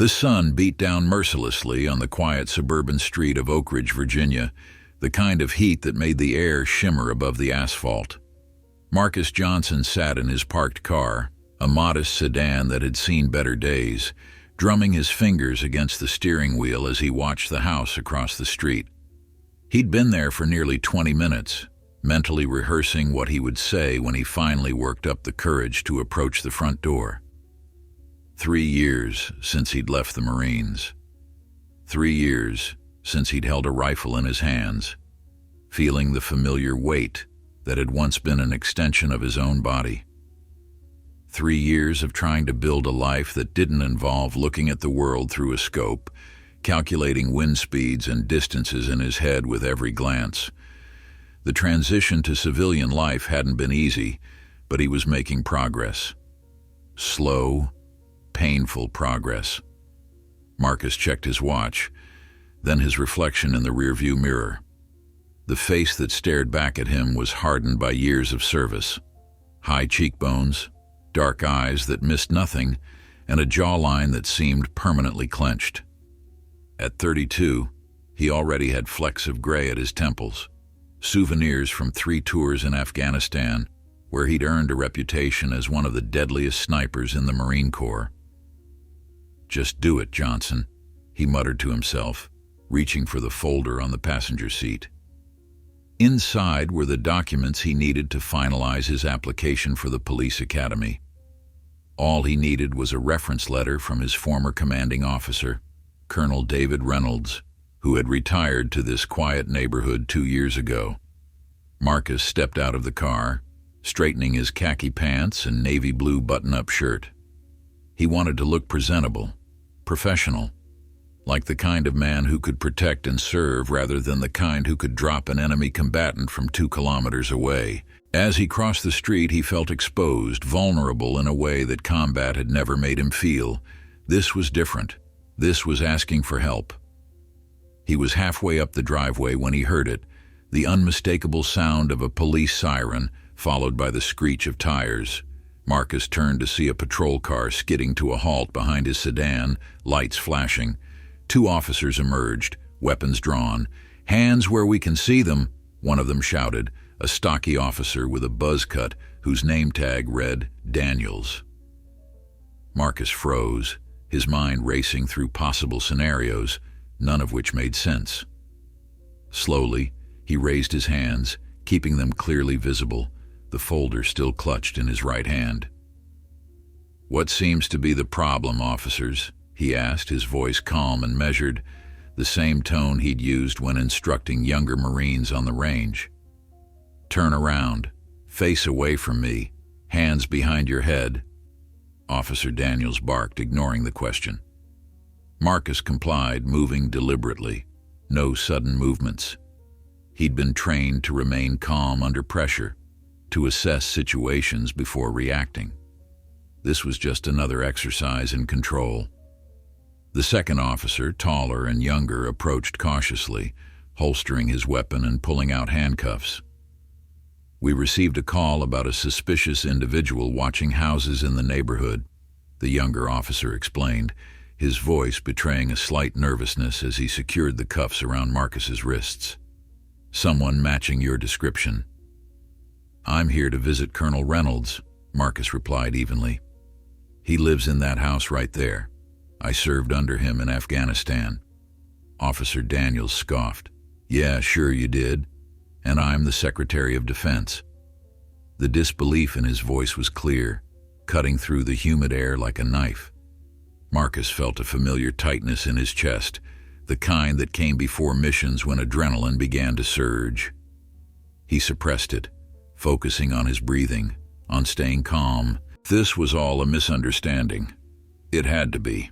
The sun beat down mercilessly on the quiet suburban street of Oak Ridge, Virginia, the kind of heat that made the air shimmer above the asphalt. Marcus Johnson sat in his parked car, a modest sedan that had seen better days, drumming his fingers against the steering wheel as he watched the house across the street. He'd been there for nearly 20 minutes, mentally rehearsing what he would say when he finally worked up the courage to approach the front door. 3 years since he'd left the Marines. 3 years since he'd held a rifle in his hands, feeling the familiar weight that had once been an extension of his own body. 3 years of trying to build a life that didn't involve looking at the world through a scope, calculating wind speeds and distances in his head with every glance. The transition to civilian life hadn't been easy, but he was making progress. Slow, painful progress. Marcus checked his watch, then his reflection in the rearview mirror. The face that stared back at him was hardened by years of service. High cheekbones, dark eyes that missed nothing, and a jawline that seemed permanently clenched. At 32, he already had flecks of gray at his temples, souvenirs from 3 tours in Afghanistan, where he'd earned a reputation as one of the deadliest snipers in the Marine Corps. "Just do it, Johnson," he muttered to himself, reaching for the folder on the passenger seat. Inside were the documents he needed to finalize his application for the police academy. All he needed was a reference letter from his former commanding officer, Colonel David Reynolds, who had retired to this quiet neighborhood 2 years ago. Marcus stepped out of the car, straightening his khaki pants and navy blue button-up shirt. He wanted to look presentable, professional, like the kind of man who could protect and serve rather than the kind who could drop an enemy combatant from 2 kilometers away. As he crossed the street, he felt exposed, vulnerable in a way that combat had never made him feel. This was different. This was asking for help. He was halfway up the driveway when he heard it, the unmistakable sound of a police siren, followed by the screech of tires. Marcus turned to see a patrol car skidding to a halt behind his sedan, lights flashing. 2 officers emerged, weapons drawn. "Hands where we can see them," one of them shouted, a stocky officer with a buzz cut whose name tag read Daniels. Marcus froze, his mind racing through possible scenarios, none of which made sense. Slowly, he raised his hands, keeping them clearly visible, the folder still clutched in his right hand. "What seems to be the problem, officers?" he asked, his voice calm and measured, the same tone he'd used when instructing younger Marines on the range. "Turn around. Face away from me. Hands behind your head." Officer Daniels barked, ignoring the question. Marcus complied, moving deliberately. No sudden movements. He'd been trained to remain calm under pressure, to assess situations before reacting. This was just another exercise in control. The second officer, taller and younger, approached cautiously, holstering his weapon and pulling out handcuffs. "We received a call about a suspicious individual watching houses in the neighborhood," the younger officer explained, his voice betraying a slight nervousness as he secured the cuffs around Marcus's wrists. "Someone matching your description." "I'm here to visit Colonel Reynolds," Marcus replied evenly. "He lives in that house right there. I served under him in Afghanistan." Officer Daniels scoffed. "Yeah, sure you did. And I'm the Secretary of Defense." The disbelief in his voice was clear, cutting through the humid air like a knife. Marcus felt a familiar tightness in his chest, the kind that came before missions when adrenaline began to surge. He suppressed it, focusing on his breathing, on staying calm. This was all a misunderstanding. It had to be.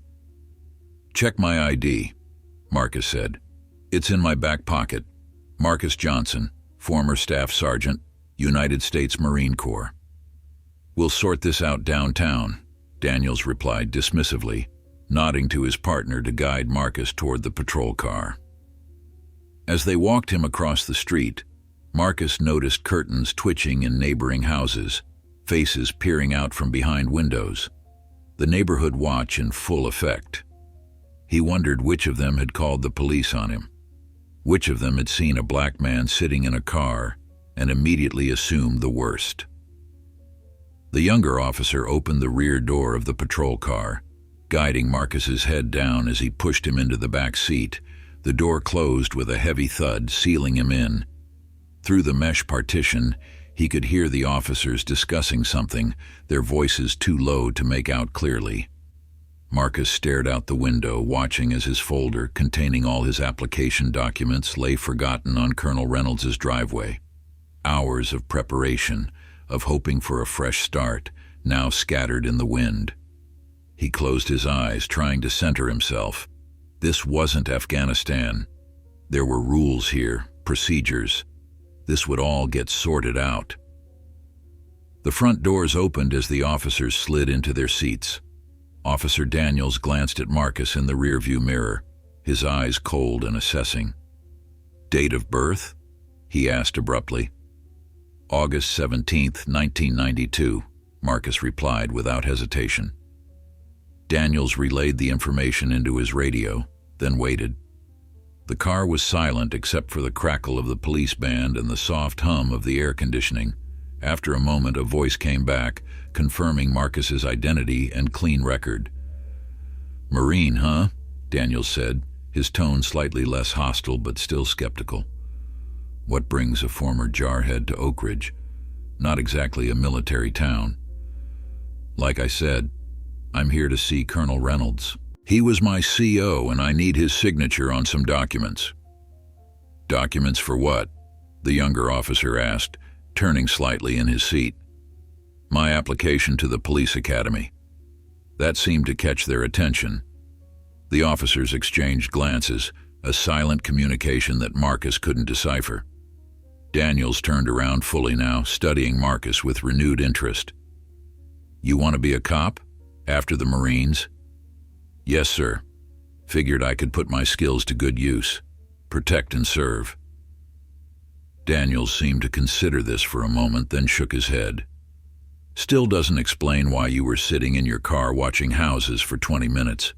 "Check my ID," Marcus said. "It's in my back pocket. Marcus Johnson, former Staff Sergeant, United States Marine Corps." "We'll sort this out downtown," Daniels replied dismissively, nodding to his partner to guide Marcus toward the patrol car. As they walked him across the street, Marcus noticed curtains twitching in neighboring houses, faces peering out from behind windows. The neighborhood watch in full effect. He wondered which of them had called the police on him. Which of them had seen a black man sitting in a car and immediately assumed the worst. The younger officer opened the rear door of the patrol car, guiding Marcus's head down as he pushed him into the back seat. The door closed with a heavy thud, sealing him in. Through the mesh partition, he could hear the officers discussing something, their voices too low to make out clearly. Marcus stared out the window, watching as his folder, containing all his application documents, lay forgotten on Colonel Reynolds' driveway. Hours of preparation, of hoping for a fresh start, now scattered in the wind. He closed his eyes, trying to center himself. This wasn't Afghanistan. There were rules here, procedures. This would all get sorted out. The front doors opened as the officers slid into their seats. Officer Daniels glanced at Marcus in the rearview mirror, his eyes cold and assessing. "Date of birth?" he asked abruptly. "August 17th, 1992, Marcus replied without hesitation. Daniels relayed the information into his radio, then waited. The car was silent except for the crackle of the police band and the soft hum of the air conditioning. After a moment, a voice came back, confirming Marcus's identity and clean record. "Marine, huh?" Daniels said, his tone slightly less hostile but still skeptical. "What brings a former jarhead to Oak Ridge? Not exactly a military town." "Like I said, I'm here to see Colonel Reynolds. He was my CO and I need his signature on some documents." "Documents for what?" the younger officer asked, turning slightly in his seat. "My application to the police academy." That seemed to catch their attention. The officers exchanged glances, a silent communication that Marcus couldn't decipher. Daniels turned around fully now, studying Marcus with renewed interest. "You want to be a cop? After the Marines?" "Yes, sir. Figured I could put my skills to good use. Protect and serve." Daniels seemed to consider this for a moment, then shook his head. "Still doesn't explain why you were sitting in your car watching houses for 20 minutes.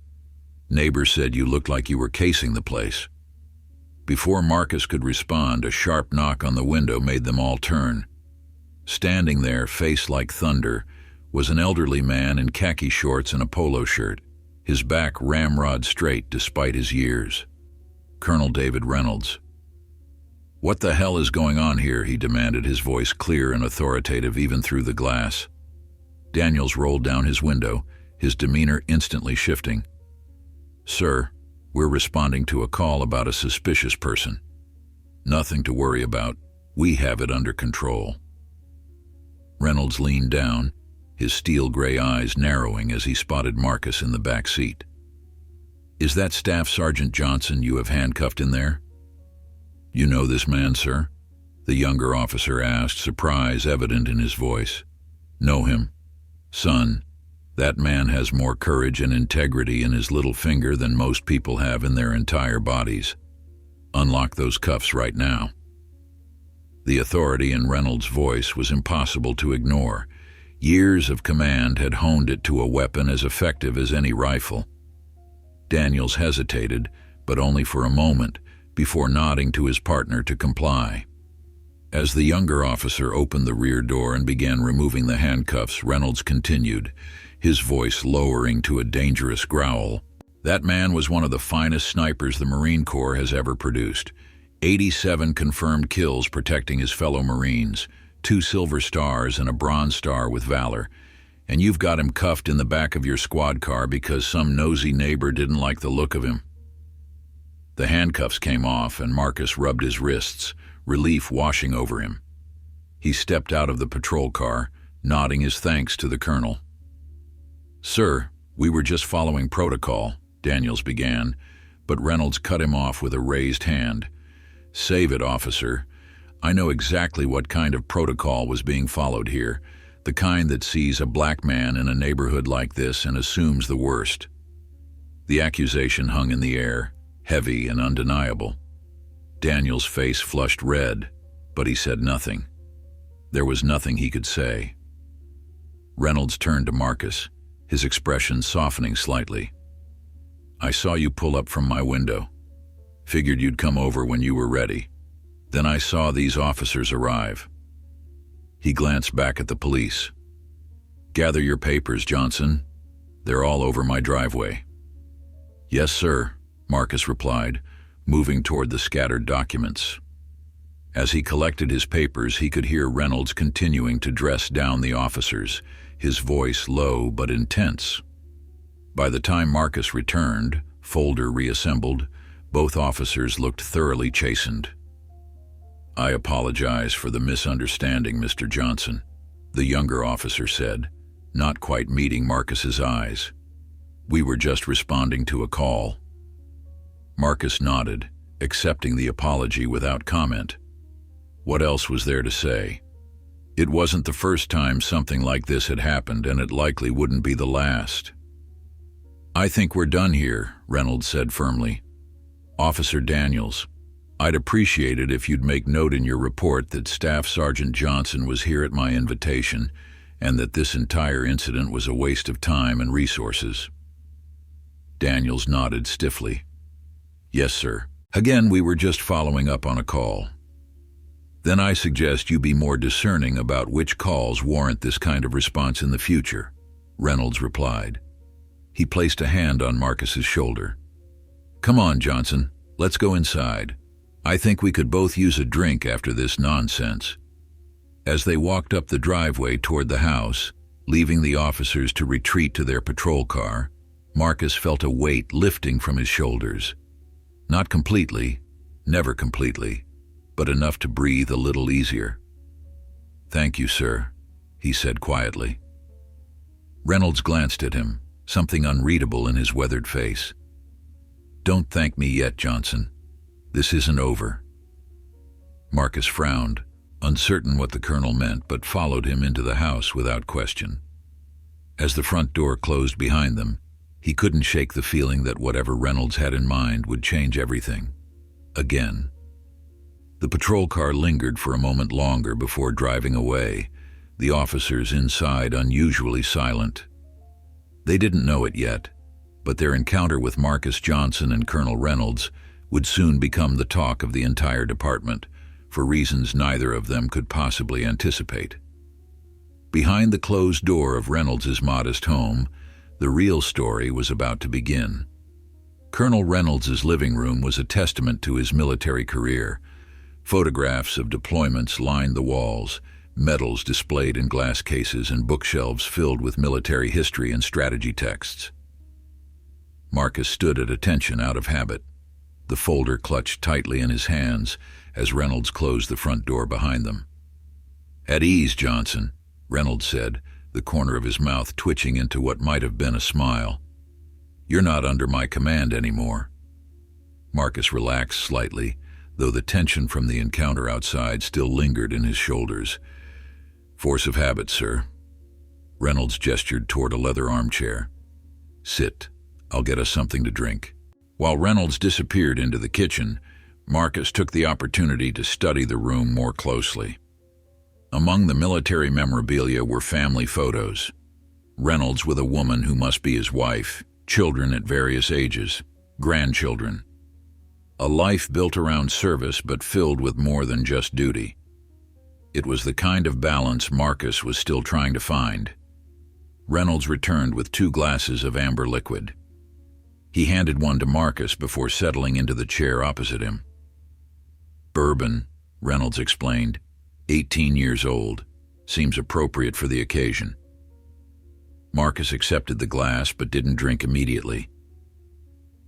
Neighbors said you looked like you were casing the place." Before Marcus could respond, a sharp knock on the window made them all turn. Standing there, face like thunder, was an elderly man in khaki shorts and a polo shirt, his back ramrod straight despite his years. Colonel David Reynolds. "What the hell is going on here?" he demanded, his voice clear and authoritative even through the glass. Daniels rolled down his window, his demeanor instantly shifting. "Sir, we're responding to a call about a suspicious person. Nothing to worry about. We have it under control." Reynolds leaned down, his steel-gray eyes narrowing as he spotted Marcus in the back seat. "Is that Staff Sergeant Johnson you have handcuffed in there?" "You know this man, sir?" the younger officer asked, surprise evident in his voice. "Know him? Son, that man has more courage and integrity in his little finger than most people have in their entire bodies. Unlock those cuffs right now." The authority in Reynolds' voice was impossible to ignore. Years of command had honed it to a weapon as effective as any rifle. Daniels hesitated, but only for a moment, before nodding to his partner to comply. As the younger officer opened the rear door and began removing the handcuffs, Reynolds continued, his voice lowering to a dangerous growl. "That man was one of the finest snipers the Marine Corps has ever produced. 87 confirmed kills protecting his fellow Marines, 2 Silver Stars and a Bronze Star with Valor. And you've got him cuffed in the back of your squad car because some nosy neighbor didn't like the look of him." The handcuffs came off and Marcus rubbed his wrists, relief washing over him. He stepped out of the patrol car, nodding his thanks to the colonel. "Sir, we were just following protocol," Daniels began, but Reynolds cut him off with a raised hand. "Save it, officer. I know exactly what kind of protocol was being followed here, the kind that sees a black man in a neighborhood like this and assumes the worst." The accusation hung in the air, heavy and undeniable. Daniel's face flushed red, but he said nothing. There was nothing he could say. Reynolds turned to Marcus, his expression softening slightly. I saw you pull up from my window. Figured you'd come over when you were ready. Then I saw these officers arrive." He glanced back at the police. "Gather your papers, Johnson. They're all over my driveway." "Yes, sir," Marcus replied, moving toward the scattered documents. As he collected his papers, he could hear Reynolds continuing to dress down the officers, his voice low but intense. By the time Marcus returned, folder reassembled, both officers looked thoroughly chastened. "I apologize for the misunderstanding, Mr. Johnson," the younger officer said, not quite meeting Marcus's eyes. "We were just responding to a call." Marcus nodded, accepting the apology without comment. What else was there to say? It wasn't the first time something like this had happened, and it likely wouldn't be the last. "I think we're done here," Reynolds said firmly. "Officer Daniels, I'd appreciate it if you'd make note in your report that Staff Sergeant Johnson was here at my invitation and that this entire incident was a waste of time and resources." Daniels nodded stiffly. "Yes, sir. Again, we were just following up on a call." "Then I suggest you be more discerning about which calls warrant this kind of response in the future," Reynolds replied. He placed a hand on Marcus's shoulder. "Come on, Johnson, let's go inside. I think we could both use a drink after this nonsense." As they walked up the driveway toward the house, leaving the officers to retreat to their patrol car, Marcus felt a weight lifting from his shoulders. Not completely, never completely, but enough to breathe a little easier. "Thank you, sir," he said quietly. Reynolds glanced at him, something unreadable in his weathered face. "Don't thank me yet, Johnson. This isn't over." Marcus frowned, uncertain what the colonel meant, but followed him into the house without question. As the front door closed behind them, he couldn't shake the feeling that whatever Reynolds had in mind would change everything. Again. The patrol car lingered for a moment longer before driving away, the officers inside unusually silent. They didn't know it yet, but their encounter with Marcus Johnson and Colonel Reynolds would soon become the talk of the entire department, for reasons neither of them could possibly anticipate. Behind the closed door of Reynolds's modest home, the real story was about to begin. Colonel Reynolds's living room was a testament to his military career. Photographs of deployments lined the walls, medals displayed in glass cases, and bookshelves filled with military history and strategy texts. Marcus stood at attention out of habit, the folder clutched tightly in his hands as Reynolds closed the front door behind them. "At ease, Johnson," Reynolds said, the corner of his mouth twitching into what might have been a smile. "You're not under my command anymore." Marcus relaxed slightly, though the tension from the encounter outside still lingered in his shoulders. "Force of habit, sir." Reynolds gestured toward a leather armchair. "Sit. I'll get us something to drink." While Reynolds disappeared into the kitchen, Marcus took the opportunity to study the room more closely. Among the military memorabilia were family photos. Reynolds with a woman who must be his wife, children at various ages, grandchildren. A life built around service but filled with more than just duty. It was the kind of balance Marcus was still trying to find. Reynolds returned with 2 glasses of amber liquid. He handed one to Marcus before settling into the chair opposite him. "Bourbon," Reynolds explained, 18 years old. Seems appropriate for the occasion. Marcus accepted the glass but didn't drink immediately.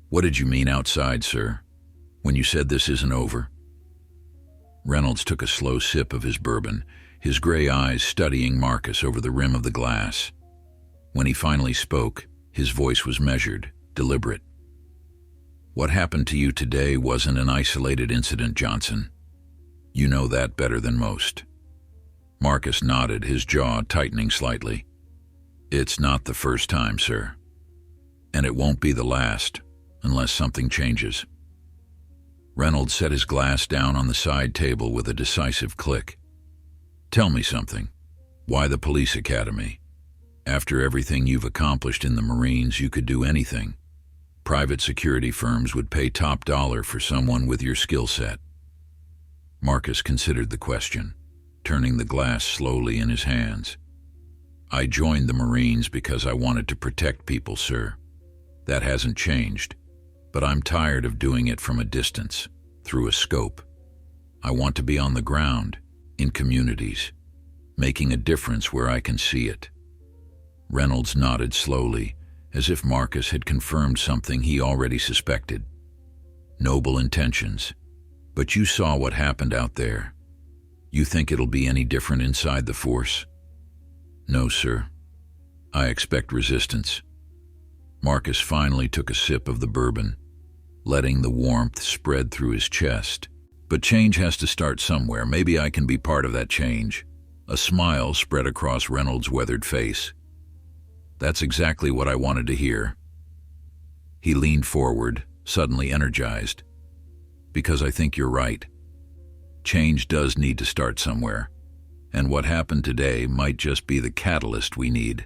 "What did you mean outside, sir, when you said this isn't over?" Reynolds took a slow sip of his bourbon, his gray eyes studying Marcus over the rim of the glass. When he finally spoke, his voice was measured, deliberate. "What happened to you today wasn't an isolated incident, Johnson. You know that better than most." Marcus nodded, his jaw tightening slightly. "It's not the first time, sir. And it won't be the last, unless something changes." Reynolds set his glass down on the side table with a decisive click. "Tell me something. Why the police academy? After everything you've accomplished in the Marines, you could do anything." Private security firms would pay top dollar for someone with your skill set. Marcus considered the question, turning the glass slowly in his hands. I joined the Marines because I wanted to protect people, sir. That hasn't changed, but I'm tired of doing it from a distance, through a scope. I want to be on the ground, in communities, making a difference where I can see it. Reynolds nodded slowly, as if Marcus had confirmed something he already suspected. Noble intentions, but you saw what happened out there. You think it'll be any different inside the force? No, sir. I expect resistance. Marcus finally took a sip of the bourbon, letting the warmth spread through his chest. But change has to start somewhere. Maybe I can be part of that change. A smile spread across Reynolds' weathered face. That's exactly what I wanted to hear. He leaned forward, suddenly energized. Because I think you're right. Change does need to start somewhere, and what happened today might just be the catalyst we need.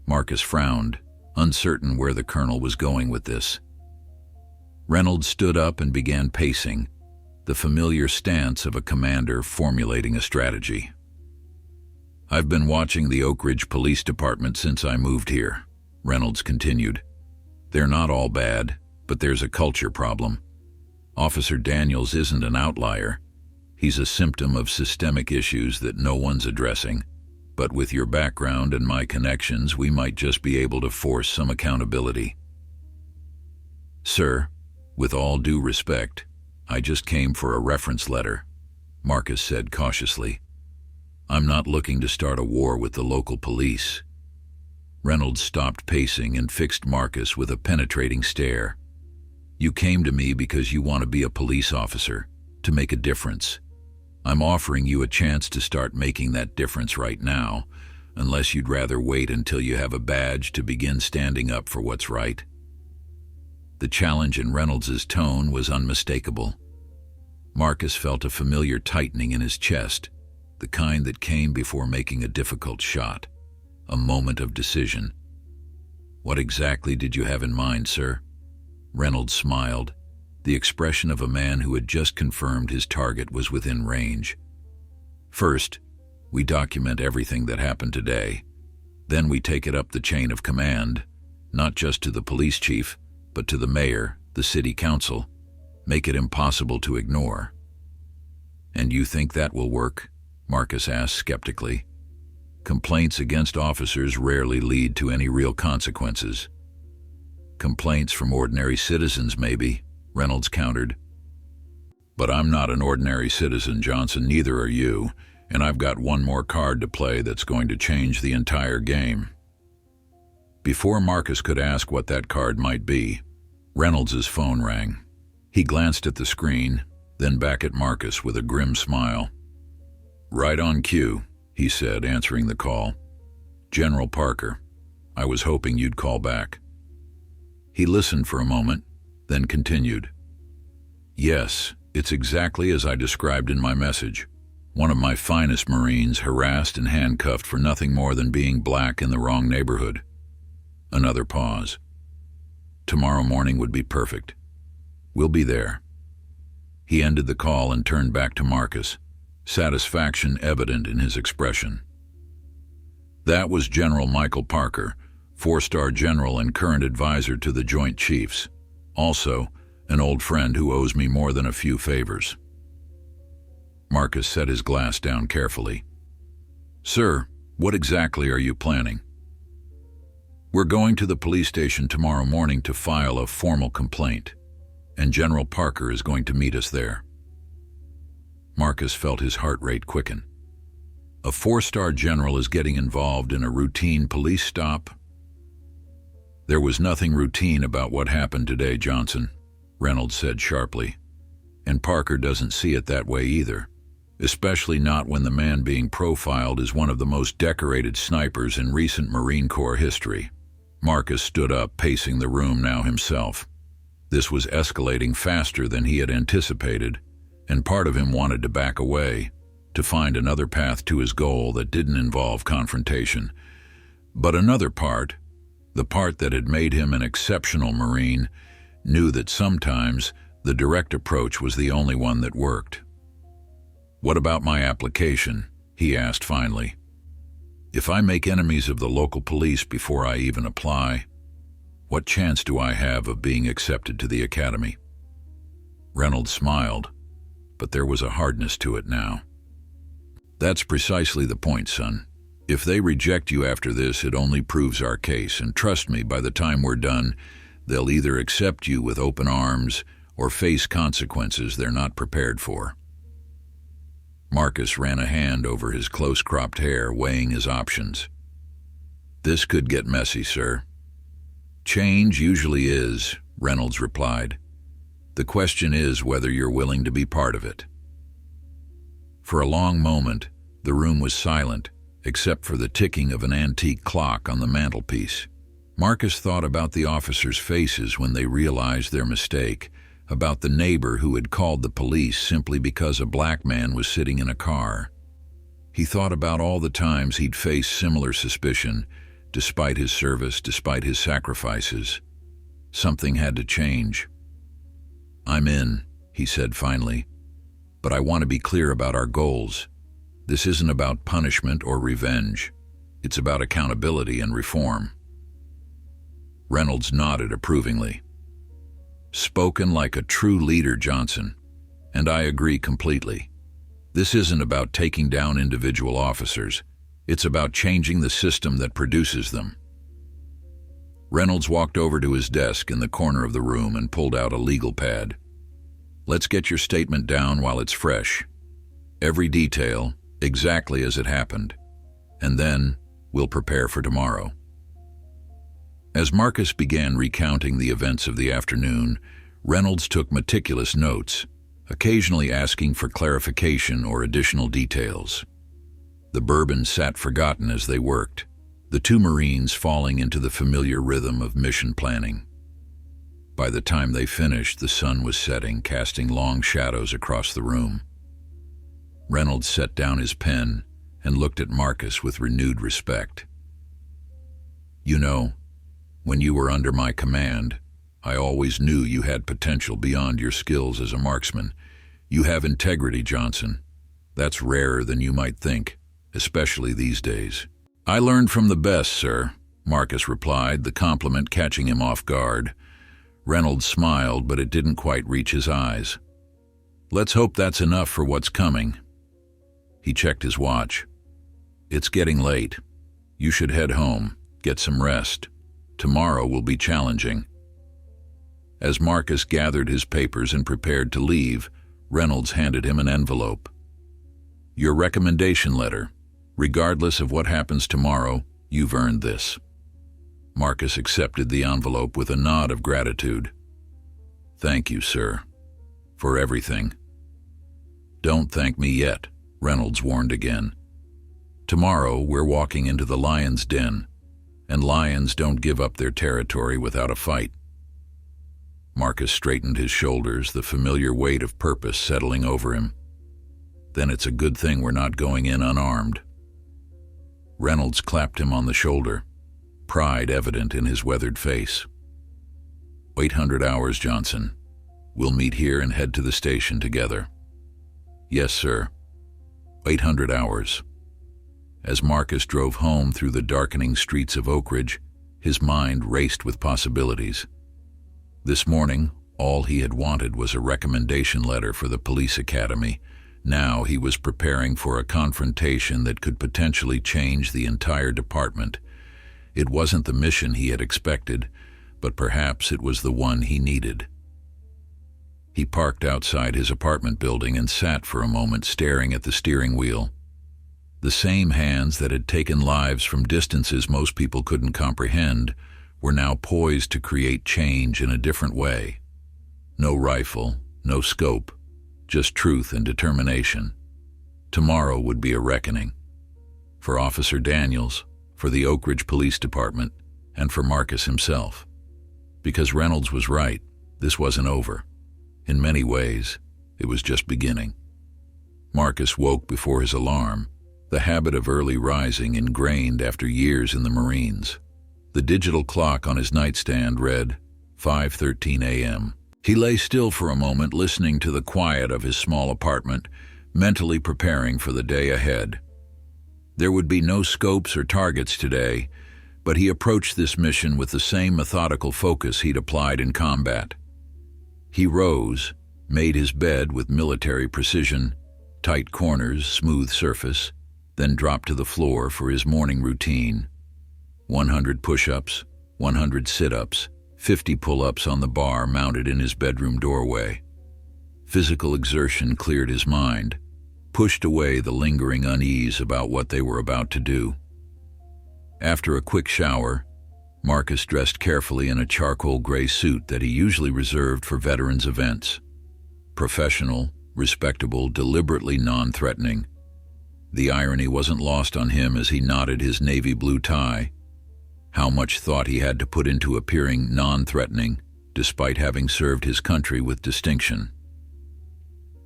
Marcus frowned, uncertain where the colonel was going with this. Reynolds stood up and began pacing, the familiar stance of a commander formulating a strategy. I've been watching the Oak Ridge Police Department since I moved here, Reynolds continued. They're not all bad, but there's a culture problem. Officer Daniels isn't an outlier. He's a symptom of systemic issues that no one's addressing. But with your background and my connections, we might just be able to force some accountability. Sir, with all due respect, I just came for a reference letter, Marcus said cautiously. I'm not looking to start a war with the local police. Reynolds stopped pacing and fixed Marcus with a penetrating stare. You came to me because you want to be a police officer, to make a difference. I'm offering you a chance to start making that difference right now, unless you'd rather wait until you have a badge to begin standing up for what's right. The challenge in Reynolds' tone was unmistakable. Marcus felt a familiar tightening in his chest, the kind that came before making a difficult shot, a moment of decision. What exactly did you have in mind, sir? Reynolds smiled, the expression of a man who had just confirmed his target was within range. First, we document everything that happened today. Then we take it up the chain of command, not just to the police chief, but to the mayor, the city council. Make it impossible to ignore. And you think that will work? Marcus asked skeptically. Complaints against officers rarely lead to any real consequences. Complaints from ordinary citizens, maybe, Reynolds countered. But I'm not an ordinary citizen, Johnson, neither are you, and I've got one more card to play that's going to change the entire game. Before Marcus could ask what that card might be, Reynolds' phone rang. He glanced at the screen, then back at Marcus with a grim smile. Right on cue, he said, answering the call. General Parker, I was hoping you'd call back. He listened for a moment, then continued. Yes, it's exactly as I described in my message. One of my finest Marines harassed and handcuffed for nothing more than being black in the wrong neighborhood. Another pause. Tomorrow morning would be perfect. We'll be there. He ended the call and turned back to Marcus, satisfaction evident in his expression. That was General Michael Parker, 4-star general and current advisor to the Joint Chiefs. Also, an old friend who owes me more than a few favors. Marcus set his glass down carefully. Sir, what exactly are you planning? We're going to the police station tomorrow morning to file a formal complaint, and General Parker is going to meet us there. Marcus felt his heart rate quicken. A 4-star general is getting involved in a routine police stop? There was nothing routine about what happened today, Johnson, Reynolds said sharply. And Parker doesn't see it that way either, especially not when the man being profiled is one of the most decorated snipers in recent Marine Corps history. Marcus stood up, pacing the room now himself. This was escalating faster than he had anticipated, and part of him wanted to back away, to find another path to his goal that didn't involve confrontation. But another part, The part that had made him an exceptional Marine knew that sometimes the direct approach was the only one that worked. "What about my application?" he asked finally. "If I make enemies of the local police before I even apply, what chance do I have of being accepted to the academy?" Reynolds smiled, but there was a hardness to it now. "That's precisely the point, son. If they reject you after this, it only proves our case, and trust me, by the time we're done, they'll either accept you with open arms or face consequences they're not prepared for." Marcus ran a hand over his close-cropped hair, weighing his options. "This could get messy, sir." "Change usually is," Reynolds replied. "The question is whether you're willing to be part of it." For a long moment, the room was silent, except for the ticking of an antique clock on the mantelpiece. Marcus thought about the officers' faces when they realized their mistake, about the neighbor who had called the police simply because a black man was sitting in a car. He thought about all the times he'd faced similar suspicion, despite his service, despite his sacrifices. Something had to change. "I'm in," he said finally, "but I want to be clear about our goals. This isn't about punishment or revenge. It's about accountability and reform." Reynolds nodded approvingly. "Spoken like a true leader, Johnson, and I agree completely. This isn't about taking down individual officers. It's about changing the system that produces them." Reynolds walked over to his desk in the corner of the room and pulled out a legal pad. "Let's get your statement down while it's fresh. Every detail, exactly as it happened. And then we'll prepare for tomorrow." As Marcus began recounting the events of the afternoon, Reynolds took meticulous notes, occasionally asking for clarification or additional details. The bourbon sat forgotten as they worked, the two Marines falling into the familiar rhythm of mission planning. By the time they finished, the sun was setting, casting long shadows across the room. Reynolds set down his pen and looked at Marcus with renewed respect. "You know, when you were under my command, I always knew you had potential beyond your skills as a marksman. You have integrity, Johnson. That's rarer than you might think, especially these days." "I learned from the best, sir," Marcus replied, the compliment catching him off guard. Reynolds smiled, but it didn't quite reach his eyes. "Let's hope that's enough for what's coming." He checked his watch. "It's getting late. You should head home, get some rest. Tomorrow will be challenging." As Marcus gathered his papers and prepared to leave, Reynolds handed him an envelope. "Your recommendation letter. Regardless of what happens tomorrow, you've earned this." Marcus accepted the envelope with a nod of gratitude. "Thank you, sir, for everything." "Don't thank me yet," Reynolds warned again. "Tomorrow we're walking into the lion's den, and lions don't give up their territory without a fight." Marcus straightened his shoulders, the familiar weight of purpose settling over him. "Then it's a good thing we're not going in unarmed." Reynolds clapped him on the shoulder, pride evident in his weathered face. 800 hours, Johnson. We'll meet here and head to the station together." "Yes, sir. 800 hours." As Marcus drove home through the darkening streets of Oak Ridge, his mind raced with possibilities. This morning, all he had wanted was a recommendation letter for the police academy. Now he was preparing for a confrontation that could potentially change the entire department. It wasn't the mission he had expected, but perhaps it was the one he needed. He parked outside his apartment building and sat for a moment staring at the steering wheel. The same hands that had taken lives from distances most people couldn't comprehend were now poised to create change in a different way. No rifle, no scope, just truth and determination. Tomorrow would be a reckoning. For Officer Daniels, for the Oak Ridge Police Department, and for Marcus himself. Because Reynolds was right, this wasn't over. In many ways, it was just beginning. Marcus woke before his alarm, the habit of early rising ingrained after years in the Marines. The digital clock on his nightstand read 5:13 a.m. He lay still for a moment, listening to the quiet of his small apartment, mentally preparing for the day ahead. There would be no scopes or targets today, but he approached this mission with the same methodical focus he'd applied in combat. He rose, made his bed with military precision, tight corners, smooth surface, then dropped to the floor for his morning routine. 100 push-ups, 100 sit-ups, 50 pull-ups on the bar mounted in his bedroom doorway. Physical exertion cleared his mind, pushed away the lingering unease about what they were about to do. After a quick shower, Marcus dressed carefully in a charcoal gray suit that he usually reserved for veterans' events. Professional, respectable, deliberately non-threatening. The irony wasn't lost on him as he knotted his navy blue tie. How much thought he had to put into appearing non-threatening, despite having served his country with distinction.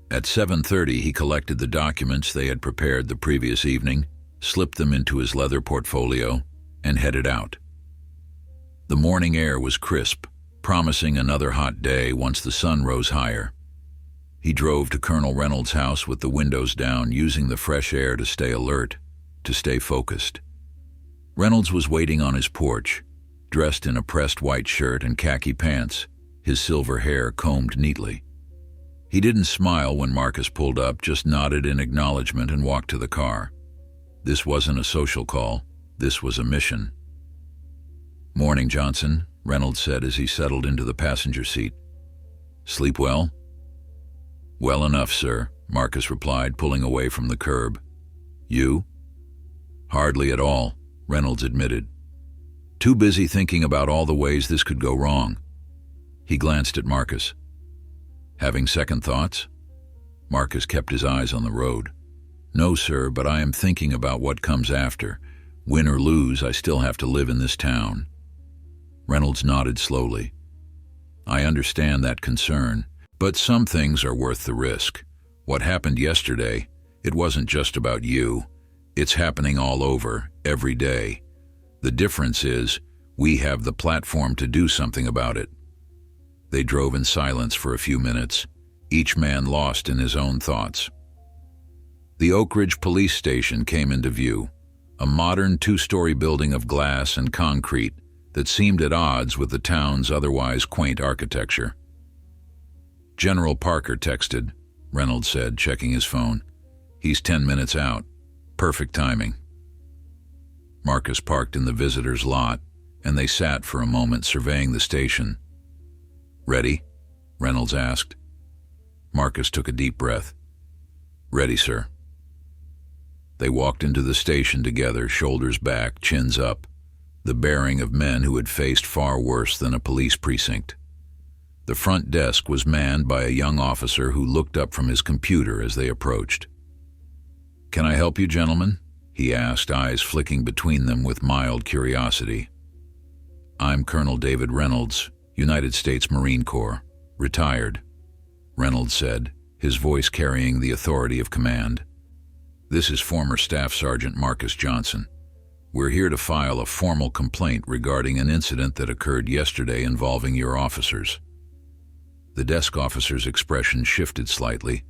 At 7:30, he collected the documents they had prepared the previous evening, slipped them into his leather portfolio, and headed out. The morning air was crisp, promising another hot day once the sun rose higher. He drove to Colonel Reynolds' house with the windows down, using the fresh air to stay alert, to stay focused. Reynolds was waiting on his porch, dressed in a pressed white shirt and khaki pants, his silver hair combed neatly. He didn't smile when Marcus pulled up, just nodded in acknowledgement and walked to the car. This wasn't a social call, this was a mission. "Morning, Johnson," Reynolds said as he settled into the passenger seat. "Sleep well?" "Well enough, sir," Marcus replied, pulling away from the curb. "You?" "Hardly at all," Reynolds admitted. "Too busy thinking about all the ways this could go wrong." He glanced at Marcus. "Having second thoughts?" Marcus kept his eyes on the road. "No, sir, but I am thinking about what comes after. Win or lose, I still have to live in this town." Reynolds nodded slowly. "I understand that concern, but some things are worth the risk. What happened yesterday, it wasn't just about you. It's happening all over, every day. The difference is, we have the platform to do something about it." They drove in silence for a few minutes, each man lost in his own thoughts. The Oak Ridge Police Station came into view, a modern two-story building of glass and concrete that seemed at odds with the town's otherwise quaint architecture. "General Parker texted," Reynolds said, checking his phone. "He's 10 minutes out. Perfect timing." Marcus parked in the visitor's lot, and they sat for a moment surveying the station. "Ready?" Reynolds asked. Marcus took a deep breath. "Ready, sir." They walked into the station together, shoulders back, chins up, the bearing of men who had faced far worse than a police precinct. The front desk was manned by a young officer who looked up from his computer as they approached. "Can I help you, gentlemen?" he asked, eyes flicking between them with mild curiosity. "I'm Colonel David Reynolds, United States Marine Corps, retired," Reynolds said, his voice carrying the authority of command. "This is former Staff Sergeant Marcus Johnson. We're here to file a formal complaint regarding an incident that occurred yesterday involving your officers." The desk officer's expression shifted slightly,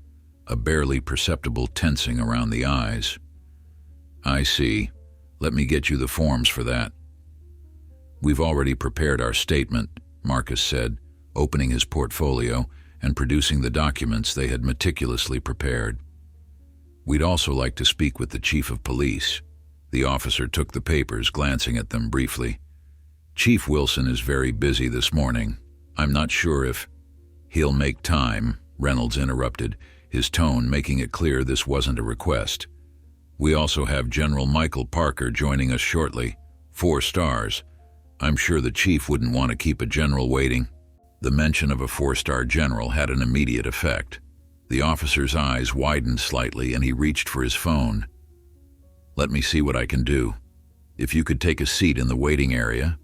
a barely perceptible tensing around the eyes. "I see. Let me get you the forms for that." "We've already prepared our statement," Marcus said, opening his portfolio and producing the documents they had meticulously prepared. "We'd also like to speak with the Chief of Police." The officer took the papers, glancing at them briefly. "Chief Wilson is very busy this morning. I'm not sure if—" "He'll make time," Reynolds interrupted, his tone making it clear this wasn't a request. "We also have General Michael Parker joining us shortly, 4 stars. I'm sure the chief wouldn't want to keep a general waiting." The mention of a 4-star general had an immediate effect. The officer's eyes widened slightly and he reached for his phone. "Let me see what I can do. If you could take a seat in the waiting area."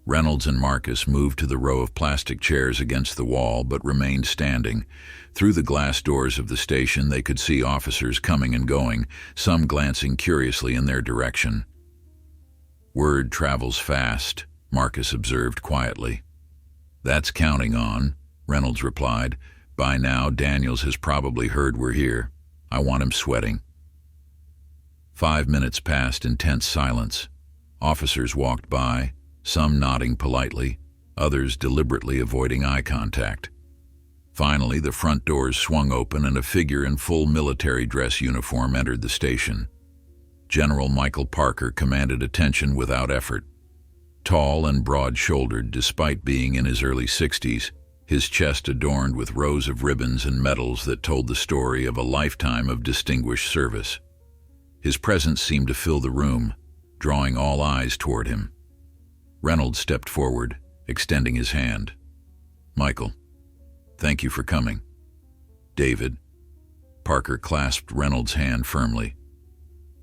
Reynolds and Marcus moved to the row of plastic chairs against the wall but remained standing. Through the glass doors of the station they could see officers coming and going, some glancing curiously in their direction. Word travels fast, Marcus observed quietly. That's counting on, Reynolds replied. By now, Daniels has probably heard we're here. I want him sweating. 5 minutes passed in tense silence. Officers walked by, some nodding politely, others deliberately avoiding eye contact. Finally, the front doors swung open and a figure in full military dress uniform entered the station. General Michael Parker commanded attention without effort. Tall and broad-shouldered despite being in his early 60s, his chest adorned with rows of ribbons and medals that told the story of a lifetime of distinguished service. His presence seemed to fill the room, drawing all eyes toward him. Reynolds stepped forward, extending his hand. Michael, thank you for coming. David. Parker clasped Reynolds' hand firmly.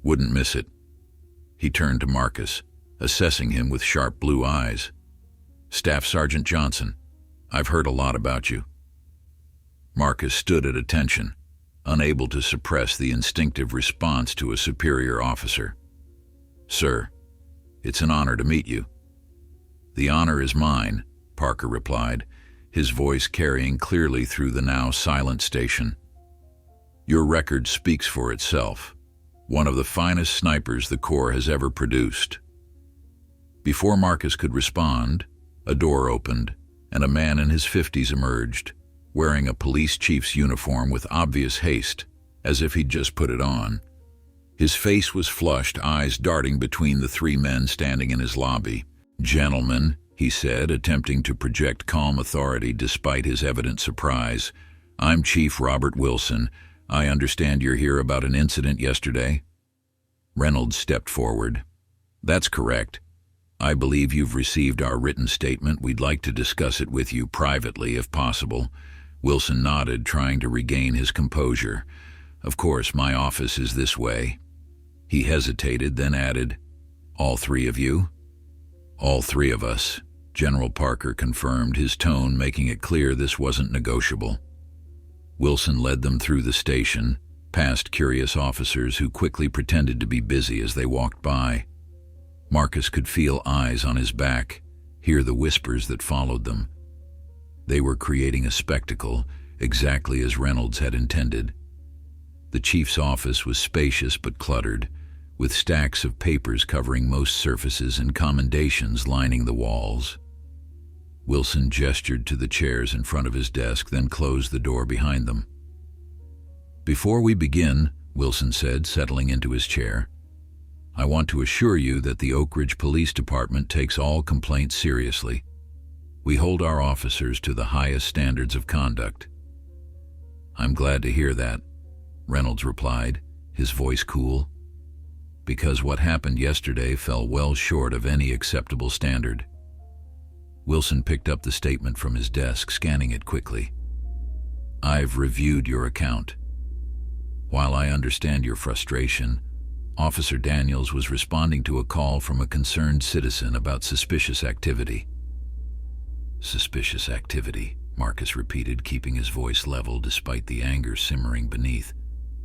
Wouldn't miss it. He turned to Marcus, assessing him with sharp blue eyes. Staff Sergeant Johnson, I've heard a lot about you. Marcus stood at attention, unable to suppress the instinctive response to a superior officer. Sir, it's an honor to meet you. The honor is mine, Parker replied, his voice carrying clearly through the now silent station. Your record speaks for itself, one of the finest snipers the Corps has ever produced. Before Marcus could respond, a door opened, and a man in his 50s emerged, wearing a police chief's uniform with obvious haste, as if he'd just put it on. His face was flushed, eyes darting between the 3 men standing in his lobby. Gentlemen, he said, attempting to project calm authority despite his evident surprise, I'm Chief Robert Wilson. I understand you're here about an incident yesterday? Reynolds stepped forward. That's correct. I believe you've received our written statement. We'd like to discuss it with you privately, if possible. Wilson nodded, trying to regain his composure. Of course, my office is this way. He hesitated, then added, All 3 of you? All 3 of us, General Parker confirmed, his tone making it clear this wasn't negotiable. Wilson led them through the station, past curious officers who quickly pretended to be busy as they walked by. Marcus could feel eyes on his back, hear the whispers that followed them. They were creating a spectacle, exactly as Reynolds had intended. The chief's office was spacious but cluttered, with stacks of papers covering most surfaces and commendations lining the walls. Wilson gestured to the chairs in front of his desk, then closed the door behind them. Before we begin, Wilson said, settling into his chair, I want to assure you that the Oak Ridge Police Department takes all complaints seriously. We hold our officers to the highest standards of conduct. I'm glad to hear that, Reynolds replied, his voice cool, because what happened yesterday fell well short of any acceptable standard. Wilson picked up the statement from his desk, scanning it quickly. I've reviewed your account. While I understand your frustration, Officer Daniels was responding to a call from a concerned citizen about suspicious activity. Suspicious activity, Marcus repeated, keeping his voice level despite the anger simmering beneath.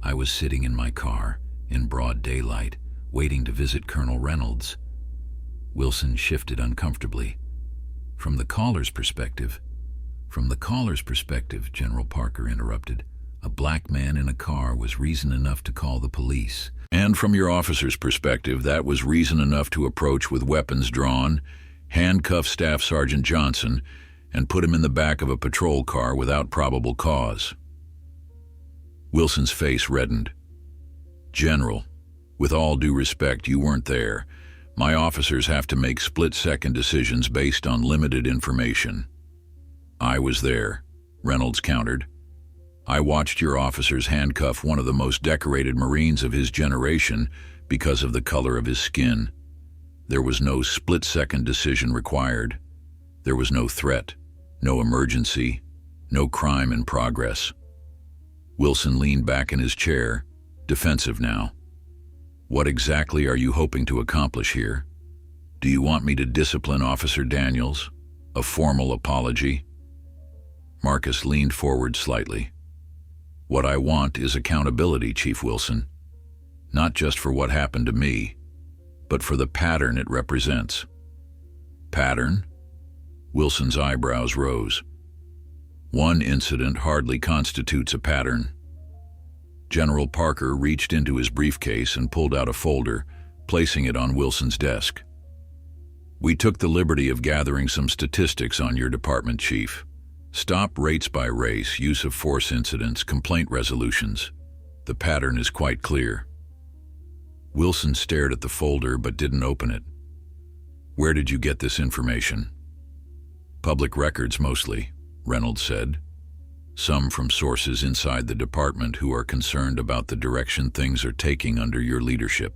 I was sitting in my car, in broad daylight, waiting to visit Colonel Reynolds. Wilson shifted uncomfortably. From the caller's perspective, General Parker interrupted, a black man in a car was reason enough to call the police. And from your officer's perspective, that was reason enough to approach with weapons drawn, handcuff Staff Sergeant Johnson, and put him in the back of a patrol car without probable cause. Wilson's face reddened. General, with all due respect, you weren't there. My officers have to make split-second decisions based on limited information. I was there, Reynolds countered. I watched your officers handcuff one of the most decorated Marines of his generation because of the color of his skin. There was no split-second decision required. There was no threat, no emergency, no crime in progress. Wilson leaned back in his chair, defensive now. What exactly are you hoping to accomplish here? Do you want me to discipline Officer Daniels? A formal apology? Marcus leaned forward slightly. What I want is accountability, Chief Wilson. Not just for what happened to me, but for the pattern it represents. Pattern? Wilson's eyebrows rose. One incident hardly constitutes a pattern. General Parker reached into his briefcase and pulled out a folder, placing it on Wilson's desk. We took the liberty of gathering some statistics on your department, Chief. Stop rates by race, use of force incidents, complaint resolutions. The pattern is quite clear. Wilson stared at the folder but didn't open it. Where did you get this information? Public records mostly, Reynolds said. Some from sources inside the department who are concerned about the direction things are taking under your leadership.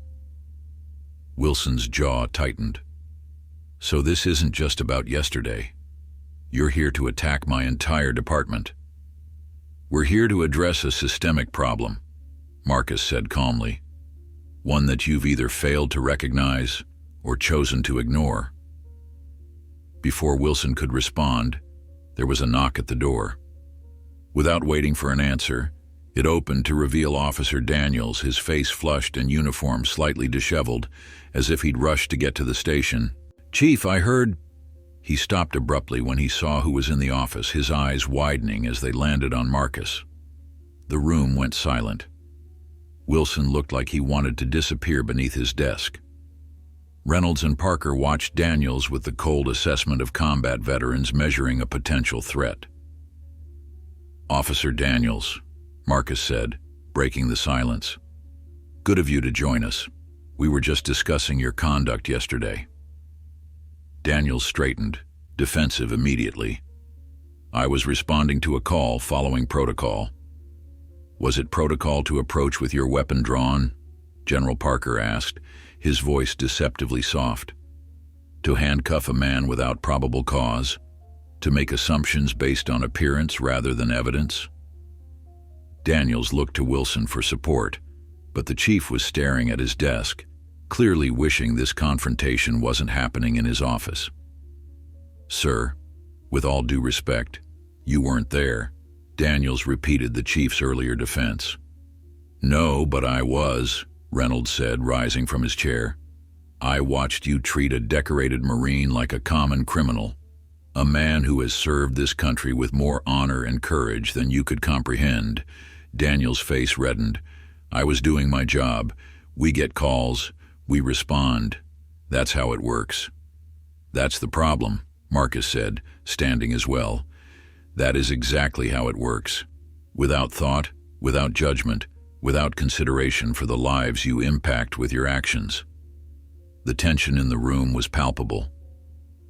Wilson's jaw tightened. So this isn't just about yesterday. You're here to attack my entire department. We're here to address a systemic problem, Marcus said calmly. One that you've either failed to recognize or chosen to ignore. Before Wilson could respond, there was a knock at the door. Without waiting for an answer, it opened to reveal Officer Daniels, his face flushed and uniform slightly disheveled, as if he'd rushed to get to the station. Chief, I heard... He stopped abruptly when he saw who was in the office, his eyes widening as they landed on Marcus. The room went silent. Wilson looked like he wanted to disappear beneath his desk. Reynolds and Parker watched Daniels with the cold assessment of combat veterans measuring a potential threat. Officer Daniels, Marcus said, breaking the silence. Good of you to join us. We were just discussing your conduct yesterday. Daniels straightened, defensive immediately. I was responding to a call following protocol. Was it protocol to approach with your weapon drawn? General Parker asked, his voice deceptively soft. To handcuff a man without probable cause? To make assumptions based on appearance rather than evidence? Daniels looked to Wilson for support, but the chief was staring at his desk, clearly wishing this confrontation wasn't happening in his office. Sir, with all due respect, you weren't there. Daniels repeated the chief's earlier defense. No, but I was, Reynolds said, rising from his chair. I watched you treat a decorated Marine like a common criminal, a man who has served this country with more honor and courage than you could comprehend. Daniels' face reddened. I was doing my job. We get calls. We respond. That's how it works. That's the problem, Marcus said, standing as well. That is exactly how it works. Without thought, without judgment, without consideration for the lives you impact with your actions. The tension in the room was palpable.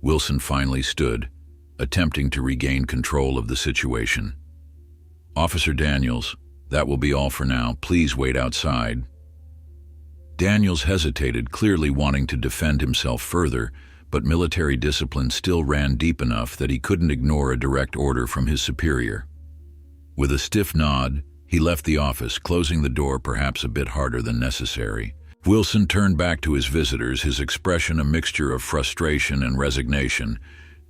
Wilson finally stood, attempting to regain control of the situation. Officer Daniels, that will be all for now. Please wait outside. Daniels hesitated, clearly wanting to defend himself further, but military discipline still ran deep enough that he couldn't ignore a direct order from his superior. With a stiff nod, he left the office, closing the door perhaps a bit harder than necessary. Wilson turned back to his visitors, his expression a mixture of frustration and resignation.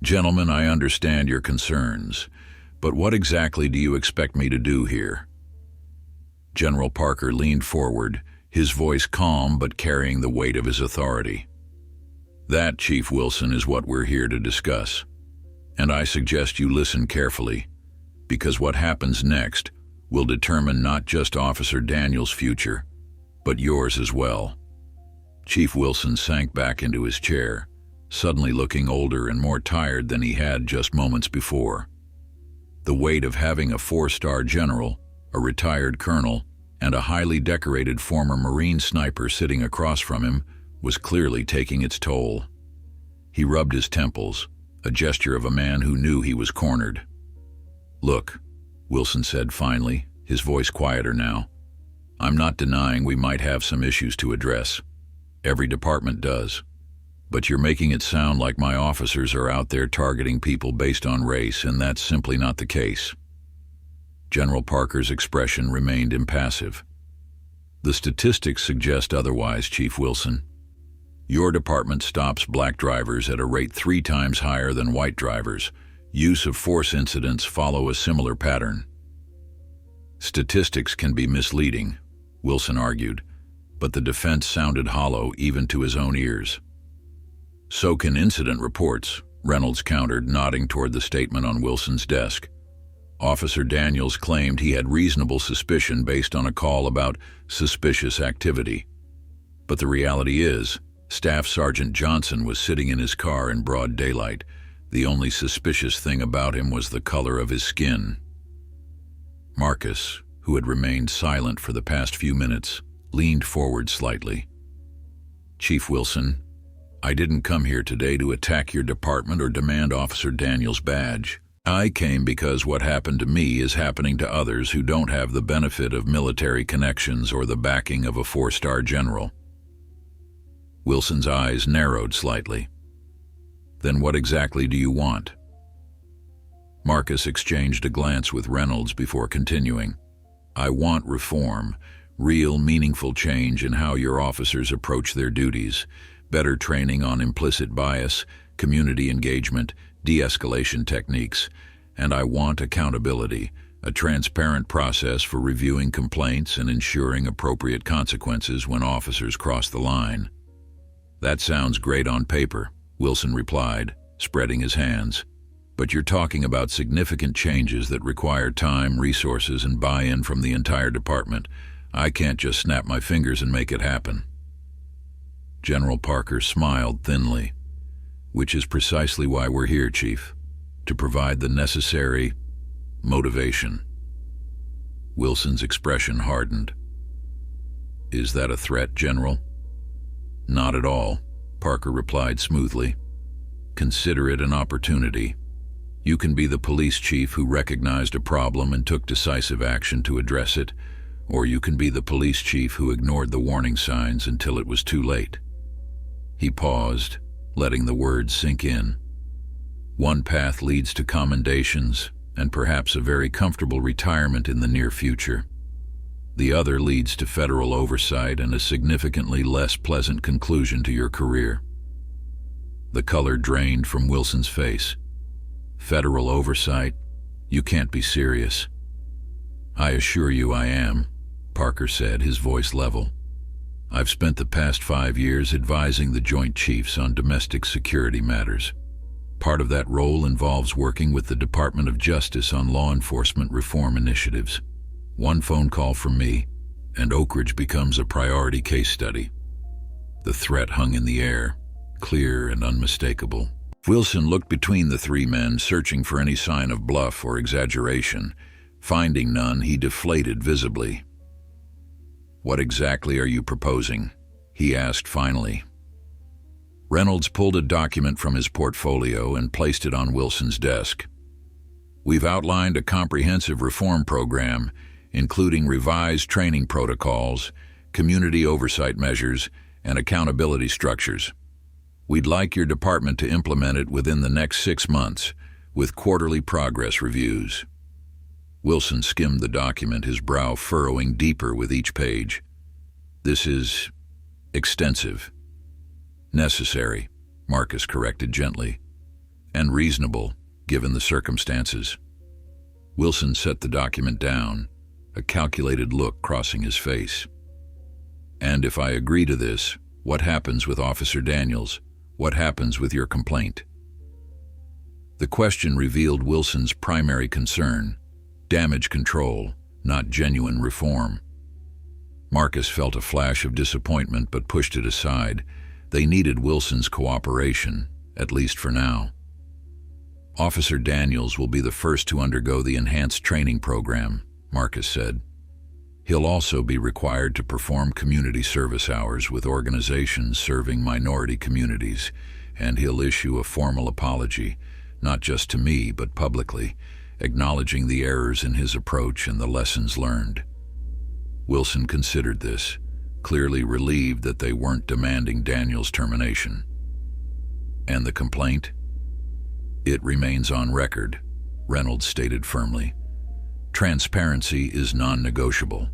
Gentlemen, I understand your concerns, but what exactly do you expect me to do here? General Parker leaned forward, his voice calm but carrying the weight of his authority. That, Chief Wilson, is what we're here to discuss. And I suggest you listen carefully, because what happens next will determine not just Officer Daniels' future, but yours as well. Chief Wilson sank back into his chair, suddenly looking older and more tired than he had just moments before. The weight of having a 4-star general, a retired colonel, and a highly decorated former Marine sniper sitting across from him was clearly taking its toll. He rubbed his temples, a gesture of a man who knew he was cornered. Look, Wilson said finally, his voice quieter now. I'm not denying we might have some issues to address. Every department does. But you're making it sound like my officers are out there targeting people based on race, and that's simply not the case. General Parker's expression remained impassive. The statistics suggest otherwise, Chief Wilson. Your department stops black drivers at a rate 3 times higher than white drivers. Use of force incidents follow a similar pattern. Statistics can be misleading, Wilson argued, but the defense sounded hollow even to his own ears. "So can incident reports," Reynolds countered, nodding toward the statement on Wilson's desk. Officer Daniels claimed he had reasonable suspicion based on a call about suspicious activity. But the reality is, Staff Sergeant Johnson was sitting in his car in broad daylight. The only suspicious thing about him was the color of his skin. Marcus, who had remained silent for the past few minutes, leaned forward slightly. "Chief Wilson, I didn't come here today to attack your department or demand Officer Daniels' badge. I came because what happened to me is happening to others who don't have the benefit of military connections or the backing of a 4-star general." Wilson's eyes narrowed slightly. "Then what exactly do you want?" Marcus exchanged a glance with Reynolds before continuing. "I want reform, real meaningful change in how your officers approach their duties, better training on implicit bias, community engagement, de-escalation techniques, and I want accountability, a transparent process for reviewing complaints and ensuring appropriate consequences when officers cross the line." "That sounds great on paper," Wilson replied, spreading his hands. "But you're talking about significant changes that require time, resources, and buy-in from the entire department. I can't just snap my fingers and make it happen." General Parker smiled thinly. "Which is precisely why we're here, Chief, to provide the necessary motivation." Wilson's expression hardened. "Is that a threat, General?" "Not at all," Parker replied smoothly. "Consider it an opportunity. You can be the police chief who recognized a problem and took decisive action to address it, or you can be the police chief who ignored the warning signs until it was too late." He paused, letting the words sink in. "One path leads to commendations and perhaps a very comfortable retirement in the near future. The other leads to federal oversight and a significantly less pleasant conclusion to your career." The color drained from Wilson's face. "Federal oversight? You can't be serious." "I assure you I am," Parker said, his voice level. "I've spent the past 5 years advising the Joint Chiefs on domestic security matters. Part of that role involves working with the Department of Justice on law enforcement reform initiatives. One phone call from me, and Oak Ridge becomes a priority case study." The threat hung in the air, clear and unmistakable. Wilson looked between the 3 men, searching for any sign of bluff or exaggeration. Finding none, he deflated visibly. "What exactly are you proposing?" he asked finally. Reynolds pulled a document from his portfolio and placed it on Wilson's desk. "We've outlined a comprehensive reform program, including revised training protocols, community oversight measures, and accountability structures. We'd like your department to implement it within the next 6 months, with quarterly progress reviews." Wilson skimmed the document, his brow furrowing deeper with each page. "This is extensive." "Necessary," Marcus corrected gently, "and reasonable, given the circumstances." Wilson set the document down, a calculated look crossing his face. "And if I agree to this, what happens with Officer Daniels? What happens with your complaint?" The question revealed Wilson's primary concern: damage control, not genuine reform. Marcus felt a flash of disappointment but pushed it aside. They needed Wilson's cooperation, at least for now. "Officer Daniels will be the first to undergo the enhanced training program," Marcus said. "He'll also be required to perform community service hours with organizations serving minority communities, and he'll issue a formal apology, not just to me but publicly, acknowledging the errors in his approach and the lessons learned." Wilson considered this, clearly relieved that they weren't demanding Daniels' termination. "And the complaint?" "It remains on record," Reynolds stated firmly. "Transparency is non-negotiable,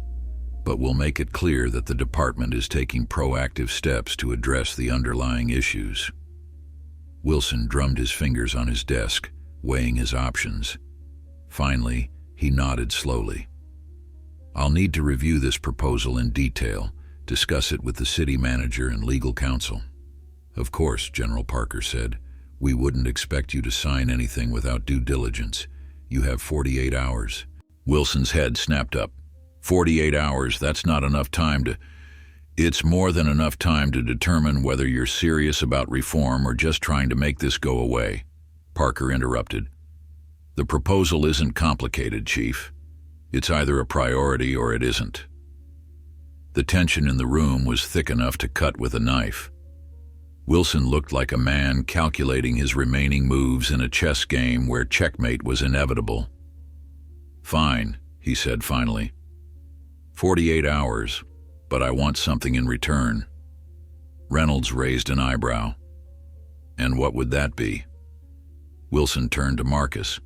but we'll make it clear that the department is taking proactive steps to address the underlying issues." Wilson drummed his fingers on his desk, weighing his options. Finally, he nodded slowly. "I'll need to review this proposal in detail, Discuss it with the city manager and legal counsel. Of course, General Parker said. We wouldn't expect you to sign anything without due diligence. You have 48 hours. Wilson's head snapped up. 48 hours, that's not enough time to... It's more than enough time to determine whether you're serious about reform or just trying to make this go away. Parker interrupted. The proposal isn't complicated, Chief. It's either a priority or it isn't. The tension in the room was thick enough to cut with a knife. Wilson looked like a man calculating his remaining moves in a chess game where checkmate was inevitable. Fine, he said finally. 48 hours, but I want something in return. Reynolds raised an eyebrow. And what would that be? Wilson turned to Marcus.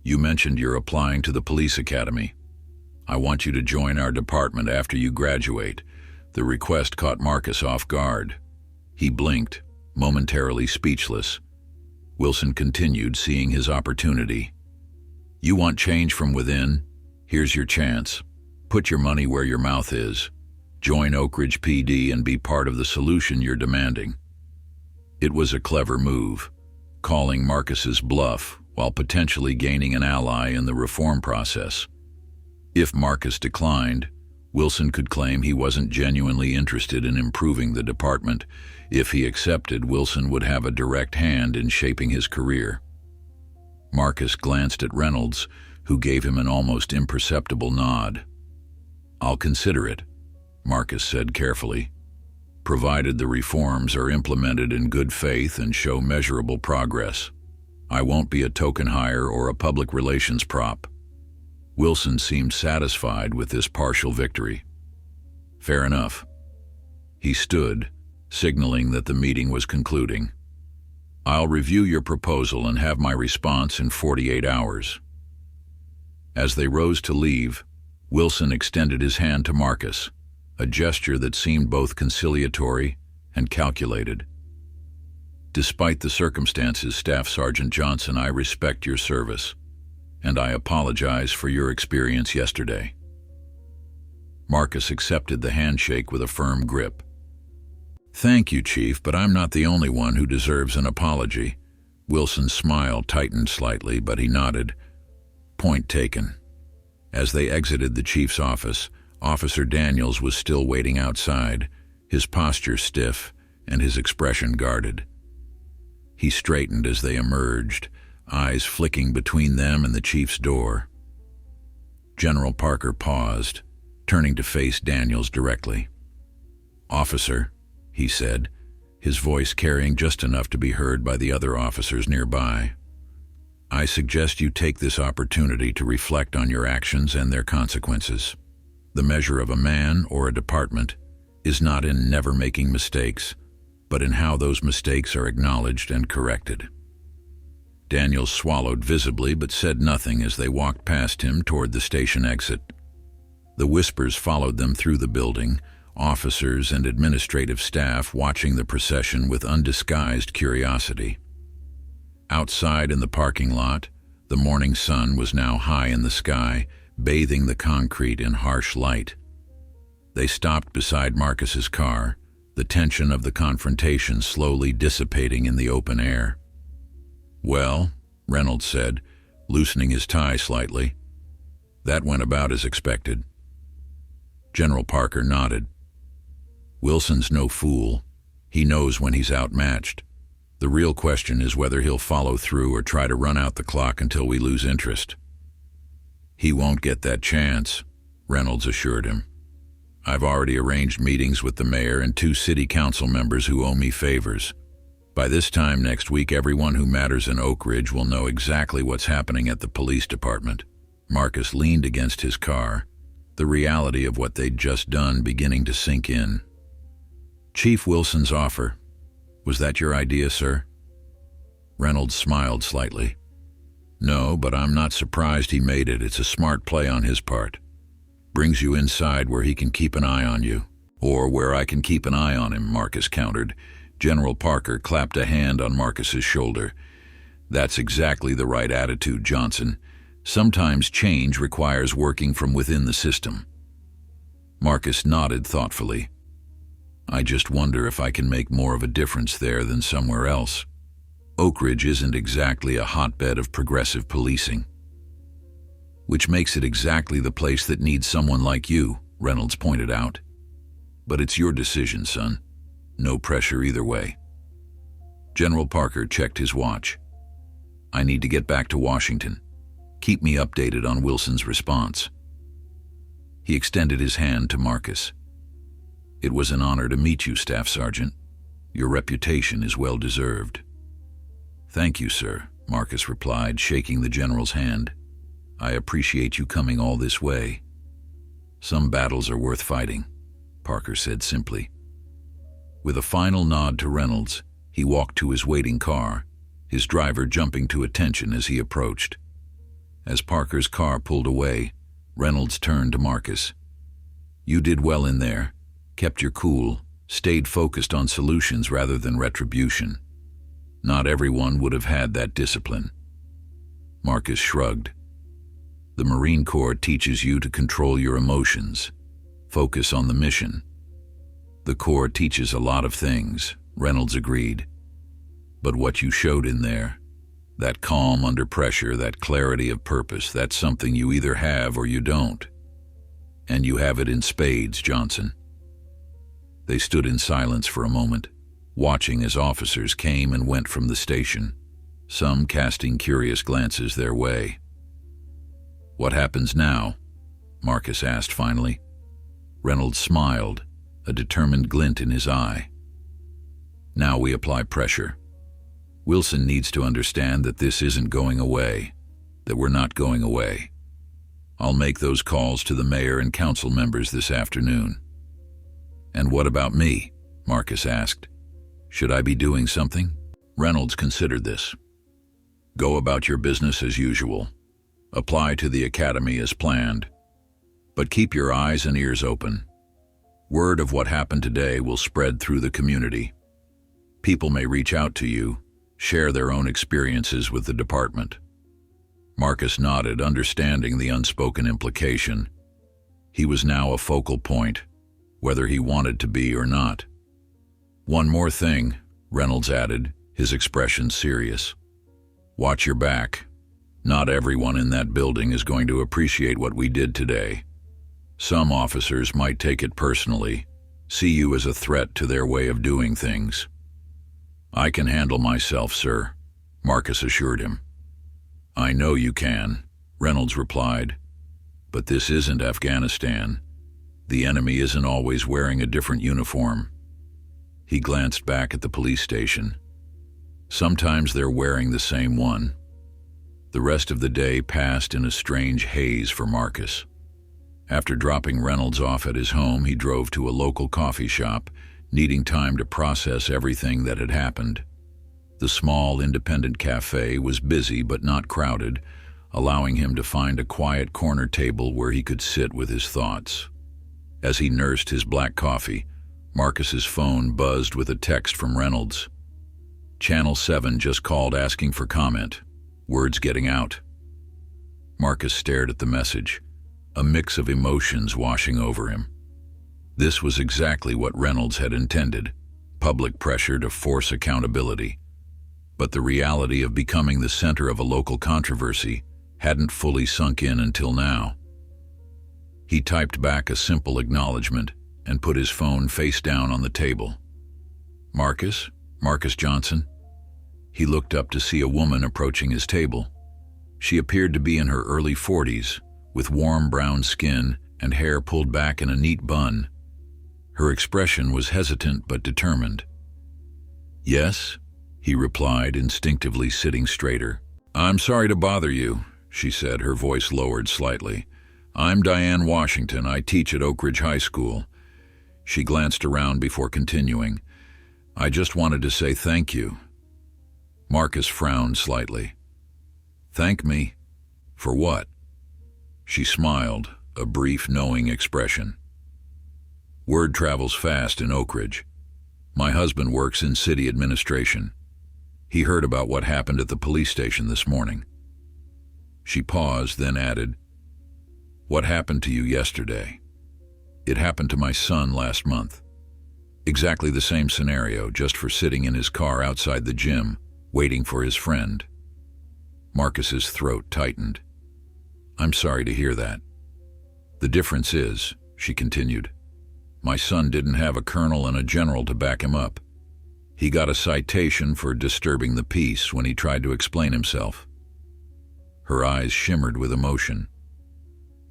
You mentioned you're applying to the police academy. I want you to join our department after you graduate. The request caught Marcus off guard. He blinked, momentarily speechless. Wilson continued, seeing his opportunity. You want change from within? Here's your chance. Put your money where your mouth is. Join Oak Ridge PD and be part of the solution you're demanding. It was a clever move, calling Marcus's bluff while potentially gaining an ally in the reform process. If Marcus declined, Wilson could claim he wasn't genuinely interested in improving the department. If he accepted, Wilson would have a direct hand in shaping his career. Marcus glanced at Reynolds, who gave him an almost imperceptible nod. I'll consider it, Marcus said carefully, provided the reforms are implemented in good faith and show measurable progress. I won't be a token hire or a public relations prop. Wilson seemed satisfied with this partial victory. Fair enough. He stood, signaling that the meeting was concluding. I'll review your proposal and have my response in 48 hours. As they rose to leave, Wilson extended his hand to Marcus, a gesture that seemed both conciliatory and calculated. Despite the circumstances, Staff Sergeant Johnson, I respect your service, and I apologize for your experience yesterday. Marcus accepted the handshake with a firm grip. Thank you, Chief, but I'm not the only one who deserves an apology. Wilson's smile tightened slightly, but he nodded. Point taken. As they exited the Chief's office, Officer Daniels was still waiting outside, his posture stiff and his expression guarded. He straightened as they emerged, eyes flicking between them and the Chief's door. General Parker paused, turning to face Daniels directly. Officer, he said, his voice carrying just enough to be heard by the other officers nearby. I suggest you take this opportunity to reflect on your actions and their consequences. The measure of a man or a department is not in never making mistakes, but in how those mistakes are acknowledged and corrected. Daniels swallowed visibly but said nothing as they walked past him toward the station exit. The whispers followed them through the building, officers and administrative staff watching the procession with undisguised curiosity. Outside in the parking lot, the morning sun was now high in the sky, bathing the concrete in harsh light. They stopped beside Marcus's car, the tension of the confrontation slowly dissipating in the open air. Well, Reynolds said, loosening his tie slightly. That went about as expected. General Parker nodded. Wilson's no fool. He knows when he's outmatched. The real question is whether he'll follow through or try to run out the clock until we lose interest. He won't get that chance, Reynolds assured him. I've already arranged meetings with the mayor and 2 city council members who owe me favors. By this time next week, everyone who matters in Oak Ridge will know exactly what's happening at the police department. Marcus leaned against his car, the reality of what they'd just done beginning to sink in. Chief Wilson's offer. Was that your idea, sir? Reynolds smiled slightly. No, but I'm not surprised he made it. It's a smart play on his part. Brings you inside where he can keep an eye on you. Or where I can keep an eye on him, Marcus countered. General Parker clapped a hand on Marcus's shoulder. That's exactly the right attitude, Johnson. Sometimes change requires working from within the system. Marcus nodded thoughtfully. I just wonder if I can make more of a difference there than somewhere else. Oak Ridge isn't exactly a hotbed of progressive policing. Which makes it exactly the place that needs someone like you, Reynolds pointed out. But it's your decision, son. No pressure either way. General Parker checked his watch. I need to get back to Washington. Keep me updated on Wilson's response. He extended his hand to Marcus. It was an honor to meet you, Staff Sergeant. Your reputation is well deserved. Thank you, sir, Marcus replied, shaking the general's hand. I appreciate you coming all this way. Some battles are worth fighting, Parker said simply. With a final nod to Reynolds, he walked to his waiting car, his driver jumping to attention as he approached. As Parker's car pulled away, Reynolds turned to Marcus. You did well in there, kept your cool, stayed focused on solutions rather than retribution. Not everyone would have had that discipline. Marcus shrugged. The Marine Corps teaches you to control your emotions, focus on the mission. The Corps teaches a lot of things, Reynolds agreed. But what you showed in there, that calm under pressure, that clarity of purpose, that's something you either have or you don't. And you have it in spades, Johnson. They stood in silence for a moment, watching as officers came and went from the station, some casting curious glances their way. What happens now? Marcus asked finally. Reynolds smiled, a determined glint in his eye. Now we apply pressure. Wilson needs to understand that this isn't going away, that we're not going away. I'll make those calls to the mayor and council members this afternoon. And what about me? Marcus asked. Should I be doing something? Reynolds considered this. Go about your business as usual. Apply to the academy as planned. But keep your eyes and ears open. Word of what happened today will spread through the community. People may reach out to you, share their own experiences with the department. Marcus nodded, understanding the unspoken implication. He was now a focal point, whether he wanted to be or not. One more thing, Reynolds added, his expression serious. Watch your back. Not everyone in that building is going to appreciate what we did today. Some officers might take it personally, see you as a threat to their way of doing things. I can handle myself, sir, Marcus assured him. I know you can, Reynolds replied. But this isn't Afghanistan. The enemy isn't always wearing a different uniform. He glanced back at the police station. Sometimes they're wearing the same one. The rest of the day passed in a strange haze for Marcus. After dropping Reynolds off at his home, he drove to a local coffee shop, needing time to process everything that had happened. The small, independent cafe was busy but not crowded, allowing him to find a quiet corner table where he could sit with his thoughts. As he nursed his black coffee, Marcus's phone buzzed with a text from Reynolds. Channel 7 just called asking for comment. Words getting out. Marcus stared at the message, a mix of emotions washing over him. This was exactly what Reynolds had intended, public pressure to force accountability. But the reality of becoming the center of a local controversy hadn't fully sunk in until now. He typed back a simple acknowledgement and put his phone face down on the table. Marcus Johnson? He looked up to see a woman approaching his table. She appeared to be in her early 40s, with warm brown skin and hair pulled back in a neat bun. Her expression was hesitant but determined. Yes, he replied, instinctively sitting straighter. I'm sorry to bother you, she said, her voice lowered slightly. I'm Diane Washington. I teach at Oak Ridge High School. She glanced around before continuing. I just wanted to say thank you. Marcus frowned slightly. Thank me? For what? She smiled, a brief, knowing expression. Word travels fast in Oak Ridge. My husband works in city administration. He heard about what happened at the police station this morning. She paused, then added, What happened to you yesterday? It happened to my son last month. Exactly the same scenario, just for sitting in his car outside the gym, waiting for his friend. Marcus's throat tightened. I'm sorry to hear that. The difference is, she continued, my son didn't have a colonel and a general to back him up. He got a citation for disturbing the peace when he tried to explain himself. Her eyes shimmered with emotion.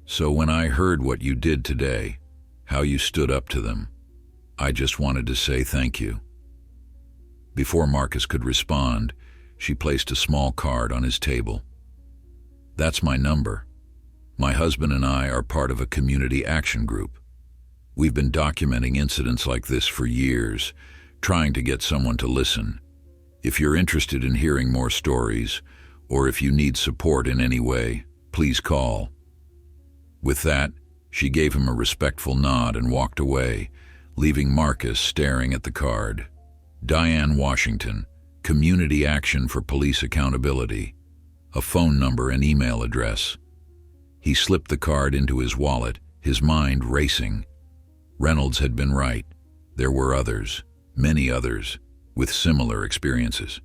So when I heard what you did today, how you stood up to them, I just wanted to say thank you. Before Marcus could respond, she placed a small card on his table. That's my number. My husband and I are part of a community action group. We've been documenting incidents like this for years, trying to get someone to listen. If you're interested in hearing more stories, or if you need support in any way, please call. With that, she gave him a respectful nod and walked away, leaving Marcus staring at the card. Diane Washington, Community Action for Police Accountability, a phone number and email address. He slipped the card into his wallet, his mind racing. Reynolds had been right. There were others, many others, with similar experiences.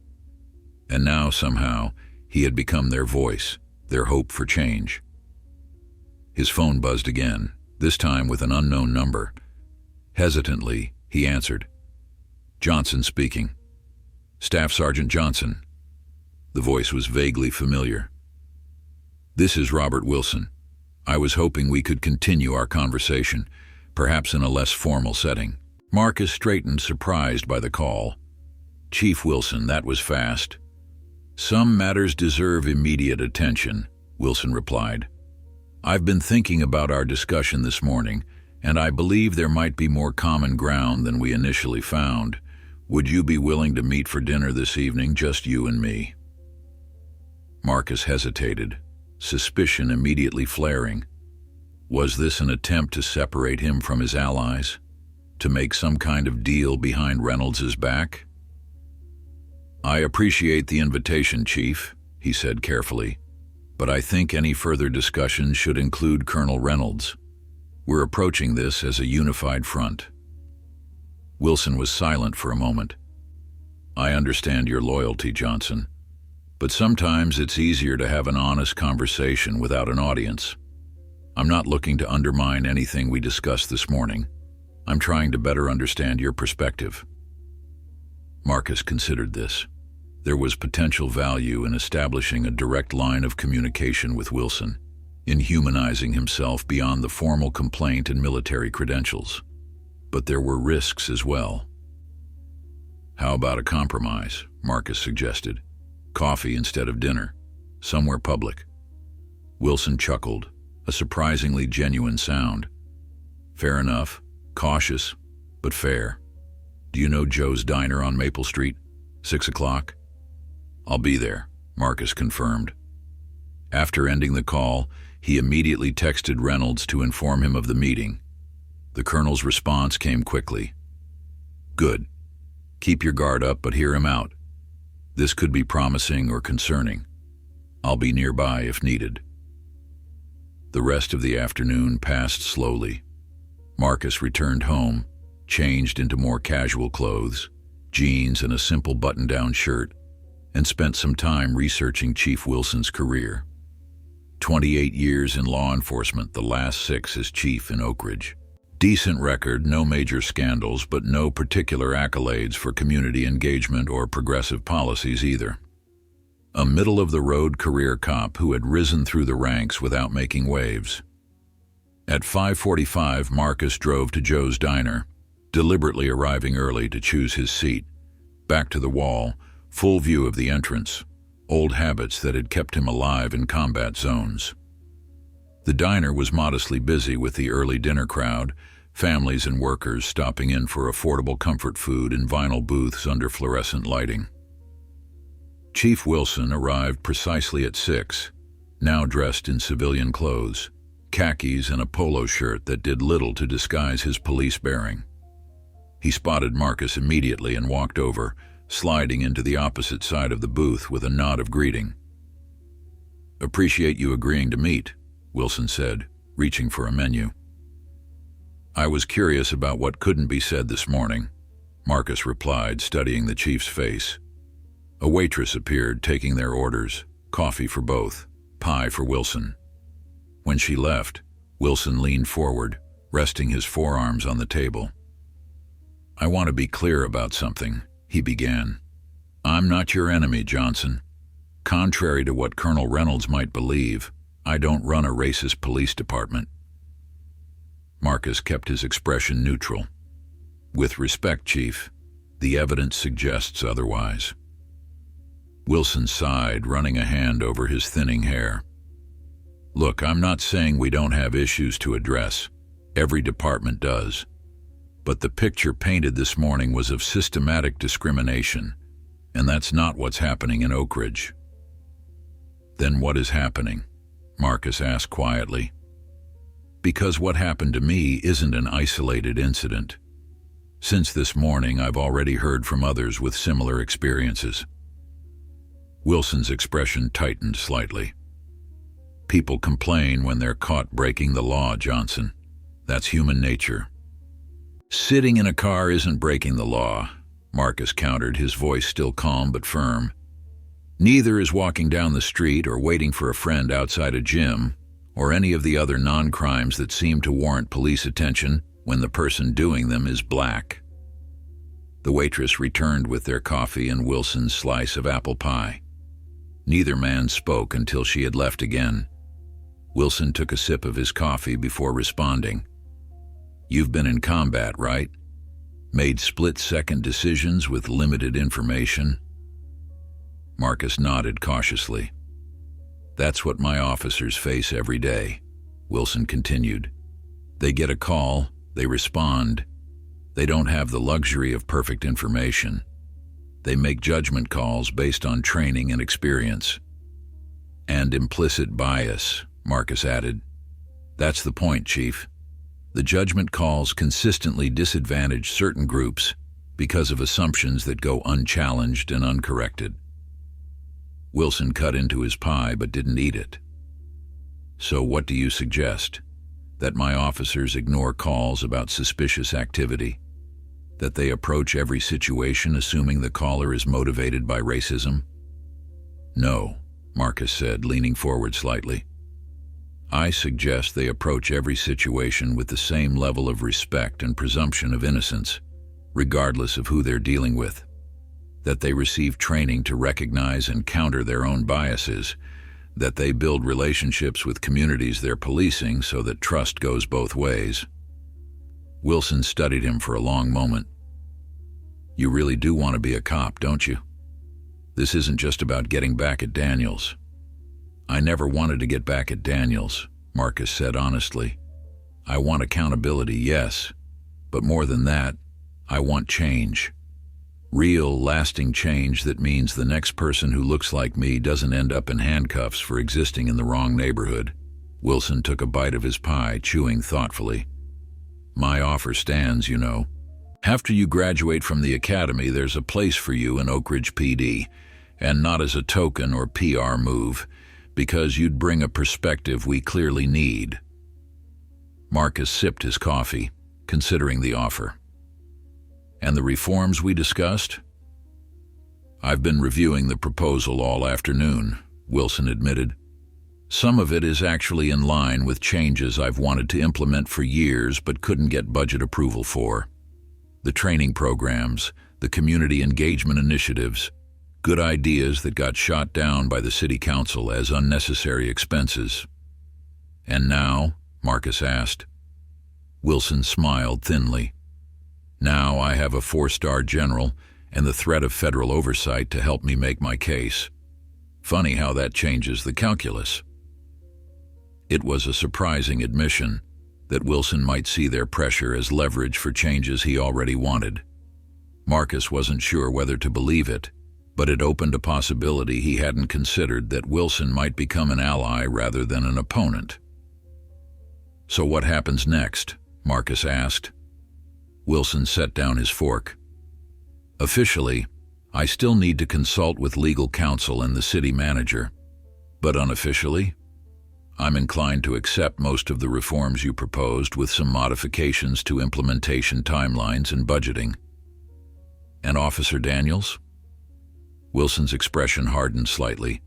And now, somehow, he had become their voice, their hope for change. His phone buzzed again, this time with an unknown number. Hesitantly, he answered. Johnson speaking. Staff Sergeant Johnson. The voice was vaguely familiar. This is Robert Wilson. I was hoping we could continue our conversation, perhaps in a less formal setting. Marcus straightened, surprised by the call. Chief Wilson, that was fast. Some matters deserve immediate attention, Wilson replied. I've been thinking about our discussion this morning, and I believe there might be more common ground than we initially found. Would you be willing to meet for dinner this evening, just you and me? Marcus hesitated, suspicion immediately flaring. Was this an attempt to separate him from his allies? To make some kind of deal behind Reynolds' back? I appreciate the invitation, Chief, he said carefully, but I think any further discussion should include Colonel Reynolds. We're approaching this as a unified front. Wilson was silent for a moment. I understand your loyalty, Johnson, but sometimes it's easier to have an honest conversation without an audience. I'm not looking to undermine anything we discussed this morning. I'm trying to better understand your perspective. Marcus considered this. There was potential value in establishing a direct line of communication with Wilson, in humanizing himself beyond the formal complaint and military credentials. But there were risks as well. How about a compromise? Marcus suggested. Coffee instead of dinner, somewhere public. Wilson chuckled, a surprisingly genuine sound. Fair enough, cautious, but fair. Do you know Joe's Diner on Maple Street? 6 o'clock? I'll be there, Marcus confirmed. After ending the call, he immediately texted Reynolds to inform him of the meeting. The colonel's response came quickly. Good. Keep your guard up, but hear him out. This could be promising or concerning. I'll be nearby if needed. The rest of the afternoon passed slowly. Marcus returned home, changed into more casual clothes, jeans and a simple button-down shirt, and spent some time researching Chief Wilson's career. 28 years in law enforcement, the last 6 as chief in Oak Ridge. Decent record, no major scandals, but no particular accolades for community engagement or progressive policies either. A middle-of-the-road career cop who had risen through the ranks without making waves. At 5:45, Marcus drove to Joe's Diner, deliberately arriving early to choose his seat. Back to the wall, full view of the entrance, old habits that had kept him alive in combat zones. The diner was modestly busy with the early dinner crowd, families and workers stopping in for affordable comfort food in vinyl booths under fluorescent lighting. Chief Wilson arrived precisely at 6, now dressed in civilian clothes, khakis and a polo shirt that did little to disguise his police bearing. He spotted Marcus immediately and walked over, sliding into the opposite side of the booth with a nod of greeting. Appreciate you agreeing to meet, Wilson said, reaching for a menu. I was curious about what couldn't be said this morning, Marcus replied, studying the chief's face. A waitress appeared, taking their orders, coffee for both, pie for Wilson. When she left, Wilson leaned forward, resting his forearms on the table. I want to be clear about something, he began. I'm not your enemy, Johnson. Contrary to what Colonel Reynolds might believe, I don't run a racist police department. Marcus kept his expression neutral. With respect, Chief, the evidence suggests otherwise. Wilson sighed, running a hand over his thinning hair. Look, I'm not saying we don't have issues to address. Every department does. But the picture painted this morning was of systematic discrimination, and that's not what's happening in Oak Ridge. Then what is happening? Marcus asked quietly. Because what happened to me isn't an isolated incident. Since this morning, I've already heard from others with similar experiences. Wilson's expression tightened slightly. People complain when they're caught breaking the law, Johnson. That's human nature. Sitting in a car isn't breaking the law, Marcus countered, his voice still calm but firm. Neither is walking down the street or waiting for a friend outside a gym, or any of the other non-crimes that seem to warrant police attention when the person doing them is black. The waitress returned with their coffee and Wilson's slice of apple pie. Neither man spoke until she had left again. Wilson took a sip of his coffee before responding. You've been in combat, right? Made split-second decisions with limited information? Marcus nodded cautiously. That's what my officers face every day, Wilson continued. They get a call, they respond. They don't have the luxury of perfect information. They make judgment calls based on training and experience. And implicit bias, Marcus added. That's the point, Chief. The judgment calls consistently disadvantage certain groups because of assumptions that go unchallenged and uncorrected. Wilson cut into his pie but didn't eat it. So what do you suggest? That my officers ignore calls about suspicious activity? That they approach every situation assuming the caller is motivated by racism? No, Marcus said, leaning forward slightly. I suggest they approach every situation with the same level of respect and presumption of innocence, regardless of who they're dealing with. That they receive training to recognize and counter their own biases, that they build relationships with communities they're policing so that trust goes both ways. Wilson studied him for a long moment. You really do want to be a cop, don't you? This isn't just about getting back at Daniels. I never wanted to get back at Daniels, Marcus said honestly. I want accountability, yes, but more than that, I want change. Real, lasting change that means the next person who looks like me doesn't end up in handcuffs for existing in the wrong neighborhood. Wilson took a bite of his pie, chewing thoughtfully. My offer stands, you know. After you graduate from the academy, there's a place for you in Oak Ridge PD, and not as a token or PR move, because you'd bring a perspective we clearly need. Marcus sipped his coffee, considering the offer. And the reforms we discussed? I've been reviewing the proposal all afternoon, Wilson admitted. Some of it is actually in line with changes I've wanted to implement for years but couldn't get budget approval for. The training programs, the community engagement initiatives, good ideas that got shot down by the city council as unnecessary expenses. And now? Marcus asked. Wilson smiled thinly. Now I have a 4-star general and the threat of federal oversight to help me make my case. Funny how that changes the calculus. It was a surprising admission that Wilson might see their pressure as leverage for changes he already wanted. Marcus wasn't sure whether to believe it, but it opened a possibility he hadn't considered, that Wilson might become an ally rather than an opponent. So what happens next? Marcus asked. Wilson set down his fork. Officially, I still need to consult with legal counsel and the city manager. But unofficially, I'm inclined to accept most of the reforms you proposed with some modifications to implementation timelines and budgeting. And Officer Daniels? Wilson's expression hardened slightly.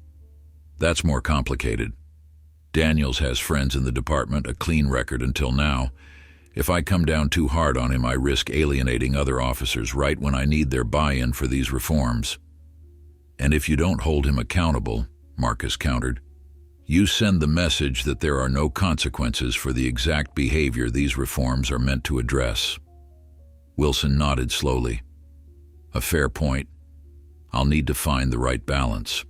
That's more complicated. Daniels has friends in the department, a clean record until now. If I come down too hard on him, I risk alienating other officers right when I need their buy-in for these reforms. And if you don't hold him accountable, Marcus countered, you send the message that there are no consequences for the exact behavior these reforms are meant to address. Wilson nodded slowly. A fair point. I'll need to find the right balance.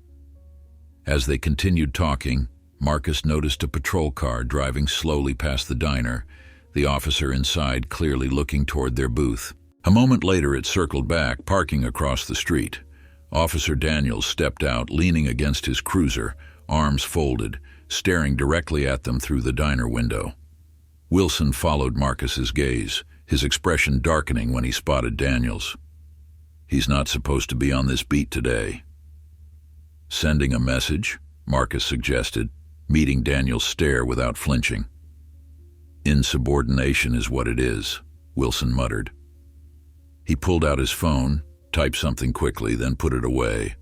As they continued talking, Marcus noticed a patrol car driving slowly past the diner, the officer inside clearly looking toward their booth. A moment later it circled back, parking across the street. Officer Daniels stepped out, leaning against his cruiser, arms folded, staring directly at them through the diner window. Wilson followed Marcus's gaze, his expression darkening when he spotted Daniels. He's not supposed to be on this beat today. Sending a message, Marcus suggested, meeting Daniels' stare without flinching. Insubordination is what it is, Wilson muttered. He pulled out his phone, typed something quickly, then put it away.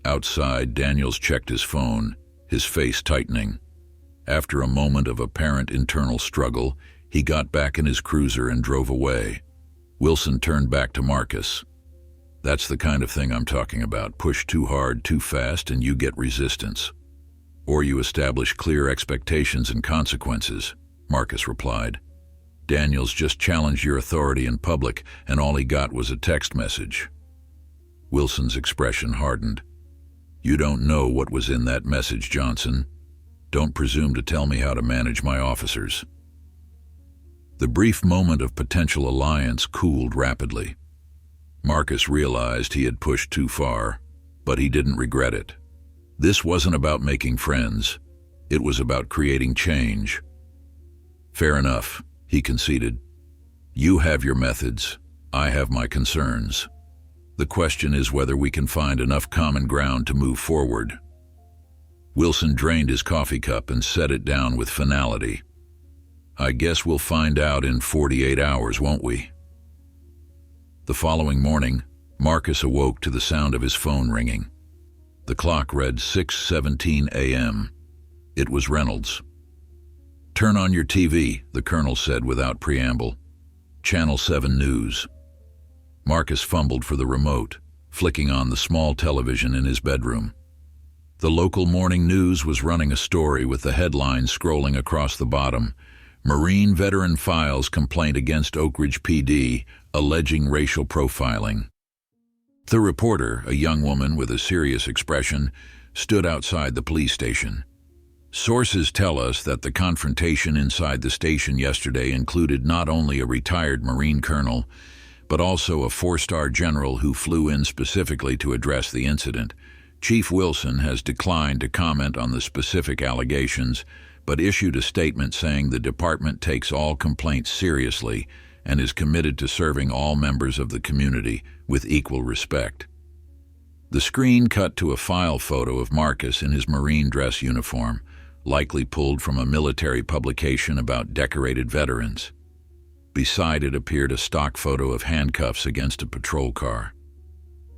Outside, Daniels checked his phone, his face tightening. After a moment of apparent internal struggle, he got back in his cruiser and drove away. Wilson turned back to Marcus. That's the kind of thing I'm talking about. Push too hard, too fast, and you get resistance. Or you establish clear expectations and consequences, Marcus replied. Daniels just challenged your authority in public, and all he got was a text message. Wilson's expression hardened. You don't know what was in that message, Johnson. Don't presume to tell me how to manage my officers. The brief moment of potential alliance cooled rapidly. Marcus realized he had pushed too far, but he didn't regret it. This wasn't about making friends. It was about creating change. Fair enough, he conceded. You have your methods. I have my concerns. The question is whether we can find enough common ground to move forward. Wilson drained his coffee cup and set it down with finality. I guess we'll find out in 48 hours, won't we? The following morning, Marcus awoke to the sound of his phone ringing. The clock read 6:17 a.m. It was Reynolds. Turn on your TV, the colonel said without preamble. Channel 7 News. Marcus fumbled for the remote, flicking on the small television in his bedroom. The local morning news was running a story with the headline scrolling across the bottom. Marine veteran files complaint against Oak Ridge PD, alleging racial profiling. The reporter, a young woman with a serious expression, stood outside the police station. Sources tell us that the confrontation inside the station yesterday included not only a retired Marine colonel, but also a four-star general who flew in specifically to address the incident. Chief Wilson has declined to comment on the specific allegations, but issued a statement saying the department takes all complaints seriously and is committed to serving all members of the community with equal respect. The screen cut to a file photo of Marcus in his Marine dress uniform, likely pulled from a military publication about decorated veterans. Beside it appeared a stock photo of handcuffs against a patrol car.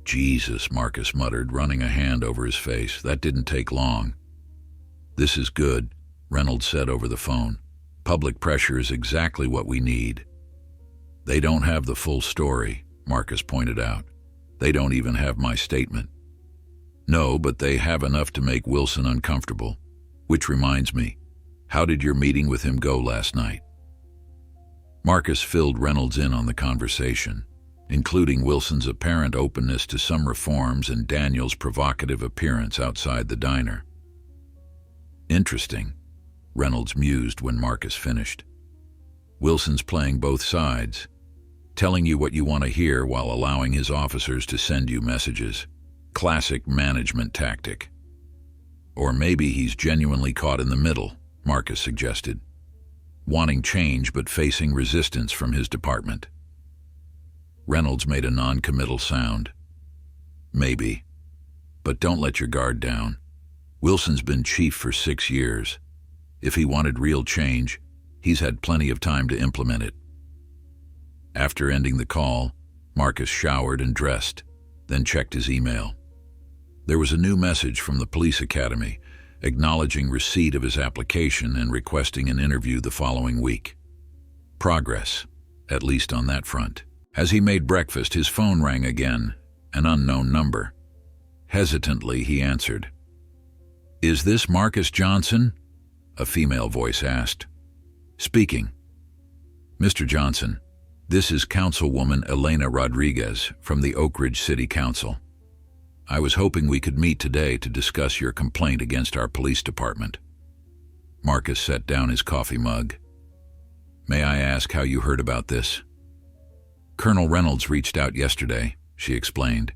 Jesus, Marcus muttered, running a hand over his face. That didn't take long. This is good, Reynolds said over the phone. Public pressure is exactly what we need. They don't have the full story, Marcus pointed out. They don't even have my statement. No, but they have enough to make Wilson uncomfortable. Which reminds me, how did your meeting with him go last night? Marcus filled Reynolds in on the conversation, including Wilson's apparent openness to some reforms and Daniel's provocative appearance outside the diner. Interesting, Reynolds mused when Marcus finished. Wilson's playing both sides, telling you what you want to hear while allowing his officers to send you messages. Classic management tactic. Or maybe he's genuinely caught in the middle, Marcus suggested, wanting change but facing resistance from his department. Reynolds made a non-committal sound. Maybe. But don't let your guard down. Wilson's been chief for 6 years. If he wanted real change, he's had plenty of time to implement it. After ending the call, Marcus showered and dressed, then checked his email. There was a new message from the police academy, acknowledging receipt of his application and requesting an interview the following week. Progress, at least on that front. As he made breakfast, his phone rang again, an unknown number. Hesitantly, he answered. "Is this Marcus Johnson?" a female voice asked. "Speaking." "Mr. Johnson, this is Councilwoman Elena Rodriguez from the Oak Ridge City Council. I was hoping we could meet today to discuss your complaint against our police department." Marcus set down his coffee mug. "May I ask how you heard about this?" "Colonel Reynolds reached out yesterday," she explained.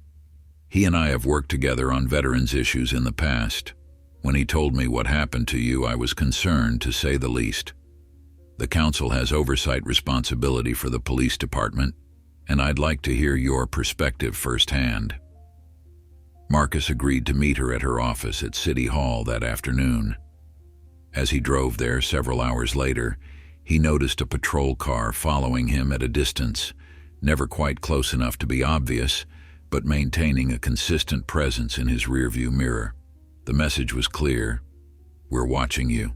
"He and I have worked together on veterans issues in the past. When he told me what happened to you, I was concerned, to say the least. The council has oversight responsibility for the police department, and I'd like to hear your perspective firsthand." Marcus agreed to meet her at her office at City Hall that afternoon. As he drove there several hours later, he noticed a patrol car following him at a distance, never quite close enough to be obvious, but maintaining a consistent presence in his rearview mirror. The message was clear: "We're watching you."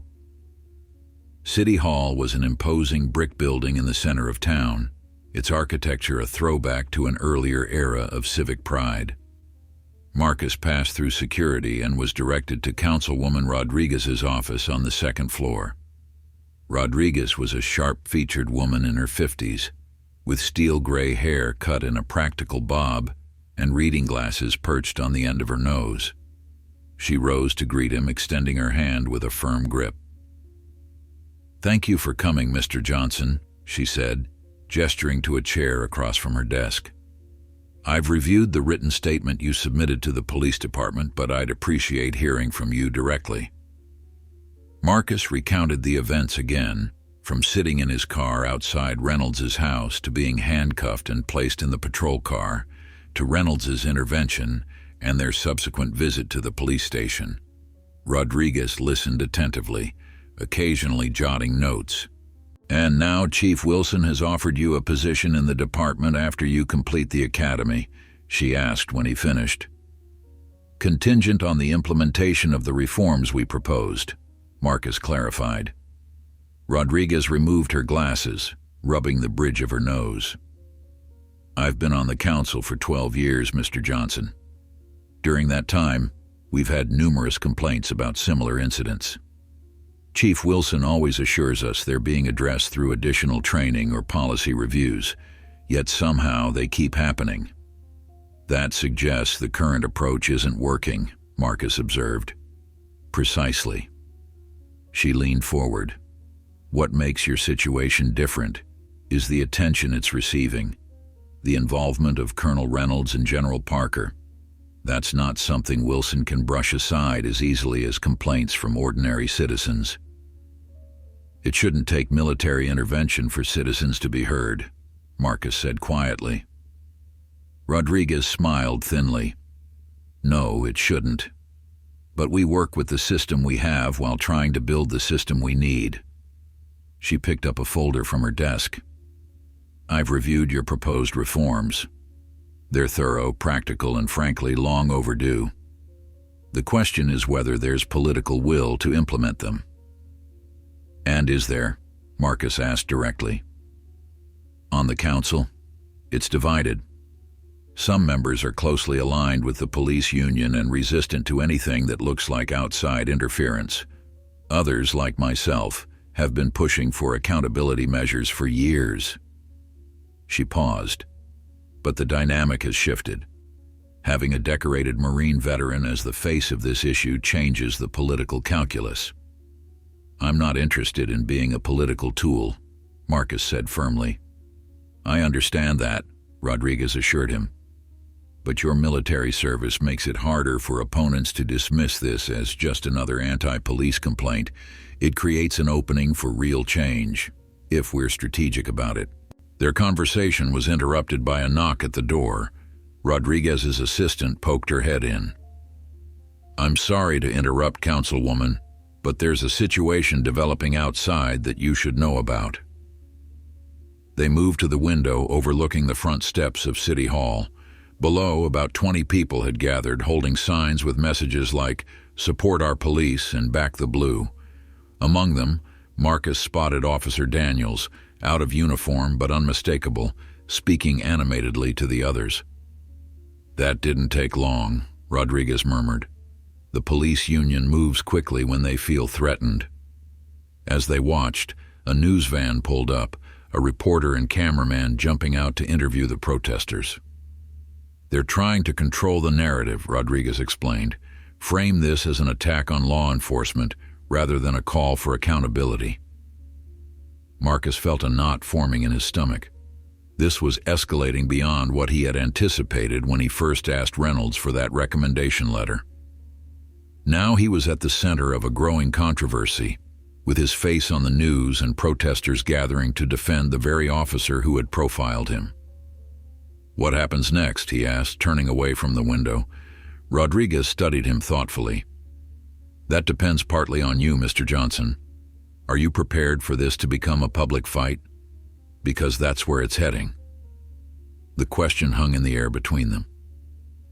City Hall was an imposing brick building in the center of town, its architecture a throwback to an earlier era of civic pride. Marcus passed through security and was directed to Councilwoman Rodriguez's office on the second floor. Rodriguez was a sharp-featured woman in her 50s, with steel-gray hair cut in a practical bob and reading glasses perched on the end of her nose. She rose to greet him, extending her hand with a firm grip. "Thank you for coming, Mr. Johnson," she said, gesturing to a chair across from her desk. "I've reviewed the written statement you submitted to the police department, but I'd appreciate hearing from you directly." Marcus recounted the events again, from sitting in his car outside Reynolds's house to being handcuffed and placed in the patrol car, to Reynolds's intervention and their subsequent visit to the police station. Rodriguez listened attentively, occasionally jotting notes. "And now Chief Wilson has offered you a position in the department after you complete the academy," she asked when he finished. "Contingent on the implementation of the reforms we proposed," Marcus clarified. Rodriguez removed her glasses, rubbing the bridge of her nose. "I've been on the council for 12 years, Mr. Johnson. During that time, we've had numerous complaints about similar incidents. Chief Wilson always assures us they're being addressed through additional training or policy reviews, yet somehow they keep happening." "That suggests the current approach isn't working," Marcus observed. "Precisely." She leaned forward. "What makes your situation different is the attention it's receiving, the involvement of Colonel Reynolds and General Parker. That's not something Wilson can brush aside as easily as complaints from ordinary citizens. It shouldn't take military intervention for citizens to be heard," Marcus said quietly. Rodriguez smiled thinly. "No, it shouldn't. But we work with the system we have while trying to build the system we need." She picked up a folder from her desk. "I've reviewed your proposed reforms. They're thorough, practical, and frankly long overdue. The question is whether there's political will to implement them." "And is there?" Marcus asked directly. "On the council, it's divided. Some members are closely aligned with the police union and resistant to anything that looks like outside interference. Others, like myself, have been pushing for accountability measures for years." She paused, but the dynamic has shifted. Having a decorated Marine veteran as the face of this issue changes the political calculus. "I'm not interested in being a political tool," Marcus said firmly. "I understand that," Rodriguez assured him. "But your military service makes it harder for opponents to dismiss this as just another anti-police complaint. It creates an opening for real change, if we're strategic about it." Their conversation was interrupted by a knock at the door. Rodriguez's assistant poked her head in. "I'm sorry to interrupt, Councilwoman," but there's a situation developing outside that you should know about." They moved to the window overlooking the front steps of City Hall. Below, about 20 people had gathered, holding signs with messages like, "Support our police" and "Back the Blue." Among them, Marcus spotted Officer Daniels, out of uniform but unmistakable, speaking animatedly to the others. "That didn't take long," Rodriguez murmured. "The police union moves quickly when they feel threatened." As they watched, a news van pulled up, a reporter and cameraman jumping out to interview the protesters. "They're trying to control the narrative," Rodriguez explained. "Frame this as an attack on law enforcement rather than a call for accountability." Marcus felt a knot forming in his stomach. This was escalating beyond what he had anticipated when he first asked Reynolds for that recommendation letter. Now he was at the center of a growing controversy, with his face on the news and protesters gathering to defend the very officer who had profiled him. "What happens next?" he asked, turning away from the window. Rodriguez studied him thoughtfully. "That depends partly on you, Mr. Johnson. Are you prepared for this to become a public fight? Because that's where it's heading." The question hung in the air between them.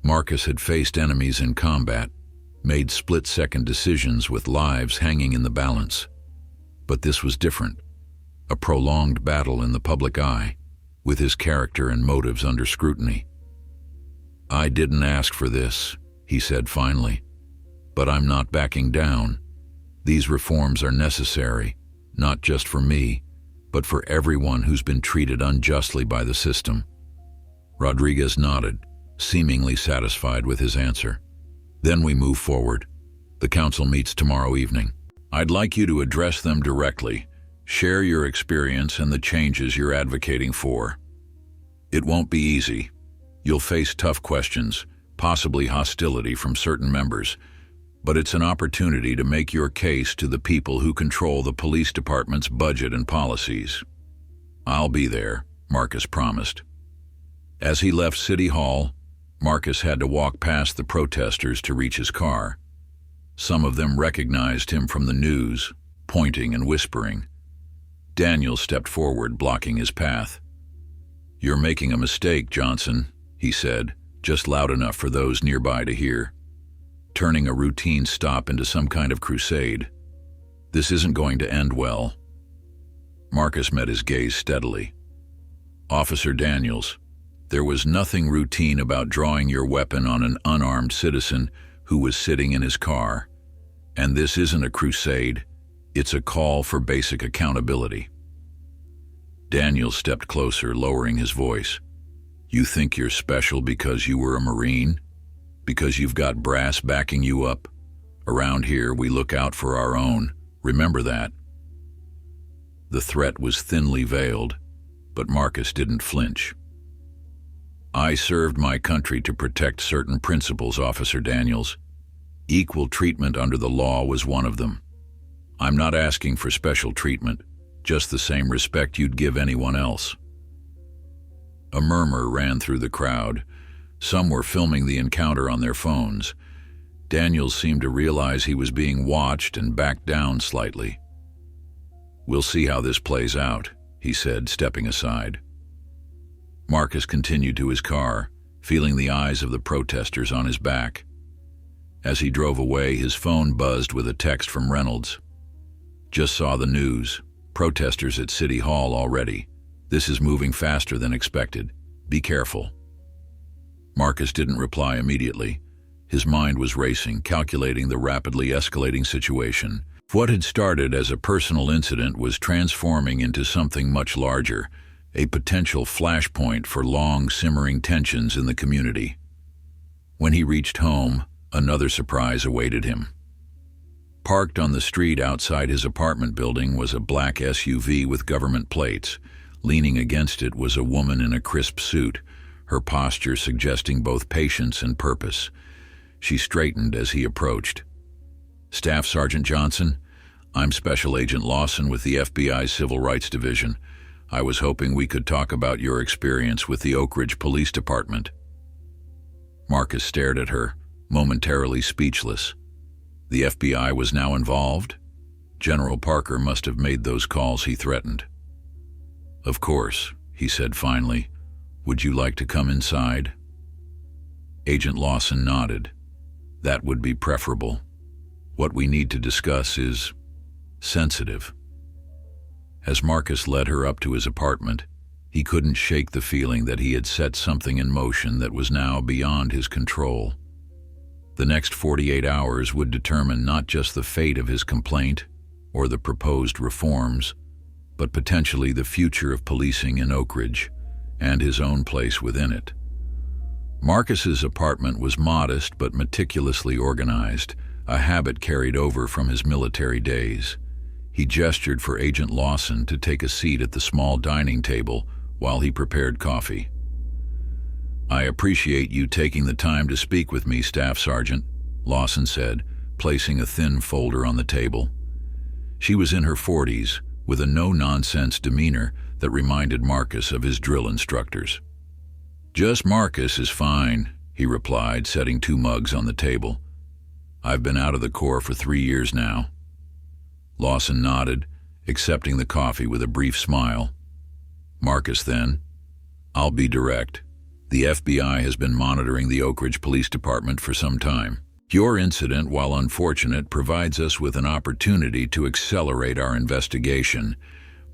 Marcus had faced enemies in combat, made split-second decisions with lives hanging in the balance. But this was different. A prolonged battle in the public eye, with his character and motives under scrutiny. "I didn't ask for this," he said finally. "But I'm not backing down. These reforms are necessary, not just for me, but for everyone who's been treated unjustly by the system." Rodriguez nodded, seemingly satisfied with his answer. "Then we move forward. The council meets tomorrow evening. I'd like you to address them directly, share your experience and the changes you're advocating for. It won't be easy. You'll face tough questions, possibly hostility from certain members, but it's an opportunity to make your case to the people who control the police department's budget and policies." "I'll be there," Marcus promised. As he left City Hall, Marcus had to walk past the protesters to reach his car. Some of them recognized him from the news, pointing and whispering. Daniel stepped forward, blocking his path. "You're making a mistake, Johnson," he said, just loud enough for those nearby to hear. "Turning a routine stop into some kind of crusade. This isn't going to end well." Marcus met his gaze steadily. "Officer Daniels, there was nothing routine about drawing your weapon on an unarmed citizen who was sitting in his car. And this isn't a crusade. It's a call for basic accountability." Daniel stepped closer, lowering his voice. "You think you're special because you were a Marine? Because you've got brass backing you up? Around here, we look out for our own. Remember that." The threat was thinly veiled, but Marcus didn't flinch. "I served my country to protect certain principles, Officer Daniels. Equal treatment under the law was one of them. I'm not asking for special treatment, just the same respect you'd give anyone else." A murmur ran through the crowd. Some were filming the encounter on their phones. Daniels seemed to realize he was being watched and backed down slightly. "We'll see how this plays out," he said, stepping aside. Marcus continued to his car, feeling the eyes of the protesters on his back. As he drove away, his phone buzzed with a text from Reynolds. "Just saw the news. Protesters at City Hall already. This is moving faster than expected. Be careful." Marcus didn't reply immediately. His mind was racing, calculating the rapidly escalating situation. What had started as a personal incident was transforming into something much larger, a potential flashpoint for long simmering tensions in the community. When he reached home, another surprise awaited him. Parked on the street outside his apartment building was a black SUV with government plates. Leaning against it was a woman in a crisp suit, her posture suggesting both patience and purpose. She straightened as he approached. "Staff Sergeant Johnson, I'm Special Agent Lawson with the FBI's Civil Rights Division. I was hoping we could talk about your experience with the Oak Ridge Police Department." Marcus stared at her, momentarily speechless. The FBI was now involved? General Parker must have made those calls he threatened. "Of course," he said finally. "Would you like to come inside?" Agent Lawson nodded. "That would be preferable. What we need to discuss is sensitive." As Marcus led her up to his apartment, he couldn't shake the feeling that he had set something in motion that was now beyond his control. The next 48 hours would determine not just the fate of his complaint or the proposed reforms, but potentially the future of policing in Oak Ridge and his own place within it. Marcus's apartment was modest but meticulously organized, a habit carried over from his military days. He gestured for Agent Lawson to take a seat at the small dining table while he prepared coffee. "I appreciate you taking the time to speak with me, Staff Sergeant," Lawson said, placing a thin folder on the table. She was in her 40s, with a no-nonsense demeanor that reminded Marcus of his drill instructors. "Just Marcus is fine," he replied, setting 2 mugs on the table. "I've been out of the Corps for 3 years now." Lawson nodded, accepting the coffee with a brief smile. "Marcus, then. I'll be direct. The FBI has been monitoring the Oak Ridge Police Department for some time. Your incident, while unfortunate, provides us with an opportunity to accelerate our investigation."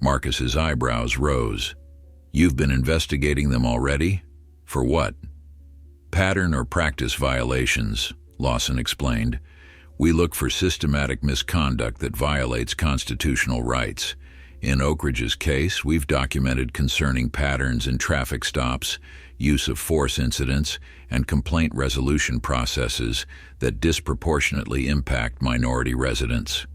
Marcus's eyebrows rose. "You've been investigating them already? For what?" "Pattern or practice violations," Lawson explained. "We look for systematic misconduct that violates constitutional rights. In Oak Ridge's case, we've documented concerning patterns in traffic stops, use of force incidents, and complaint resolution processes that disproportionately impact minority residents."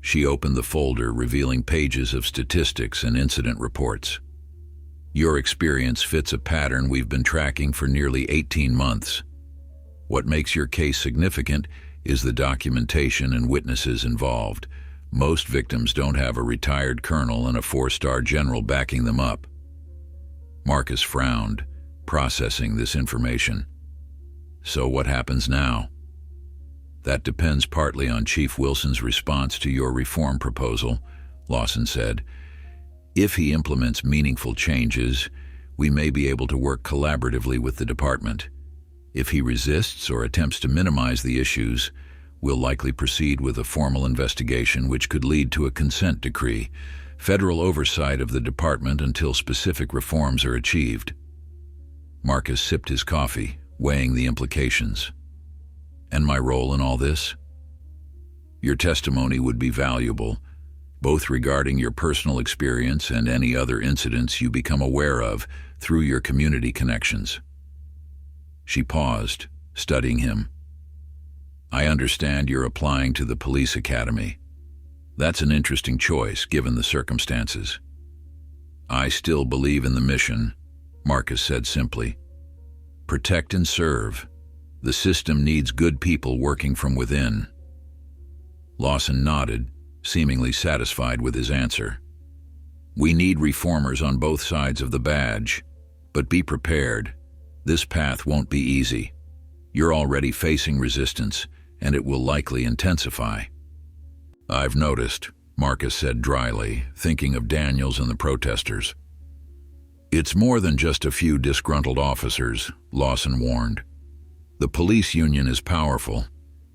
She opened the folder, revealing pages of statistics and incident reports. "Your experience fits a pattern we've been tracking for nearly 18 months. What makes your case significant is the documentation and witnesses involved. Most victims don't have a retired colonel and a 4-star general backing them up." Marcus frowned, processing this information. "So what happens now?" "That depends partly on Chief Wilson's response to your reform proposal," Lawson said. "If he implements meaningful changes, we may be able to work collaboratively with the department. If he resists or attempts to minimize the issues, we'll likely proceed with a formal investigation which could lead to a consent decree, federal oversight of the department until specific reforms are achieved." Marcus sipped his coffee, weighing the implications. "And my role in all this?" "Your testimony would be valuable, both regarding your personal experience and any other incidents you become aware of through your community connections." She paused, studying him. "I understand you're applying to the police academy. That's an interesting choice, given the circumstances." "I still believe in the mission," Marcus said simply. "Protect and serve. The system needs good people working from within." Lawson nodded, seemingly satisfied with his answer. "We need reformers on both sides of the badge, but be prepared. This path won't be easy. You're already facing resistance, and it will likely intensify." "I've noticed," Marcus said dryly, thinking of Daniels and the protesters. "It's more than just a few disgruntled officers," Lawson warned. "The police union is powerful,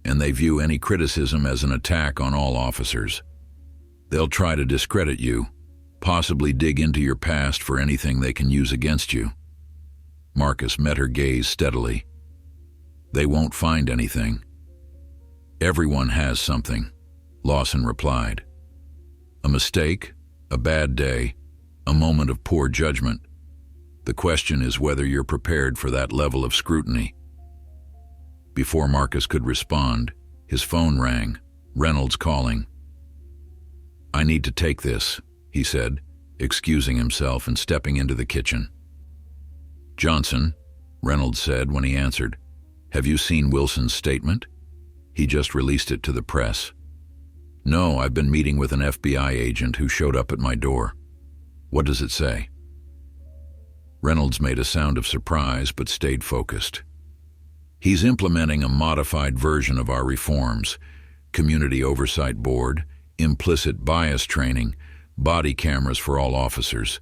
and they view any criticism as an attack on all officers. They'll try to discredit you, possibly dig into your past for anything they can use against you." Marcus met her gaze steadily. "They won't find anything." "Everyone has something," Lawson replied. "A mistake, a bad day, a moment of poor judgment. The question is whether you're prepared for that level of scrutiny." Before Marcus could respond, his phone rang, Reynolds calling. "I need to take this," he said, excusing himself and stepping into the kitchen. "Johnson," Reynolds said when he answered, "have you seen Wilson's statement? He just released it to the press." "No, I've been meeting with an FBI agent who showed up at my door." "What does it say?" Reynolds made a sound of surprise but stayed focused. "He's implementing a modified version of our reforms, community oversight board, implicit bias training, body cameras for all officers.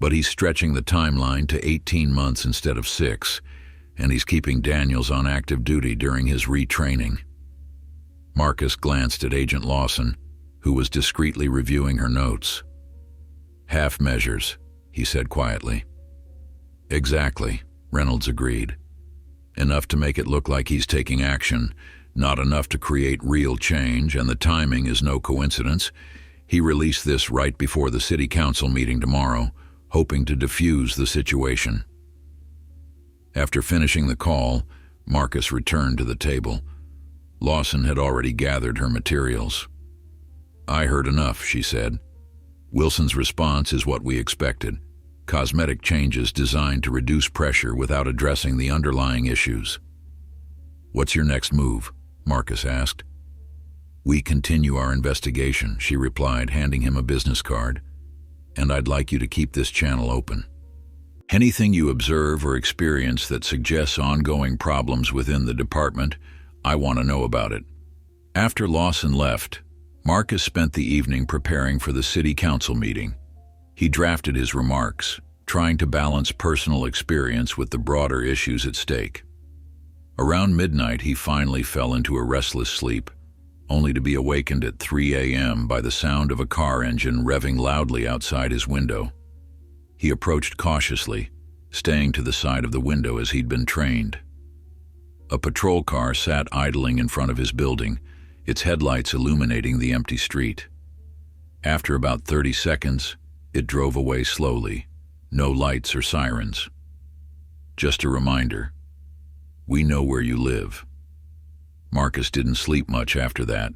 But he's stretching the timeline to 18 months instead of 6, and he's keeping Daniels on active duty during his retraining. Marcus glanced at Agent Lawson, who was discreetly reviewing her notes. "Half measures," he said quietly. "Exactly," Reynolds agreed. "Enough to make it look like he's taking action, not enough to create real change, and the timing is no coincidence. He released this right before the city council meeting tomorrow, hoping to diffuse the situation." After finishing the call, Marcus returned to the table. Lawson had already gathered her materials. "I heard enough," she said. "Wilson's response is what we expected. Cosmetic changes designed to reduce pressure without addressing the underlying issues." "What's your next move?" Marcus asked. "We continue our investigation," she replied, handing him a business card. "And I'd like you to keep this channel open. Anything you observe or experience that suggests ongoing problems within the department, I want to know about it." After Lawson left, Marcus spent the evening preparing for the city council meeting. He drafted his remarks, trying to balance personal experience with the broader issues at stake. Around midnight, he finally fell into a restless sleep, only to be awakened at 3 a.m. by the sound of a car engine revving loudly outside his window. He approached cautiously, staying to the side of the window as he'd been trained. A patrol car sat idling in front of his building, its headlights illuminating the empty street. After about 30 seconds, it drove away slowly, no lights or sirens. Just a reminder, we know where you live. Marcus didn't sleep much after that.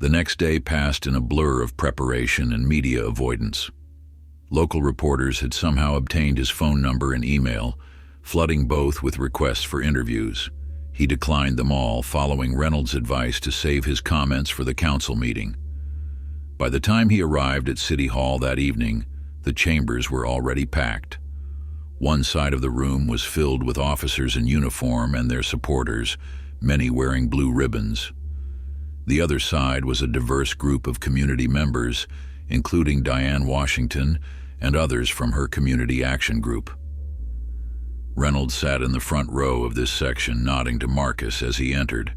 The next day passed in a blur of preparation and media avoidance. Local reporters had somehow obtained his phone number and email, flooding both with requests for interviews. He declined them all, following Reynolds' advice to save his comments for the council meeting. By the time he arrived at City Hall that evening, the chambers were already packed. One side of the room was filled with officers in uniform and their supporters, many wearing blue ribbons. The other side was a diverse group of community members, including Diane Washington and others from her community action group. Reynolds sat in the front row of this section, nodding to Marcus as he entered.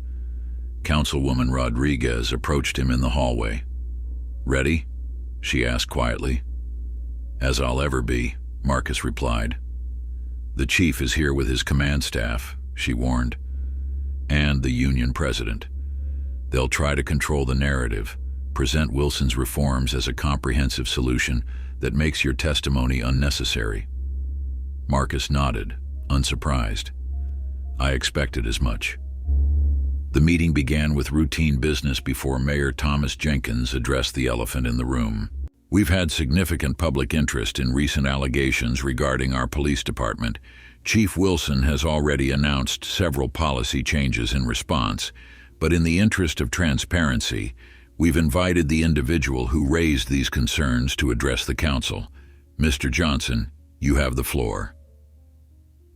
Councilwoman Rodriguez approached him in the hallway. "Ready?" she asked quietly. "As I'll ever be," Marcus replied. "The chief is here with his command staff," she warned, "and the union president. They'll try to control the narrative, present Wilson's reforms as a comprehensive solution that makes your testimony unnecessary." Marcus nodded, unsurprised. "I expected as much." The meeting began with routine business before Mayor Thomas Jenkins addressed the elephant in the room. "We've had significant public interest in recent allegations regarding our police department. Chief Wilson has already announced several policy changes in response, but in the interest of transparency, we've invited the individual who raised these concerns to address the council. Mr. Johnson, you have the floor."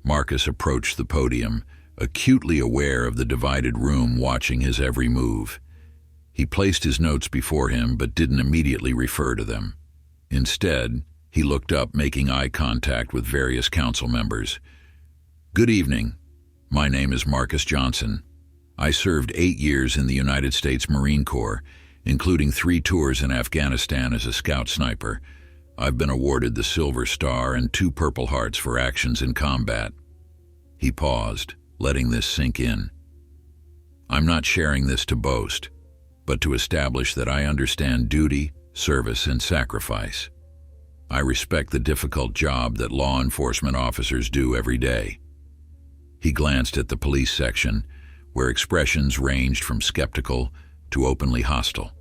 Marcus approached the podium, acutely aware of the divided room watching his every move. He placed his notes before him but didn't immediately refer to them. Instead, he looked up, making eye contact with various council members. "Good evening. My name is Marcus Johnson. I served 8 years in the United States Marine Corps, including 3 tours in Afghanistan as a scout sniper. I've been awarded the Silver Star and 2 Purple Hearts for actions in combat." He paused, letting this sink in. "I'm not sharing this to boast, but to establish that I understand duty, service, and sacrifice. I respect the difficult job that law enforcement officers do every day." He glanced at the police section, where expressions ranged from skeptical to openly hostile.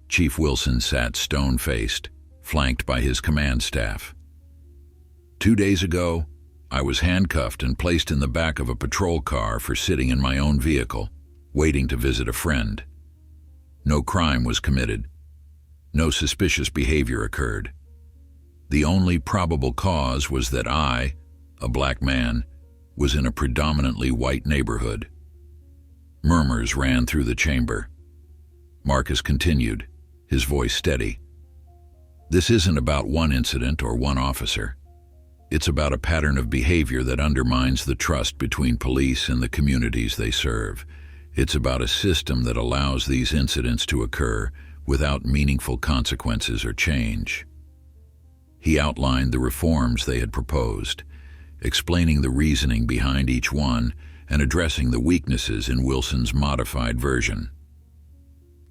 Chief Wilson sat stone-faced, flanked by his command staff. "2 days ago, I was handcuffed and placed in the back of a patrol car for sitting in my own vehicle, waiting to visit a friend. No crime was committed. No suspicious behavior occurred. The only probable cause was that I, a black man, was in a predominantly white neighborhood." Murmurs ran through the chamber. Marcus continued, his voice steady. This isn't about one incident or one officer. It's about a pattern of behavior that undermines the trust between police and the communities they serve. It's about a system that allows these incidents to occur without meaningful consequences or change. He outlined the reforms they had proposed, explaining the reasoning behind each one and addressing the weaknesses in Wilson's modified version.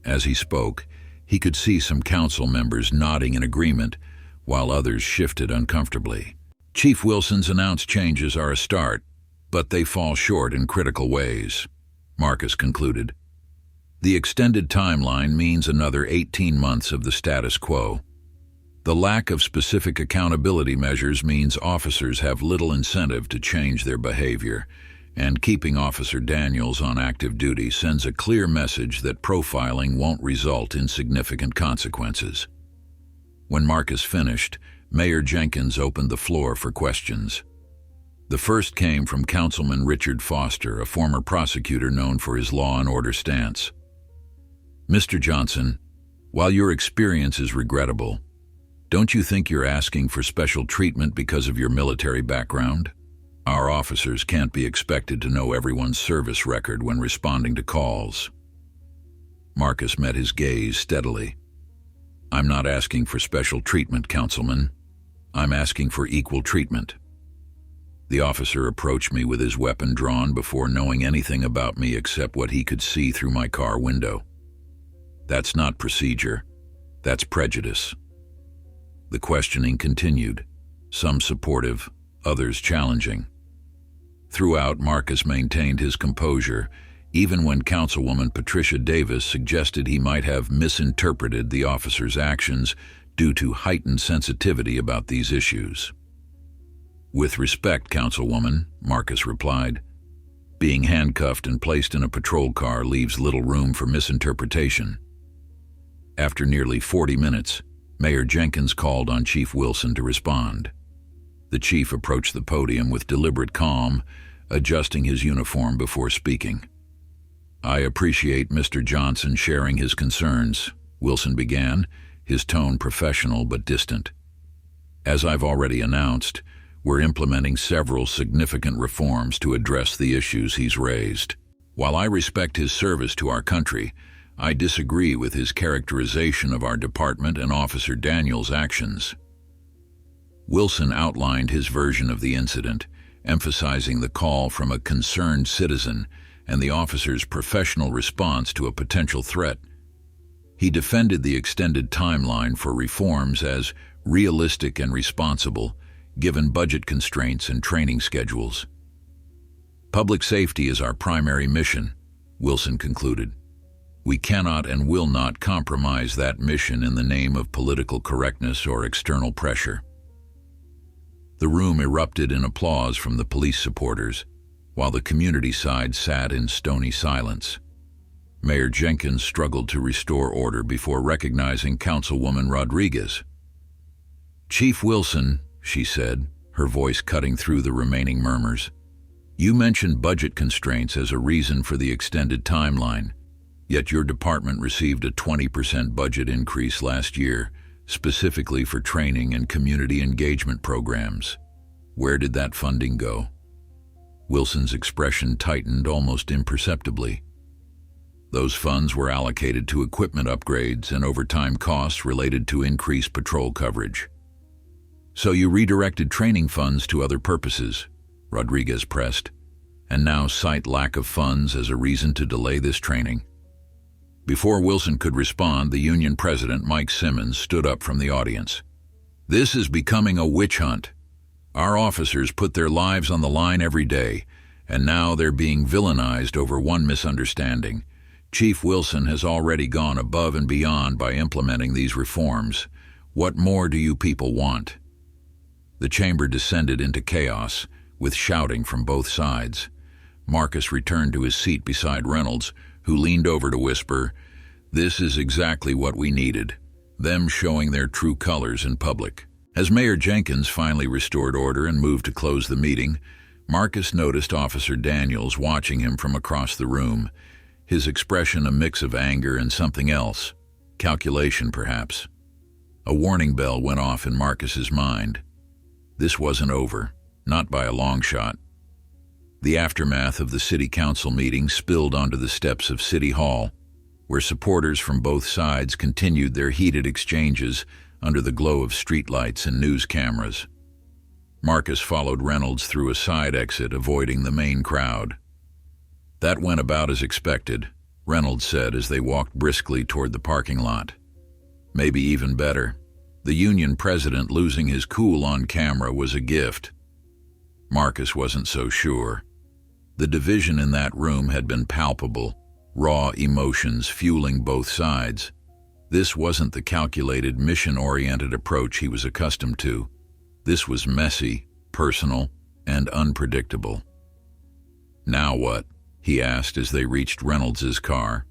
As he spoke, he could see some council members nodding in agreement, while others shifted uncomfortably. Chief Wilson's announced changes are a start, but they fall short in critical ways, Marcus concluded. The extended timeline means another 18 months of the status quo. The lack of specific accountability measures means officers have little incentive to change their behavior, and keeping Officer Daniels on active duty sends a clear message that profiling won't result in significant consequences. When Marcus finished, Mayor Jenkins opened the floor for questions. The first came from Councilman Richard Foster, a former prosecutor known for his law and order stance. Mr. Johnson, while your experience is regrettable, don't you think you're asking for special treatment because of your military background? Our officers can't be expected to know everyone's service record when responding to calls. Marcus met his gaze steadily. I'm not asking for special treatment, Councilman. I'm asking for equal treatment. The officer approached me with his weapon drawn before knowing anything about me except what he could see through my car window. That's not procedure. That's prejudice. The questioning continued, some supportive, others challenging. Throughout, Marcus maintained his composure, even when Councilwoman Patricia Davis suggested he might have misinterpreted the officer's actions due to heightened sensitivity about these issues. With respect, Councilwoman, Marcus replied. Being handcuffed and placed in a patrol car leaves little room for misinterpretation. After nearly 40 minutes, Mayor Jenkins called on Chief Wilson to respond. The chief approached the podium with deliberate calm, adjusting his uniform before speaking. I appreciate Mr. Johnson sharing his concerns, Wilson began, his tone professional but distant. As I've already announced, we're implementing several significant reforms to address the issues he's raised. While I respect his service to our country, I disagree with his characterization of our department and Officer Daniels' actions. Wilson outlined his version of the incident, emphasizing the call from a concerned citizen and the officer's professional response to a potential threat. He defended the extended timeline for reforms as realistic and responsible, given budget constraints and training schedules. Public safety is our primary mission, Wilson concluded. We cannot and will not compromise that mission in the name of political correctness or external pressure. The room erupted in applause from the police supporters, while the community side sat in stony silence. Mayor Jenkins struggled to restore order before recognizing Councilwoman Rodriguez. Chief Wilson, she said, her voice cutting through the remaining murmurs, you mentioned budget constraints as a reason for the extended timeline. Yet your department received a 20% budget increase last year, specifically for training and community engagement programs. Where did that funding go? Wilson's expression tightened almost imperceptibly. Those funds were allocated to equipment upgrades and overtime costs related to increased patrol coverage. So you redirected training funds to other purposes, Rodriguez pressed, and now cite lack of funds as a reason to delay this training. Before Wilson could respond, the union president, Mike Simmons, stood up from the audience. This is becoming a witch hunt. Our officers put their lives on the line every day, and now they're being villainized over one misunderstanding. Chief Wilson has already gone above and beyond by implementing these reforms. What more do you people want? The chamber descended into chaos, with shouting from both sides. Marcus returned to his seat beside Reynolds, who leaned over to whisper, "This is exactly what we needed, them showing their true colors in public." As Mayor Jenkins finally restored order and moved to close the meeting, Marcus noticed Officer Daniels watching him from across the room. his expression a mix of anger and something else, calculation perhaps. A warning bell went off in Marcus's mind. This wasn't over, not by a long shot. The aftermath of the city council meeting spilled onto the steps of City Hall, where supporters from both sides continued their heated exchanges under the glow of streetlights and news cameras. Marcus followed Reynolds through a side exit, avoiding the main crowd. "That went about as expected," Reynolds said as they walked briskly toward the parking lot. "Maybe even better. The union president losing his cool on camera was a gift." Marcus wasn't so sure. The division in that room had been palpable, raw emotions fueling both sides. This wasn't the calculated, mission-oriented approach he was accustomed to. This was messy, personal, and unpredictable. "Now what?" he asked as they reached Reynolds's car.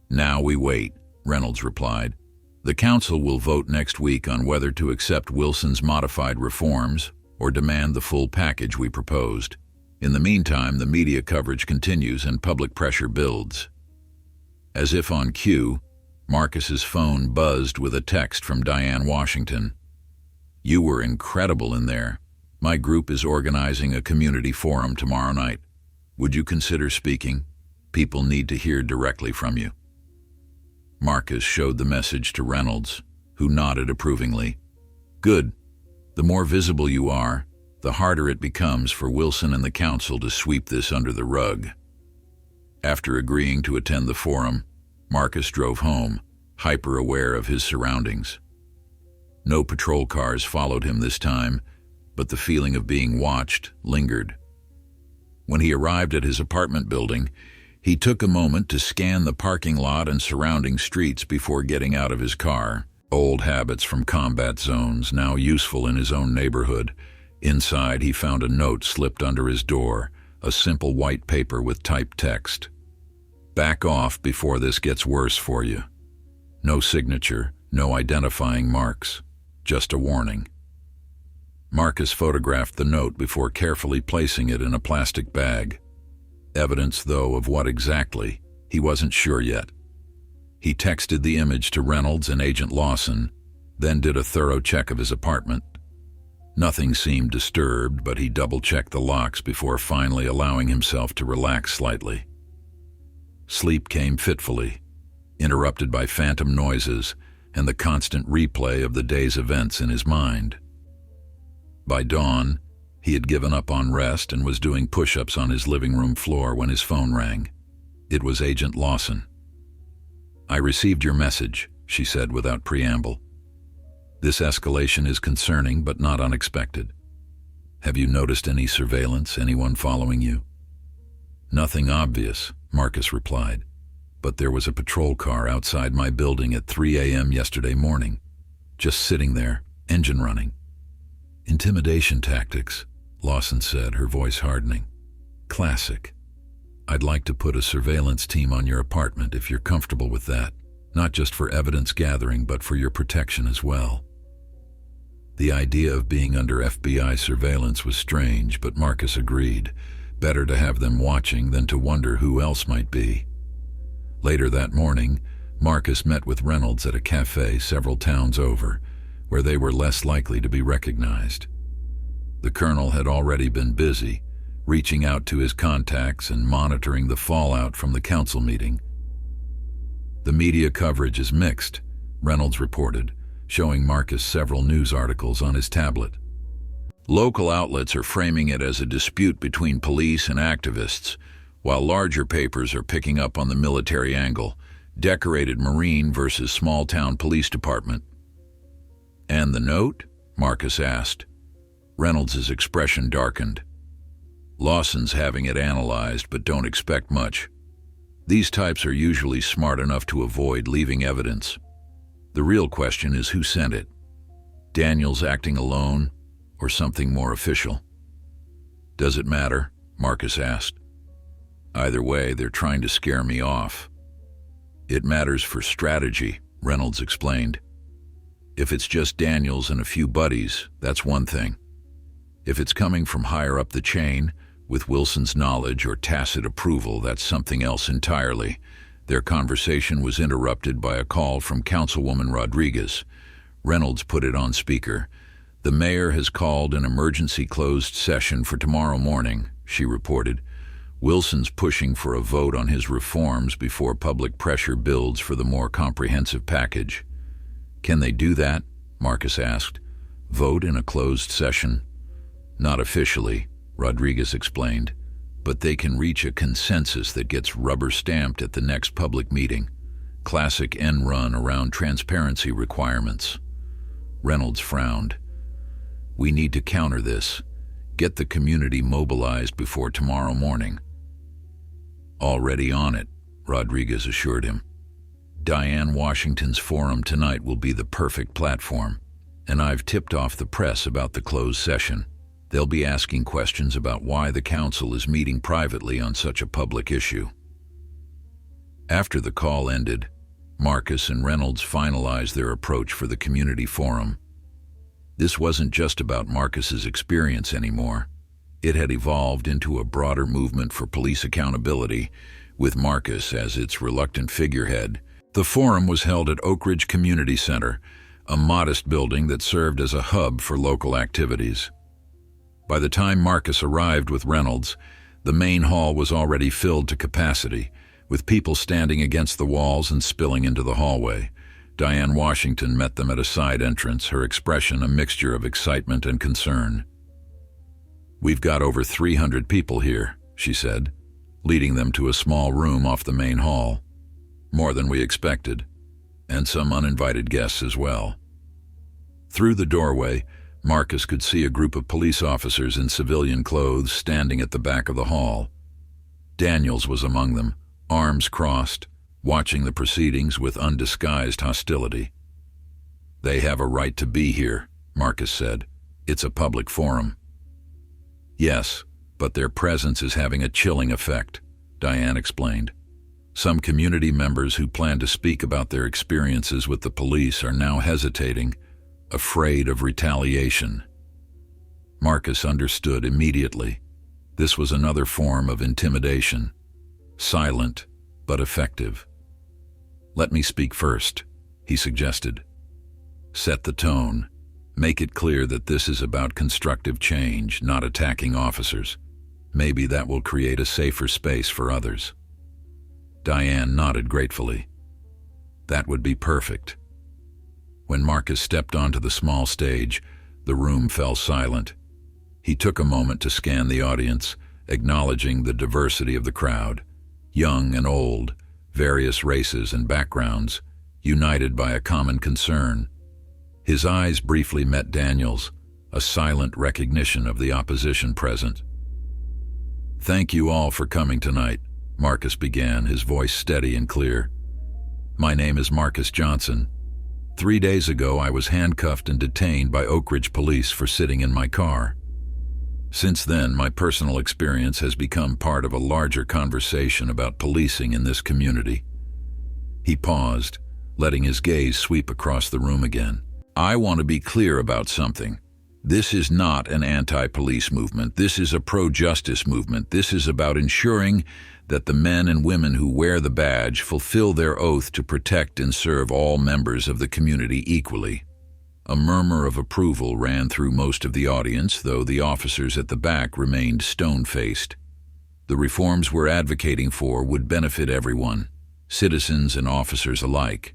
"Now we wait," Reynolds replied. "The council will vote next week on whether to accept Wilson's modified reforms or demand the full package we proposed. In the meantime, the media coverage continues and public pressure builds." As if on cue, Marcus's phone buzzed with a text from Diane Washington. "You were incredible in there. My group is organizing a community forum tomorrow night. Would you consider speaking? People need to hear directly from you." Marcus showed the message to Reynolds, who nodded approvingly. "Good. The more visible you are, the harder it becomes for Wilson and the council to sweep this under the rug." After agreeing to attend the forum, Marcus drove home, hyper-aware of his surroundings. No patrol cars followed him this time, but the feeling of being watched lingered. When he arrived at his apartment building, he took a moment to scan the parking lot and surrounding streets before getting out of his car. Old habits from combat zones, now useful in his own neighborhood. Inside, he found a note slipped under his door, a simple white paper with typed text. "Back off before this gets worse for you." No signature, no identifying marks, just a warning. Marcus photographed the note before carefully placing it in a plastic bag. Evidence, though, of what exactly, he wasn't sure yet. He texted the image to Reynolds and Agent Lawson, then did a thorough check of his apartment. Nothing seemed disturbed, but he double-checked the locks before finally allowing himself to relax slightly. Sleep came fitfully, interrupted by phantom noises and the constant replay of the day's events in his mind. By dawn, he had given up on rest and was doing push-ups on his living room floor when his phone rang. It was Agent Lawson. "I received your message," she said without preamble. "This escalation is concerning but not unexpected. Have you noticed any surveillance, anyone following you?" "Nothing obvious," Marcus replied, "but there was a patrol car outside my building at 3 a.m. yesterday morning, just sitting there, engine running." "Intimidation tactics," Lawson said, her voice hardening. "Classic. I'd like to put a surveillance team on your apartment if you're comfortable with that, not just for evidence gathering but for your protection as well." The idea of being under FBI surveillance was strange, but Marcus agreed. Better to have them watching than to wonder who else might be. Later that morning, Marcus met with Reynolds at a cafe several towns over, where they were less likely to be recognized. The colonel had already been busy, reaching out to his contacts and monitoring the fallout from the council meeting. "The media coverage is mixed," Reynolds reported, showing Marcus several news articles on his tablet. "Local outlets are framing it as a dispute between police and activists, while larger papers are picking up on the military angle, decorated Marine versus small-town police department." "And the note?" Marcus asked. Reynolds' expression darkened. "Lawson's having it analyzed, but don't expect much. These types are usually smart enough to avoid leaving evidence. The real question is who sent it. Daniels acting alone, or something more official?" "Does it matter?" Marcus asked. "Either way, they're trying to scare me off." "It matters for strategy," Reynolds explained. "If it's just Daniels and a few buddies, that's one thing. If it's coming from higher up the chain, With Wilson's knowledge or tacit approval, that's something else entirely. Their conversation was interrupted by a call from Councilwoman Rodriguez. Reynolds put it on speaker. "The mayor has called an emergency closed session for tomorrow morning," she reported. "Wilson's pushing for a vote on his reforms before public pressure builds for the more comprehensive package." "Can they do that?" Marcus asked. "Vote in a closed session?" "Not officially," Rodriguez explained, "but they can reach a consensus that gets rubber-stamped at the next public meeting. Classic end run around transparency requirements." Reynolds frowned. "We need to counter this. Get the community mobilized before tomorrow morning." "Already on it," Rodriguez assured him. "Diane Washington's forum tonight will be the perfect platform, and I've tipped off the press about the closed session. They'll be asking questions about why the council is meeting privately on such a public issue." After the call ended, Marcus and Reynolds finalized their approach for the community forum. This wasn't just about Marcus's experience anymore. It had evolved into a broader movement for police accountability, with Marcus as its reluctant figurehead. The forum was held at Oak Ridge Community Center, a modest building that served as a hub for local activities. By the time Marcus arrived with Reynolds, the main hall was already filled to capacity, with people standing against the walls and spilling into the hallway. Diane Washington met them at a side entrance, her expression a mixture of excitement and concern. "We've got over 300 people here," she said, leading them to a small room off the main hall. "More than we expected, and some uninvited guests as well." Through the doorway, Marcus could see a group of police officers in civilian clothes standing at the back of the hall. Daniels was among them, arms crossed, watching the proceedings with undisguised hostility. "They have a right to be here," Marcus said. "It's a public forum." "Yes, but their presence is having a chilling effect," Diane explained. "Some community members who plan to speak about their experiences with the police are now hesitating, afraid of retaliation." Marcus understood immediately. This was another form of intimidation, silent but effective. "Let me speak first," he suggested. "Set the tone. Make it clear that this is about constructive change, not attacking officers. Maybe that will create a safer space for others." Diane nodded gratefully. "That would be perfect." When Marcus stepped onto the small stage, the room fell silent. He took a moment to scan the audience, acknowledging the diversity of the crowd, young and old, various races and backgrounds, united by a common concern. His eyes briefly met Daniel's, a silent recognition of the opposition present. "Thank you all for coming tonight," Marcus began, his voice steady and clear. "My name is Marcus Johnson. 3 days ago, I was handcuffed and detained by Oak Ridge Police for sitting in my car. Since then, my personal experience has become part of a larger conversation about policing in this community." He paused, letting his gaze sweep across the room again. "I want to be clear about something. This is not an anti-police movement. This is a pro-justice movement. This is about ensuring that the men and women who wear the badge fulfill their oath to protect and serve all members of the community equally." A murmur of approval ran through most of the audience, though the officers at the back remained stone-faced. The reforms we're advocating for would benefit everyone, citizens and officers alike.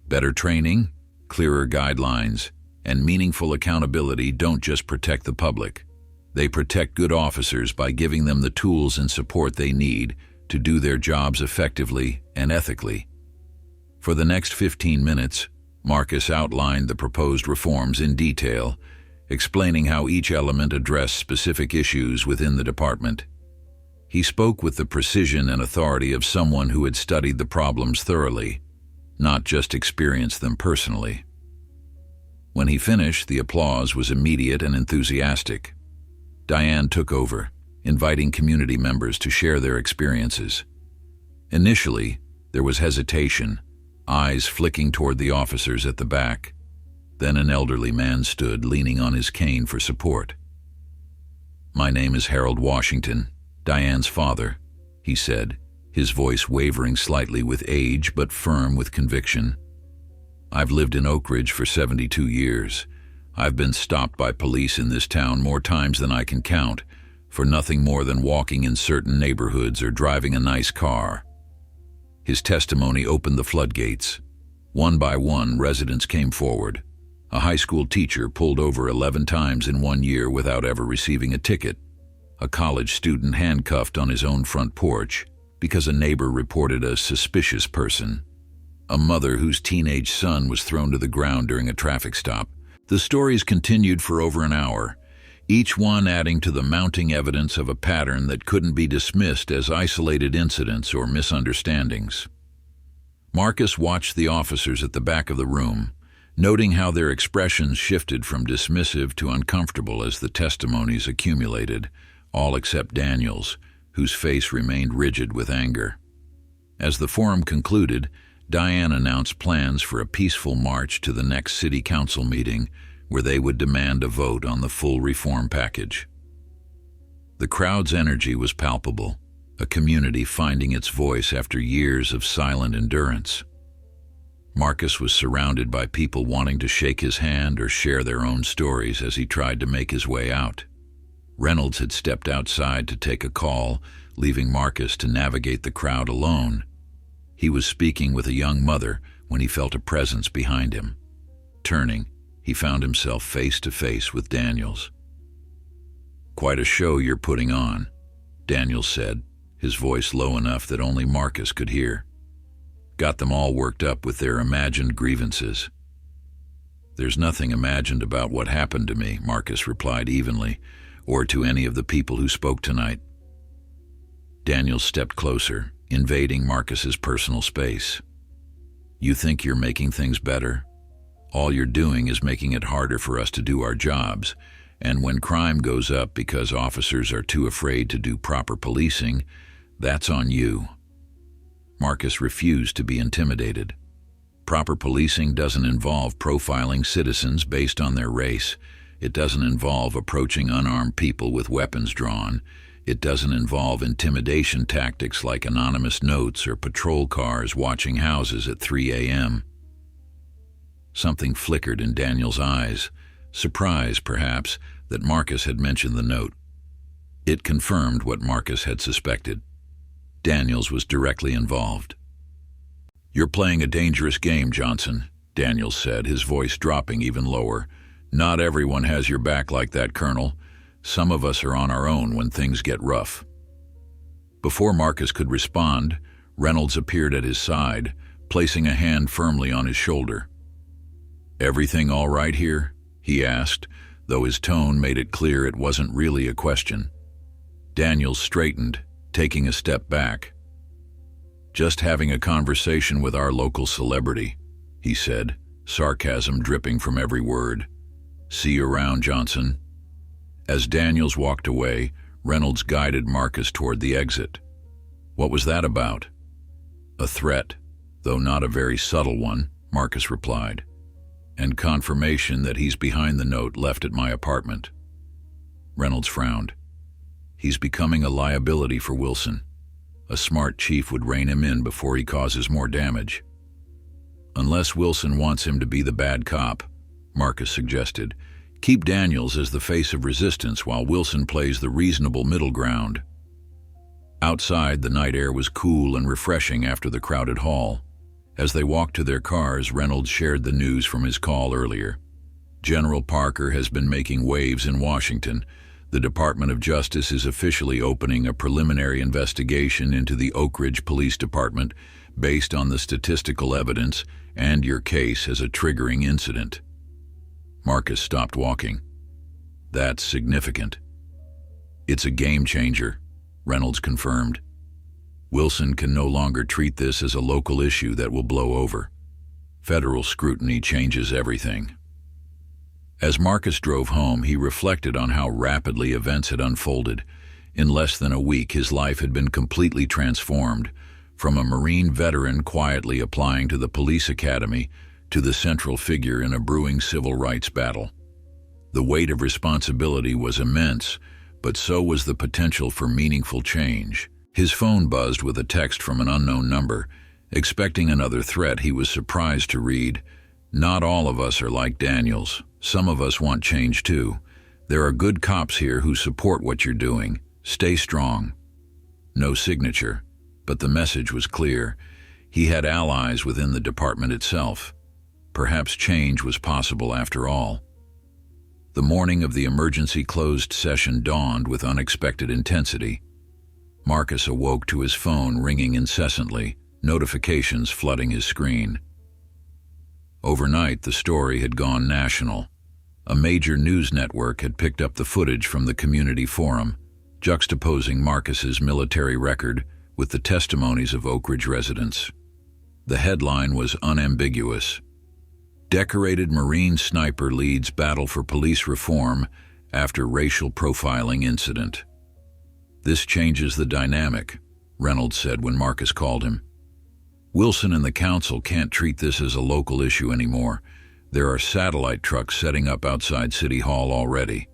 Better training, clearer guidelines, and meaningful accountability don't just protect the public. They protect good officers by giving them the tools and support they need to do their jobs effectively and ethically. For the next 15 minutes, Marcus outlined the proposed reforms in detail, explaining how each element addressed specific issues within the department. He spoke with the precision and authority of someone who had studied the problems thoroughly, not just experienced them personally. When he finished, the applause was immediate and enthusiastic. Diane took over, inviting community members to share their experiences. Initially, there was hesitation, eyes flicking toward the officers at the back. Then an elderly man stood, leaning on his cane for support. "My name is Harold Washington, Diane's father," he said, his voice wavering slightly with age but firm with conviction. "I've lived in Oak Ridge for 72 years. I've been stopped by police in this town more times than I can count, for nothing more than walking in certain neighborhoods or driving a nice car." His testimony opened the floodgates. One by one, residents came forward. A high school teacher pulled over 11 times in 1 year without ever receiving a ticket. A college student handcuffed on his own front porch because a neighbor reported a suspicious person. A mother whose teenage son was thrown to the ground during a traffic stop. The stories continued for over an hour, each one adding to the mounting evidence of a pattern that couldn't be dismissed as isolated incidents or misunderstandings. Marcus watched the officers at the back of the room, noting how their expressions shifted from dismissive to uncomfortable as the testimonies accumulated, all except Daniel's, whose face remained rigid with anger. As the forum concluded, Diane announced plans for a peaceful march to the next city council meeting, where they would demand a vote on the full reform package. The crowd's energy was palpable, a community finding its voice after years of silent endurance. Marcus was surrounded by people wanting to shake his hand or share their own stories as he tried to make his way out. Reynolds had stepped outside to take a call, leaving Marcus to navigate the crowd alone. He was speaking with a young mother when he felt a presence behind him. Turning, he found himself face to face with Daniels. "Quite a show you're putting on," Daniels said, his voice low enough that only Marcus could hear. "Got them all worked up with their imagined grievances." "There's nothing imagined about what happened to me," Marcus replied evenly, "or to any of the people who spoke tonight." Daniels stepped closer, invading Marcus's personal space. "You think you're making things better? All you're doing is making it harder for us to do our jobs, and when crime goes up because officers are too afraid to do proper policing, that's on you." Marcus refused to be intimidated. Proper policing doesn't involve profiling citizens based on their race. It doesn't involve approaching unarmed people with weapons drawn. It doesn't involve intimidation tactics like anonymous notes or patrol cars watching houses at 3 a.m. Something flickered in Daniel's eyes, surprise, perhaps, that Marcus had mentioned the note. It confirmed what Marcus had suspected. Daniels was directly involved. "You're playing a dangerous game, Johnson," Daniels said, his voice dropping even lower. "Not everyone has your back like that, Colonel. Some of us are on our own when things get rough." Before Marcus could respond, Reynolds appeared at his side, placing a hand firmly on his shoulder. "Everything all right here?" he asked, though his tone made it clear it wasn't really a question. Daniels straightened, taking a step back. "Just having a conversation with our local celebrity," he said, sarcasm dripping from every word. "See you around, Johnson." As Daniels walked away, Reynolds guided Marcus toward the exit. "What was that about?" "A threat, though not a very subtle one," Marcus replied. "And confirmation that he's behind the note left at my apartment." Reynolds frowned. "He's becoming a liability for Wilson. A smart chief would rein him in before he causes more damage." "Unless Wilson wants him to be the bad cop," Marcus suggested, "keep Daniels as the face of resistance while Wilson plays the reasonable middle ground." Outside, the night air was cool and refreshing after the crowded hall. As they walked to their cars, Reynolds shared the news from his call earlier. "General Parker has been making waves in Washington. The Department of Justice is officially opening a preliminary investigation into the Oak Ridge Police Department based on the statistical evidence and your case as a triggering incident." Marcus stopped walking. "That's significant." "It's a game changer," Reynolds confirmed. "Wilson can no longer treat this as a local issue that will blow over. Federal scrutiny changes everything." As Marcus drove home, he reflected on how rapidly events had unfolded. In less than a week, his life had been completely transformed, from a Marine veteran quietly applying to the police academy to the central figure in a brewing civil rights battle. The weight of responsibility was immense, but so was the potential for meaningful change. His phone buzzed with a text from an unknown number. Expecting another threat, he was surprised to read, "Not all of us are like Daniels. Some of us want change too. There are good cops here who support what you're doing. Stay strong." No signature, but the message was clear. He had allies within the department itself. Perhaps change was possible after all. The morning of the emergency closed session dawned with unexpected intensity. Marcus awoke to his phone ringing incessantly, notifications flooding his screen. Overnight, the story had gone national. A major news network had picked up the footage from the community forum, juxtaposing Marcus's military record with the testimonies of Oak Ridge residents. The headline was unambiguous. Decorated Marine sniper leads battle for police reform after racial profiling incident. "This changes the dynamic," Reynolds said when Marcus called him. "Wilson and the council can't treat this as a local issue anymore. There are satellite trucks setting up outside City Hall already."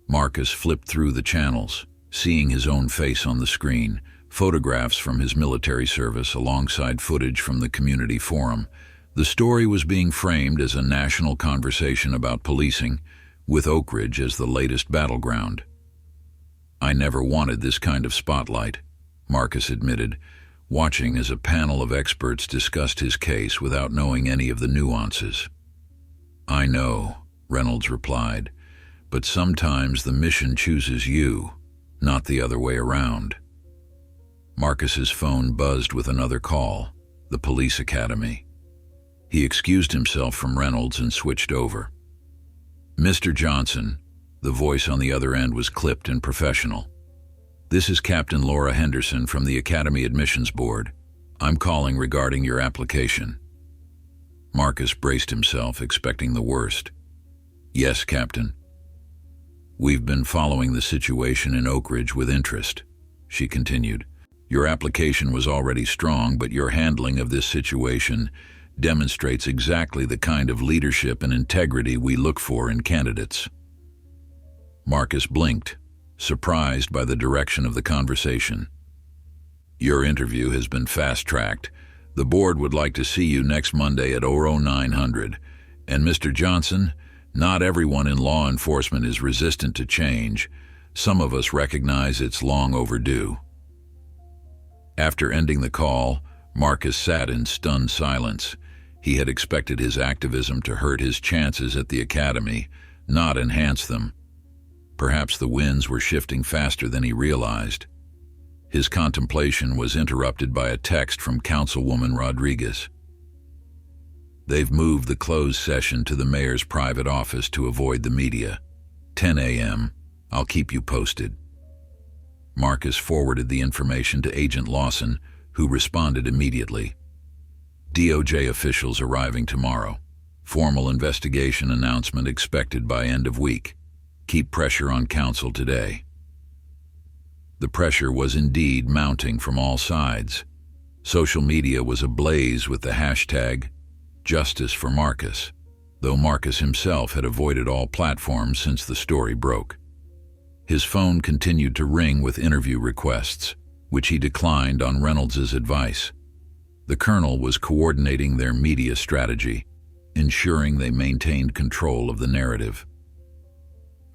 Marcus flipped through the channels, seeing his own face on the screen, photographs from his military service alongside footage from the community forum. The story was being framed as a national conversation about policing, with Oak Ridge as the latest battleground. "I never wanted this kind of spotlight," Marcus admitted, watching as a panel of experts discussed his case without knowing any of the nuances. "I know," Reynolds replied, "but sometimes the mission chooses you, not the other way around." Marcus's phone buzzed with another call, the police academy. He excused himself from Reynolds and switched over. "Mr. Johnson," the voice on the other end was clipped and professional. "This is Captain Laura Henderson from the Academy Admissions Board. I'm calling regarding your application." Marcus braced himself, expecting the worst. "Yes, Captain." "We've been following the situation in Oak Ridge with interest," she continued. "Your application was already strong, but your handling of this situation demonstrates exactly the kind of leadership and integrity we look for in candidates." Marcus blinked, surprised by the direction of the conversation. "Your interview has been fast-tracked. The board would like to see you next Monday at 0900. And Mr. Johnson, not everyone in law enforcement is resistant to change. Some of us recognize it's long overdue." After ending the call, Marcus sat in stunned silence. He had expected his activism to hurt his chances at the academy, not enhance them. Perhaps the winds were shifting faster than he realized. His contemplation was interrupted by a text from Councilwoman Rodriguez. "They've moved the closed session to the mayor's private office to avoid the media. 10 a.m. I'll keep you posted." Marcus forwarded the information to Agent Lawson, who responded immediately. "DOJ officials arriving tomorrow. Formal investigation announcement expected by end of week. Keep pressure on council today." The pressure was indeed mounting from all sides. Social media was ablaze with the hashtag Justice for Marcus, though Marcus himself had avoided all platforms since the story broke. His phone continued to ring with interview requests, which he declined on Reynolds' advice. The colonel was coordinating their media strategy, ensuring they maintained control of the narrative.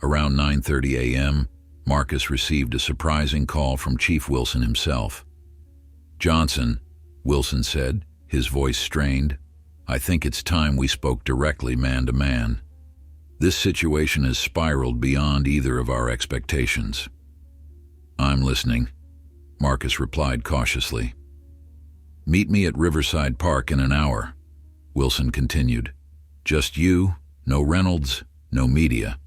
Around 9:30 a.m., Marcus received a surprising call from Chief Wilson himself. "Johnson," Wilson said, his voice strained, "I think it's time we spoke directly man to man. This situation has spiraled beyond either of our expectations." "I'm listening," Marcus replied cautiously. "Meet me at Riverside Park in an hour," Wilson continued. "Just you, no Reynolds, no media.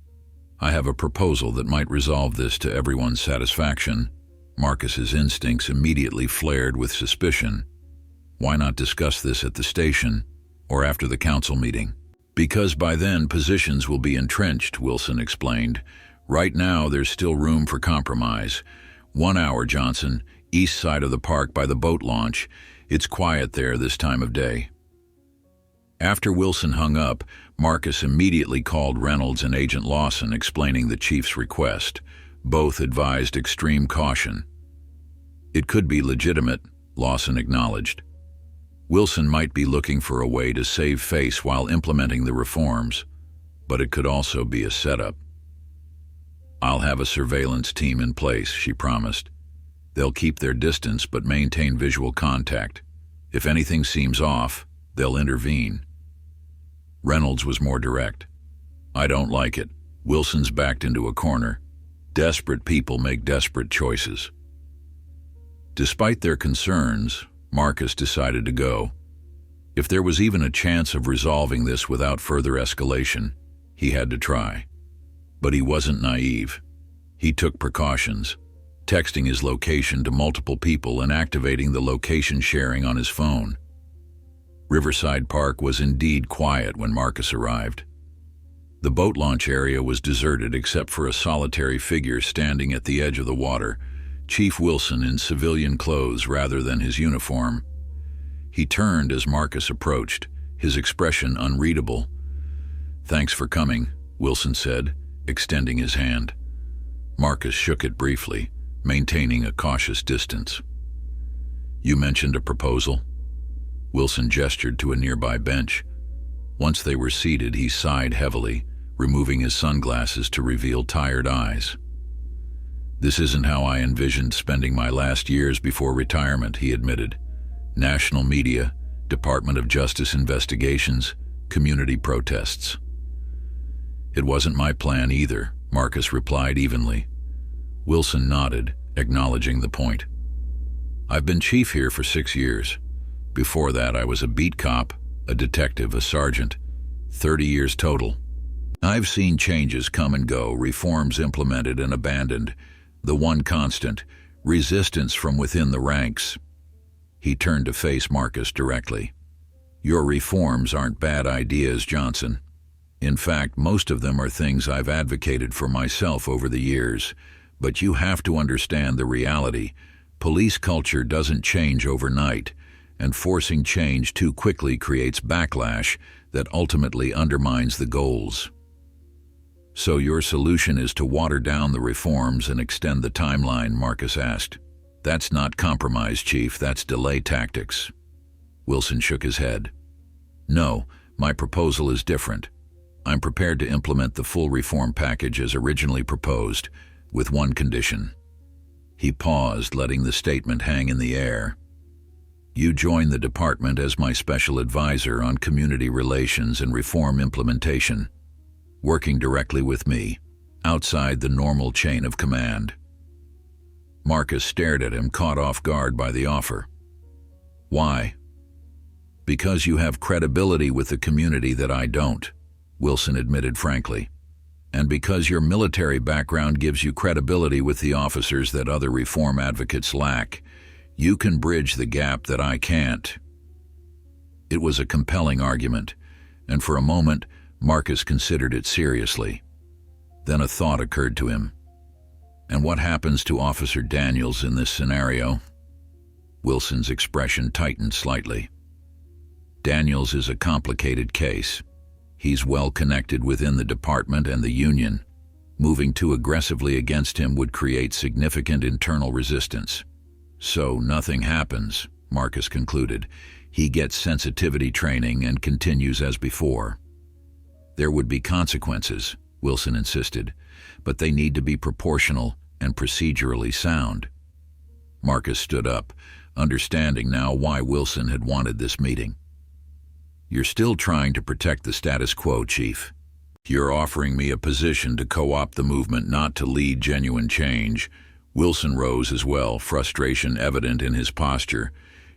I have a proposal that might resolve this to everyone's satisfaction." Marcus's instincts immediately flared with suspicion. Why not discuss this at the station or after the council meeting? "Because by then positions will be entrenched," Wilson explained. "Right now there's still room for compromise. 1 hour, Johnson, east side of the park by the boat launch. It's quiet there this time of day." After Wilson hung up, Marcus immediately called Reynolds and Agent Lawson, explaining the chief's request. Both advised extreme caution. It could be legitimate, Lawson acknowledged. Wilson might be looking for a way to save face while implementing the reforms, but it could also be a setup. "I'll have a surveillance team in place," she promised. "They'll keep their distance but maintain visual contact. If anything seems off, they'll intervene." Reynolds was more direct. "I don't like it. Wilson's backed into a corner. Desperate people make desperate choices." Despite their concerns, Marcus decided to go. If there was even a chance of resolving this without further escalation, he had to try. But he wasn't naive. He took precautions, texting his location to multiple people and activating the location sharing on his phone. Riverside Park was indeed quiet when Marcus arrived. The boat launch area was deserted except for a solitary figure standing at the edge of the water, Chief Wilson in civilian clothes rather than his uniform. He turned as Marcus approached, his expression unreadable. "Thanks for coming," Wilson said, extending his hand. Marcus shook it briefly, maintaining a cautious distance. "You mentioned a proposal?" Wilson gestured to a nearby bench. Once they were seated, he sighed heavily, removing his sunglasses to reveal tired eyes. "This isn't how I envisioned spending my last years before retirement," he admitted. "National media, Department of Justice investigations, community protests." "It wasn't my plan either," Marcus replied evenly. Wilson nodded, acknowledging the point. "I've been chief here for 6 years. Before that, I was a beat cop, a detective, a sergeant. 30 years total. I've seen changes come and go, reforms implemented and abandoned. The one constant, resistance from within the ranks." He turned to face Marcus directly. "Your reforms aren't bad ideas, Johnson. In fact, most of them are things I've advocated for myself over the years. But you have to understand the reality. Police culture doesn't change overnight, and forcing change too quickly creates backlash that ultimately undermines the goals." "So your solution is to water down the reforms and extend the timeline?" Marcus asked. "That's not compromise, Chief, that's delay tactics." Wilson shook his head. "No, my proposal is different. I'm prepared to implement the full reform package as originally proposed, with one condition." He paused, letting the statement hang in the air. "You join the department as my special advisor on community relations and reform implementation, working directly with me, outside the normal chain of command." Marcus stared at him, caught off guard by the offer. "Why?" "Because you have credibility with the community that I don't," Wilson admitted frankly. "And because your military background gives you credibility with the officers that other reform advocates lack. You can bridge the gap that I can't." It was a compelling argument, and for a moment, Marcus considered it seriously. Then a thought occurred to him. "And what happens to Officer Daniels in this scenario?" Wilson's expression tightened slightly. "Daniels is a complicated case. He's well connected within the department and the union. Moving too aggressively against him would create significant internal resistance. So nothing happens," Marcus concluded. "He gets sensitivity training and continues as before." "There would be consequences," Wilson insisted, "but they need to be proportional and procedurally sound." Marcus stood up, understanding now why Wilson had wanted this meeting. "You're still trying to protect the status quo, Chief. You're offering me a position to co-opt the movement, not to lead genuine change." Wilson rose as well, frustration evident in his posture.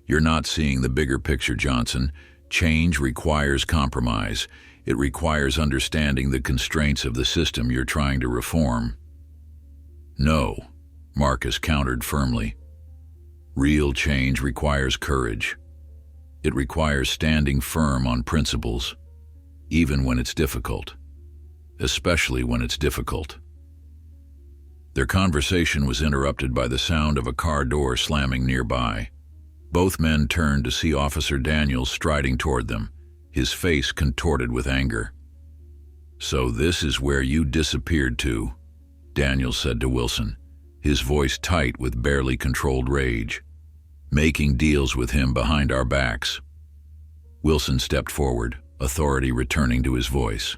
"You're not seeing the bigger picture, Johnson. Change requires compromise. It requires understanding the constraints of the system you're trying to reform." "No," Marcus countered firmly. "Real change requires courage. It requires standing firm on principles, even when it's difficult. Especially when it's difficult." Their conversation was interrupted by the sound of a car door slamming nearby. Both men turned to see Officer Daniels striding toward them, his face contorted with anger. "So this is where you disappeared to," Daniels said to Wilson, his voice tight with barely controlled rage. "Making deals with him behind our backs." Wilson stepped forward, authority returning to his voice.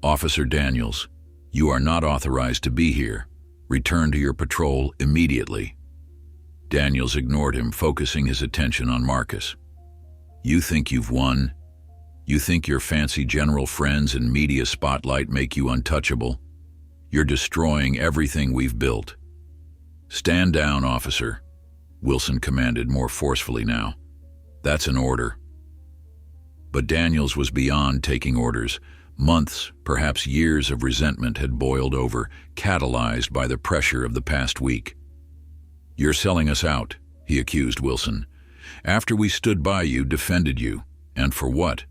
"Officer Daniels, you are not authorized to be here. Return to your patrol immediately." Daniels ignored him, focusing his attention on Marcus. "You think you've won? You think your fancy general friends and media spotlight make you untouchable? You're destroying everything we've built." "Stand down, officer," Wilson commanded more forcefully now. "That's an order." But Daniels was beyond taking orders. Months, perhaps years of resentment had boiled over, catalyzed by the pressure of the past week. "You're selling us out," he accused Wilson. "After we stood by you, defended you. And for what?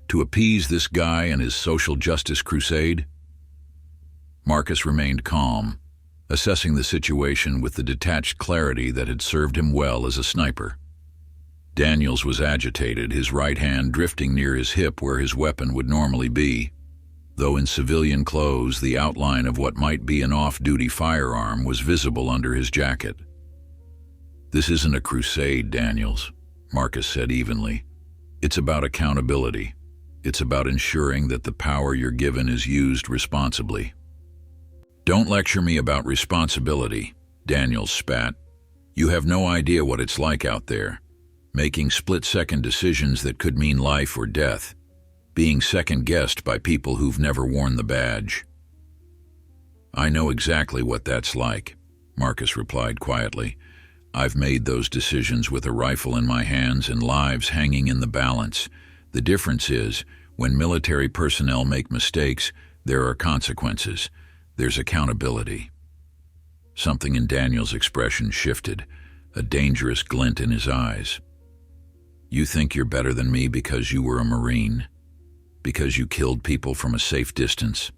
To appease this guy and his social justice crusade?" Marcus remained calm, assessing the situation with the detached clarity that had served him well as a sniper. Daniels was agitated, his right hand drifting near his hip where his weapon would normally be. Though in civilian clothes, the outline of what might be an off-duty firearm was visible under his jacket. "This isn't a crusade, Daniels," Marcus said evenly. "It's about accountability. It's about ensuring that the power you're given is used responsibly." "Don't lecture me about responsibility," Daniels spat. "You have no idea what it's like out there. Making split-second decisions that could mean life or death. Being second-guessed by people who've never worn the badge." "I know exactly what that's like," Marcus replied quietly. "I've made those decisions with a rifle in my hands and lives hanging in the balance. The difference is, when military personnel make mistakes, there are consequences. There's accountability." Something in Daniel's expression shifted, a dangerous glint in his eyes. "You think you're better than me because you were a Marine? Because you killed people from a safe distance?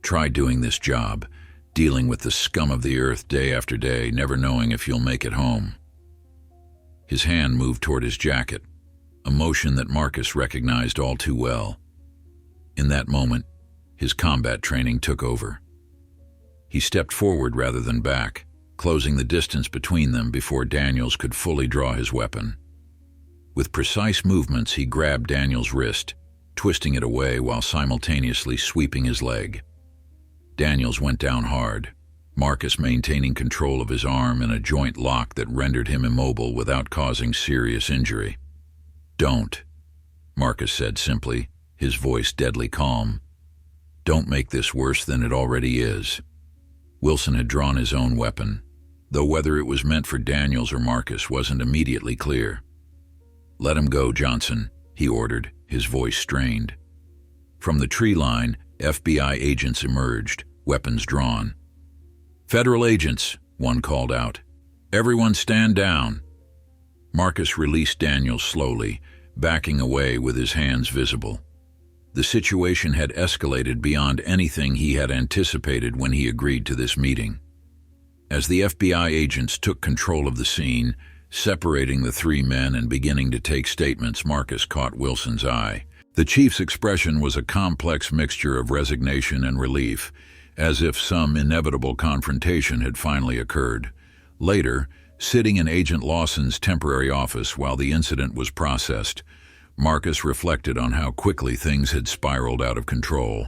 Try doing this job, dealing with the scum of the earth day after day, never knowing if you'll make it home." His hand moved toward his jacket, a motion that Marcus recognized all too well. In that moment, his combat training took over. He stepped forward rather than back, closing the distance between them before Daniels could fully draw his weapon. With precise movements, he grabbed Daniels' wrist, twisting it away while simultaneously sweeping his leg. Daniels went down hard, Marcus maintaining control of his arm in a joint lock that rendered him immobile without causing serious injury. "Don't," Marcus said simply, his voice deadly calm. "Don't make this worse than it already is." Wilson had drawn his own weapon, though whether it was meant for Daniels or Marcus wasn't immediately clear. "Let him go, Johnson," he ordered, his voice strained. From the tree line, FBI agents emerged, weapons drawn. "Federal agents," one called out. "Everyone stand down." Marcus released Daniels slowly, backing away with his hands visible. The situation had escalated beyond anything he had anticipated when he agreed to this meeting. As the FBI agents took control of the scene, separating the three men and beginning to take statements, Marcus caught Wilson's eye. The chief's expression was a complex mixture of resignation and relief, as if some inevitable confrontation had finally occurred. Later, sitting in Agent Lawson's temporary office while the incident was processed, Marcus reflected on how quickly things had spiraled out of control.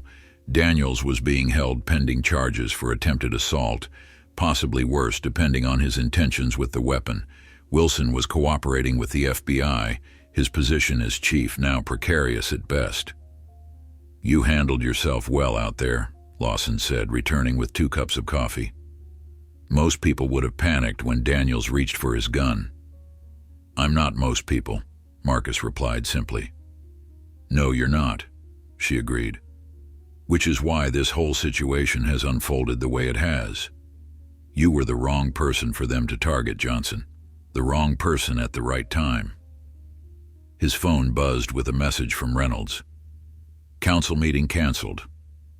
Daniels was being held pending charges for attempted assault, possibly worse depending on his intentions with the weapon. Wilson was cooperating with the FBI, his position as chief now precarious at best. "You handled yourself well out there," Lawson said, returning with 2 cups of coffee. "Most people would have panicked when Daniels reached for his gun." "I'm not most people," Marcus replied simply. "No, you're not," she agreed. "Which is why this whole situation has unfolded the way it has. You were the wrong person for them to target, Johnson. The wrong person at the right time." His phone buzzed with a message from Reynolds. "Council meeting canceled.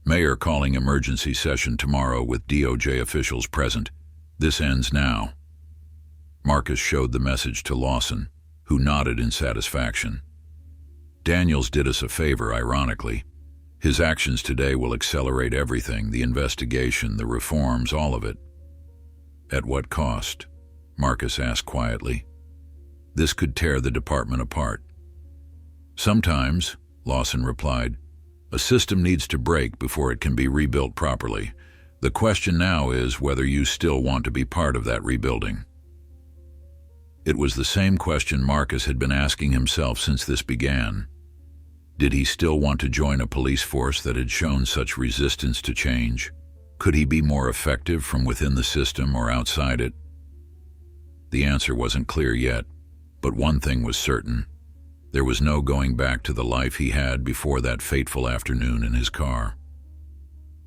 Mayor calling emergency session tomorrow with DOJ officials present. This ends now." Marcus showed the message to Lawson, who nodded in satisfaction. Daniels did us a favor, ironically. His actions today will accelerate everything, the investigation, the reforms, all of it. At what cost? Marcus asked quietly. This could tear the department apart. Sometimes, Lawson replied, a system needs to break before it can be rebuilt properly. The question now is whether you still want to be part of that rebuilding. It was the same question Marcus had been asking himself since this began. Did he still want to join a police force that had shown such resistance to change? Could he be more effective from within the system or outside it? The answer wasn't clear yet, but one thing was certain. There was no going back to the life he had before that fateful afternoon in his car.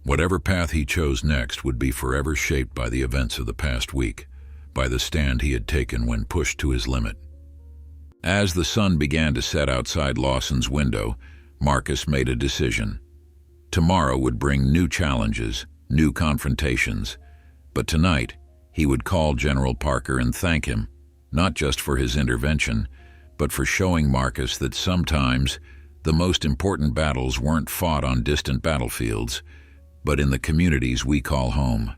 Whatever path he chose next would be forever shaped by the events of the past week, by the stand he had taken when pushed to his limit. As the sun began to set outside Lawson's window, Marcus made a decision. Tomorrow would bring new challenges, new confrontations, but tonight he would call General Parker and thank him, not just for his intervention, but for showing Marcus that sometimes the most important battles weren't fought on distant battlefields, but in the communities we call home.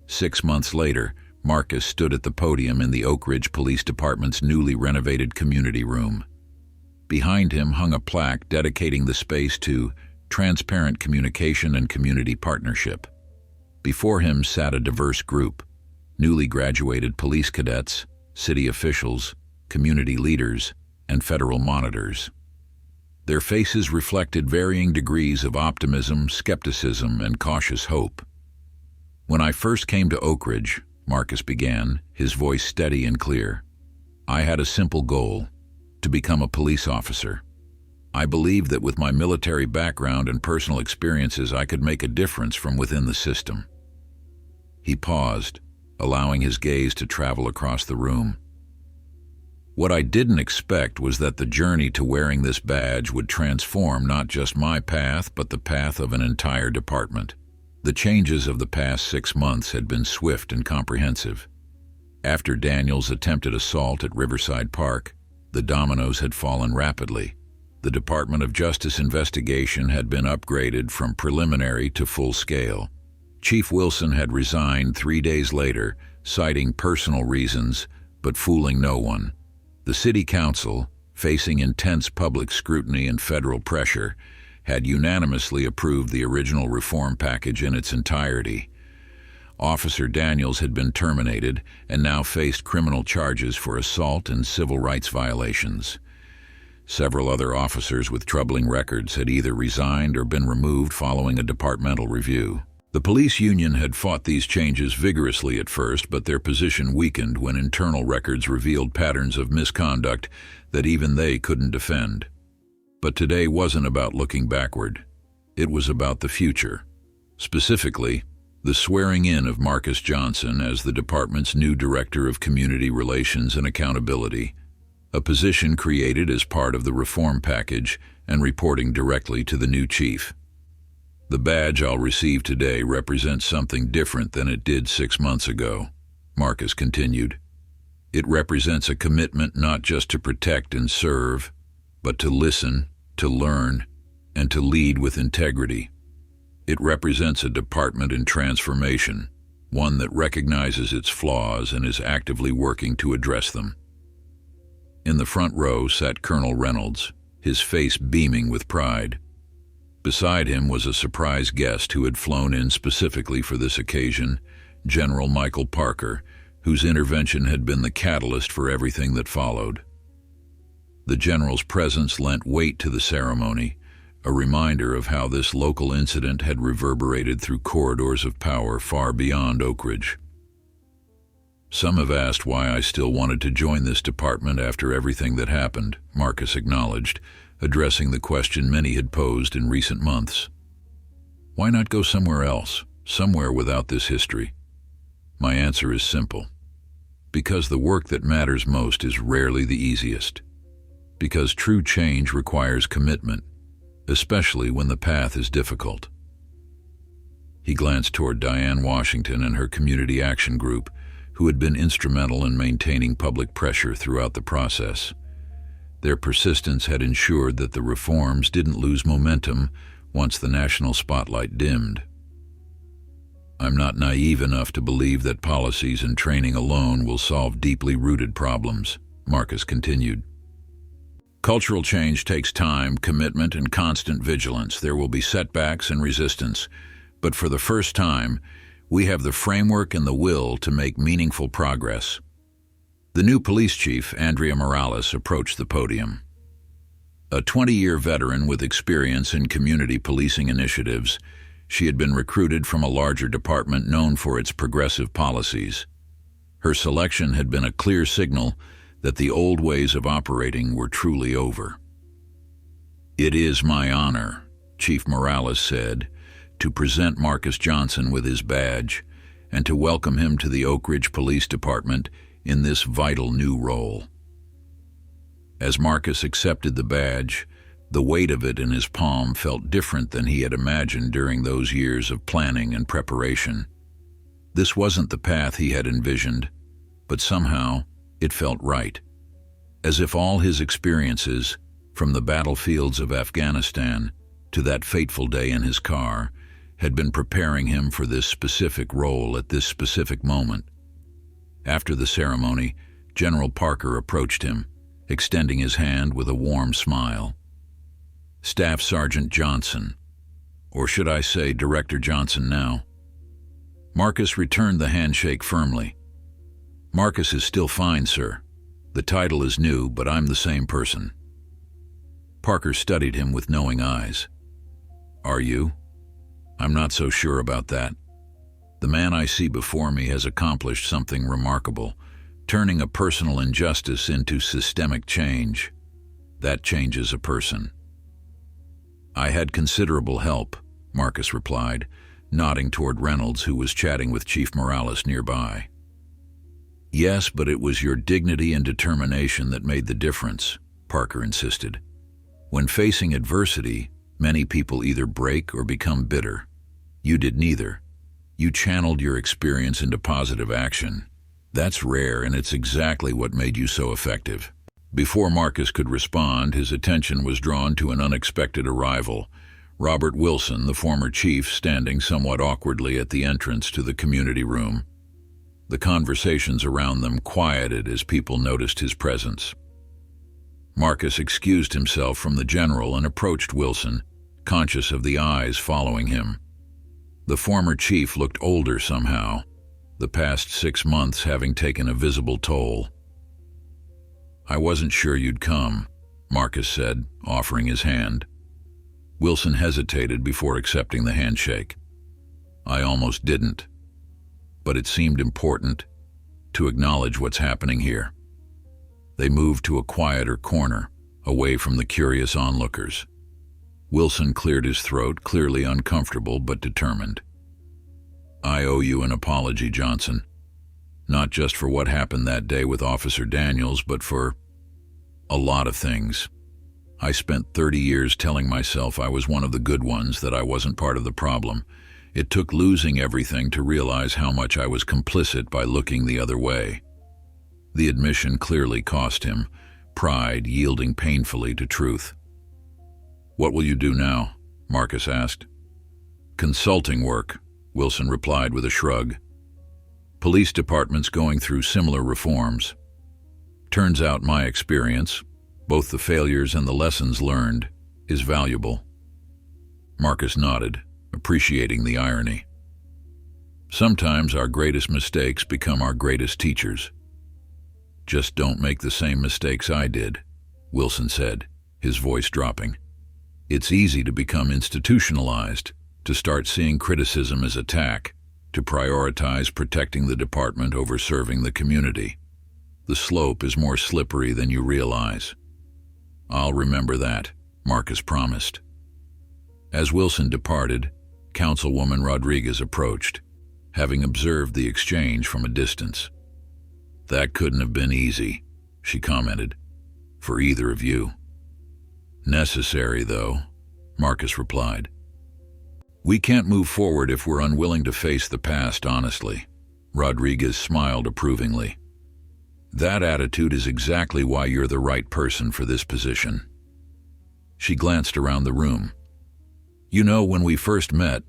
6 months later, Marcus stood at the podium in the Oak Ridge Police Department's newly renovated community room. Behind him hung a plaque dedicating the space to transparent communication and community partnership. Before him sat a diverse group: newly graduated police cadets, city officials, community leaders, and federal monitors. Their faces reflected varying degrees of optimism, skepticism, and cautious hope. When I first came to Oak Ridge, Marcus began, his voice steady and clear, I had a simple goal: to become a police officer. I believed that with my military background and personal experiences I could make a difference from within the system. He paused, allowing his gaze to travel across the room. What I didn't expect was that the journey to wearing this badge would transform not just my path, but the path of an entire department. The changes of the past 6 months had been swift and comprehensive. After Daniels' attempted assault at Riverside Park, the dominoes had fallen rapidly. The Department of Justice investigation had been upgraded from preliminary to full scale. Chief Wilson had resigned 3 days later, citing personal reasons, but fooling no one. The City Council, facing intense public scrutiny and federal pressure, had unanimously approved the original reform package in its entirety. Officer Daniels had been terminated and now faced criminal charges for assault and civil rights violations. Several other officers with troubling records had either resigned or been removed following a departmental review. The police union had fought these changes vigorously at first, but their position weakened when internal records revealed patterns of misconduct that even they couldn't defend. But today wasn't about looking backward. It was about the future. Specifically, the swearing in of Marcus Johnson as the department's new Director of Community Relations and Accountability, a position created as part of the reform package and reporting directly to the new chief. The badge I'll receive today represents something different than it did 6 months ago, Marcus continued. It represents a commitment not just to protect and serve, but to listen, to learn, and to lead with integrity. It represents a department in transformation, one that recognizes its flaws and is actively working to address them. In the front row sat Colonel Reynolds, his face beaming with pride. Beside him was a surprise guest who had flown in specifically for this occasion, General Michael Parker, whose intervention had been the catalyst for everything that followed. The general's presence lent weight to the ceremony, a reminder of how this local incident had reverberated through corridors of power far beyond Oak Ridge. Some have asked why I still wanted to join this department after everything that happened, Marcus acknowledged, addressing the question many had posed in recent months. Why not go somewhere else, somewhere without this history? My answer is simple. Because the work that matters most is rarely the easiest. Because true change requires commitment, especially when the path is difficult. He glanced toward Diane Washington and her Community Action Group, who had been instrumental in maintaining public pressure throughout the process. Their persistence had ensured that the reforms didn't lose momentum once the national spotlight dimmed. I'm not naive enough to believe that policies and training alone will solve deeply rooted problems, Marcus continued. Cultural change takes time, commitment, and constant vigilance. There will be setbacks and resistance, but for the first time, we have the framework and the will to make meaningful progress. The new police chief, Andrea Morales, approached the podium. A 20-year veteran with experience in community policing initiatives, she had been recruited from a larger department known for its progressive policies. Her selection had been a clear signal that the old ways of operating were truly over. "It is my honor," Chief Morales said, "to present Marcus Johnson with his badge and to welcome him to the Oak Ridge Police Department in this vital new role." As Marcus accepted the badge, the weight of it in his palm felt different than he had imagined during those years of planning and preparation. This wasn't the path he had envisioned, but somehow it felt right, as if all his experiences, from the battlefields of Afghanistan to that fateful day in his car, had been preparing him for this specific role at this specific moment. After the ceremony, General Parker approached him, extending his hand with a warm smile. "Staff Sergeant Johnson, or should I say Director Johnson now?" Marcus returned the handshake firmly. "Marcus is still fine, sir. The title is new, but I'm the same person." Parker studied him with knowing eyes. "Are you? I'm not so sure about that. The man I see before me has accomplished something remarkable, turning a personal injustice into systemic change. That changes a person." "I had considerable help," Marcus replied, nodding toward Reynolds, who was chatting with Chief Morales nearby. "Yes, but it was your dignity and determination that made the difference," Parker insisted. "When facing adversity, many people either break or become bitter. You did neither. You channeled your experience into positive action. That's rare, and it's exactly what made you so effective." Before Marcus could respond, his attention was drawn to an unexpected arrival. Robert Wilson, the former chief, standing somewhat awkwardly at the entrance to the community room. The conversations around them quieted as people noticed his presence. Marcus excused himself from the general and approached Wilson, conscious of the eyes following him. The former chief looked older somehow, the past 6 months having taken a visible toll. "I wasn't sure you'd come," Marcus said, offering his hand. Wilson hesitated before accepting the handshake. "I almost didn't, but it seemed important to acknowledge what's happening here." They moved to a quieter corner, away from the curious onlookers. Wilson cleared his throat, clearly uncomfortable but determined. "I owe you an apology, Johnson. Not just for what happened that day with Officer Daniels, but for a lot of things. I spent 30 years telling myself I was one of the good ones, that I wasn't part of the problem. It took losing everything to realize how much I was complicit by looking the other way." The admission clearly cost him, pride yielding painfully to truth. "What will you do now?" Marcus asked. "Consulting work," Wilson replied with a shrug. "Police departments going through similar reforms. Turns out my experience, both the failures and the lessons learned, is valuable." Marcus nodded, appreciating the irony. "Sometimes our greatest mistakes become our greatest teachers." "Just don't make the same mistakes I did," Wilson said, his voice dropping. "It's easy to become institutionalized, to start seeing criticism as attack, to prioritize protecting the department over serving the community. The slope is more slippery than you realize." "I'll remember that," Marcus promised. As Wilson departed, Councilwoman Rodriguez approached, having observed the exchange from a distance. "That couldn't have been easy," she commented, "for either of you." "Necessary, though," Marcus replied. "We can't move forward if we're unwilling to face the past honestly." Rodriguez smiled approvingly. That attitude is exactly why you're the right person for this position." She glanced around the room. "You know, when we first met,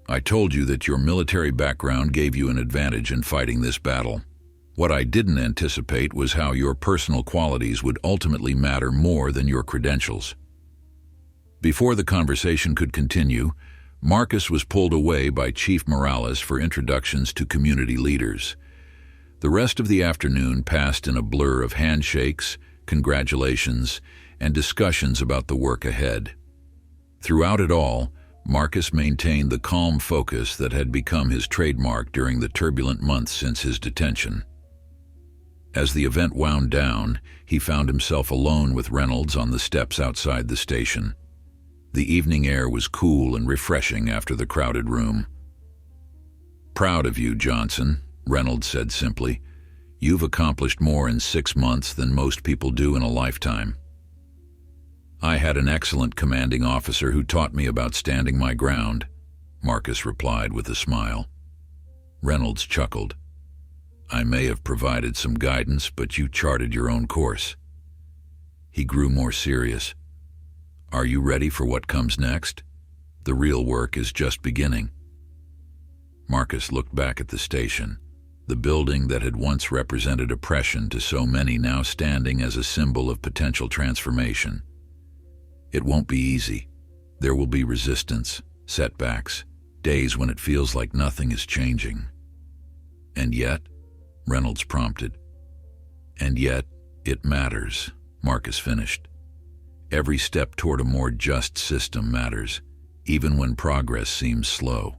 I told you that your military background gave you an advantage in fighting this battle. What I didn't anticipate was how your personal qualities would ultimately matter more than your credentials." Before the conversation could continue, Marcus was pulled away by Chief Morales for introductions to community leaders. The rest of the afternoon passed in a blur of handshakes, congratulations, and discussions about the work ahead. Throughout it all, Marcus maintained the calm focus that had become his trademark during the turbulent months since his detention. As the event wound down, he found himself alone with Reynolds on the steps outside the station. The evening air was cool and refreshing after the crowded room. "Proud of you, Johnson," Reynolds said simply. "You've accomplished more in 6 months than most people do in a lifetime." "I had an excellent commanding officer who taught me about standing my ground," Marcus replied with a smile. Reynolds chuckled. "I may have provided some guidance, but you charted your own course." He grew more serious. "Are you ready for what comes next? The real work is just beginning." Marcus looked back at the station, the building that had once represented oppression to so many now standing as a symbol of potential transformation. "It won't be easy. There will be resistance, setbacks, days when it feels like nothing is changing." "And yet," Reynolds prompted. "And yet, it matters," Marcus finished. "Every step toward a more just system matters, even when progress seems slow."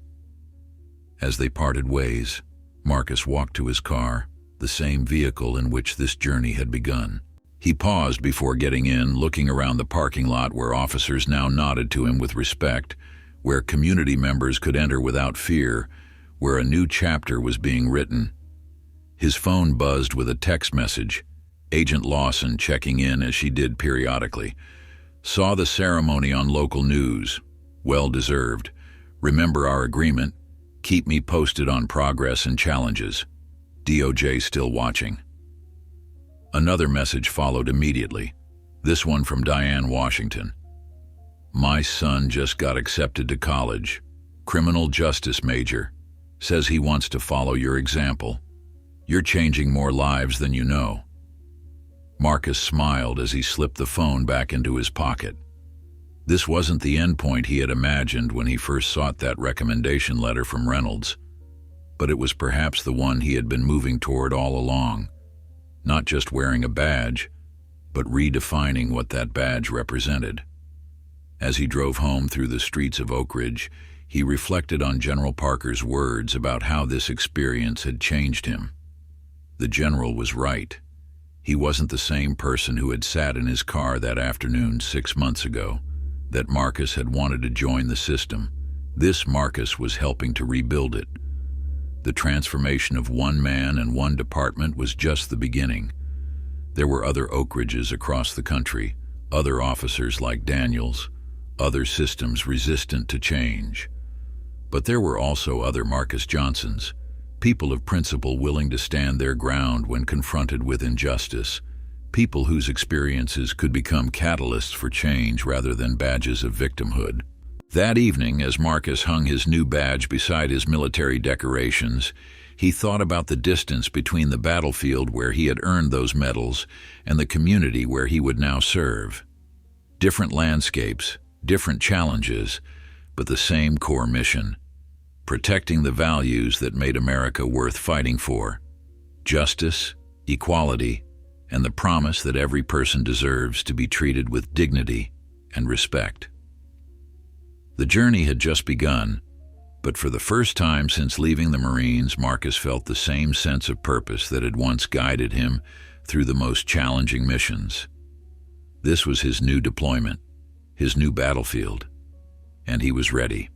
As they parted ways, Marcus walked to his car, the same vehicle in which this journey had begun. He paused before getting in, looking around the parking lot where officers now nodded to him with respect, where community members could enter without fear, where a new chapter was being written. His phone buzzed with a text message, Agent Lawson checking in as she did periodically. "Saw the ceremony on local news. Well deserved. Remember our agreement. Keep me posted on progress and challenges. DOJ still watching." Another message followed immediately, this one from Diane Washington. "My son just got accepted to college. Criminal justice major. Says he wants to follow your example. You're changing more lives than you know." Marcus smiled as he slipped the phone back into his pocket. This wasn't the endpoint he had imagined when he first sought that recommendation letter from Reynolds, but it was perhaps the one he had been moving toward all along. Not just wearing a badge, but redefining what that badge represented. As he drove home through the streets of Oak Ridge, he reflected on General Parker's words about how this experience had changed him. The general was right. He wasn't the same person who had sat in his car that afternoon 6 months ago, that Marcus had wanted to join the system. This Marcus was helping to rebuild it. The transformation of one man and one department was just the beginning. There were other Oak Ridges across the country, other officers like Daniels, other systems resistant to change. But there were also other Marcus Johnsons, people of principle willing to stand their ground when confronted with injustice, people whose experiences could become catalysts for change rather than badges of victimhood. That evening, as Marcus hung his new badge beside his military decorations, he thought about the distance between the battlefield where he had earned those medals and the community where he would now serve. Different landscapes, different challenges, but the same core mission: protecting the values that made America worth fighting for: justice, equality, and the promise that every person deserves to be treated with dignity and respect. The journey had just begun, but for the first time since leaving the Marines, Marcus felt the same sense of purpose that had once guided him through the most challenging missions. This was his new deployment, his new battlefield, and he was ready.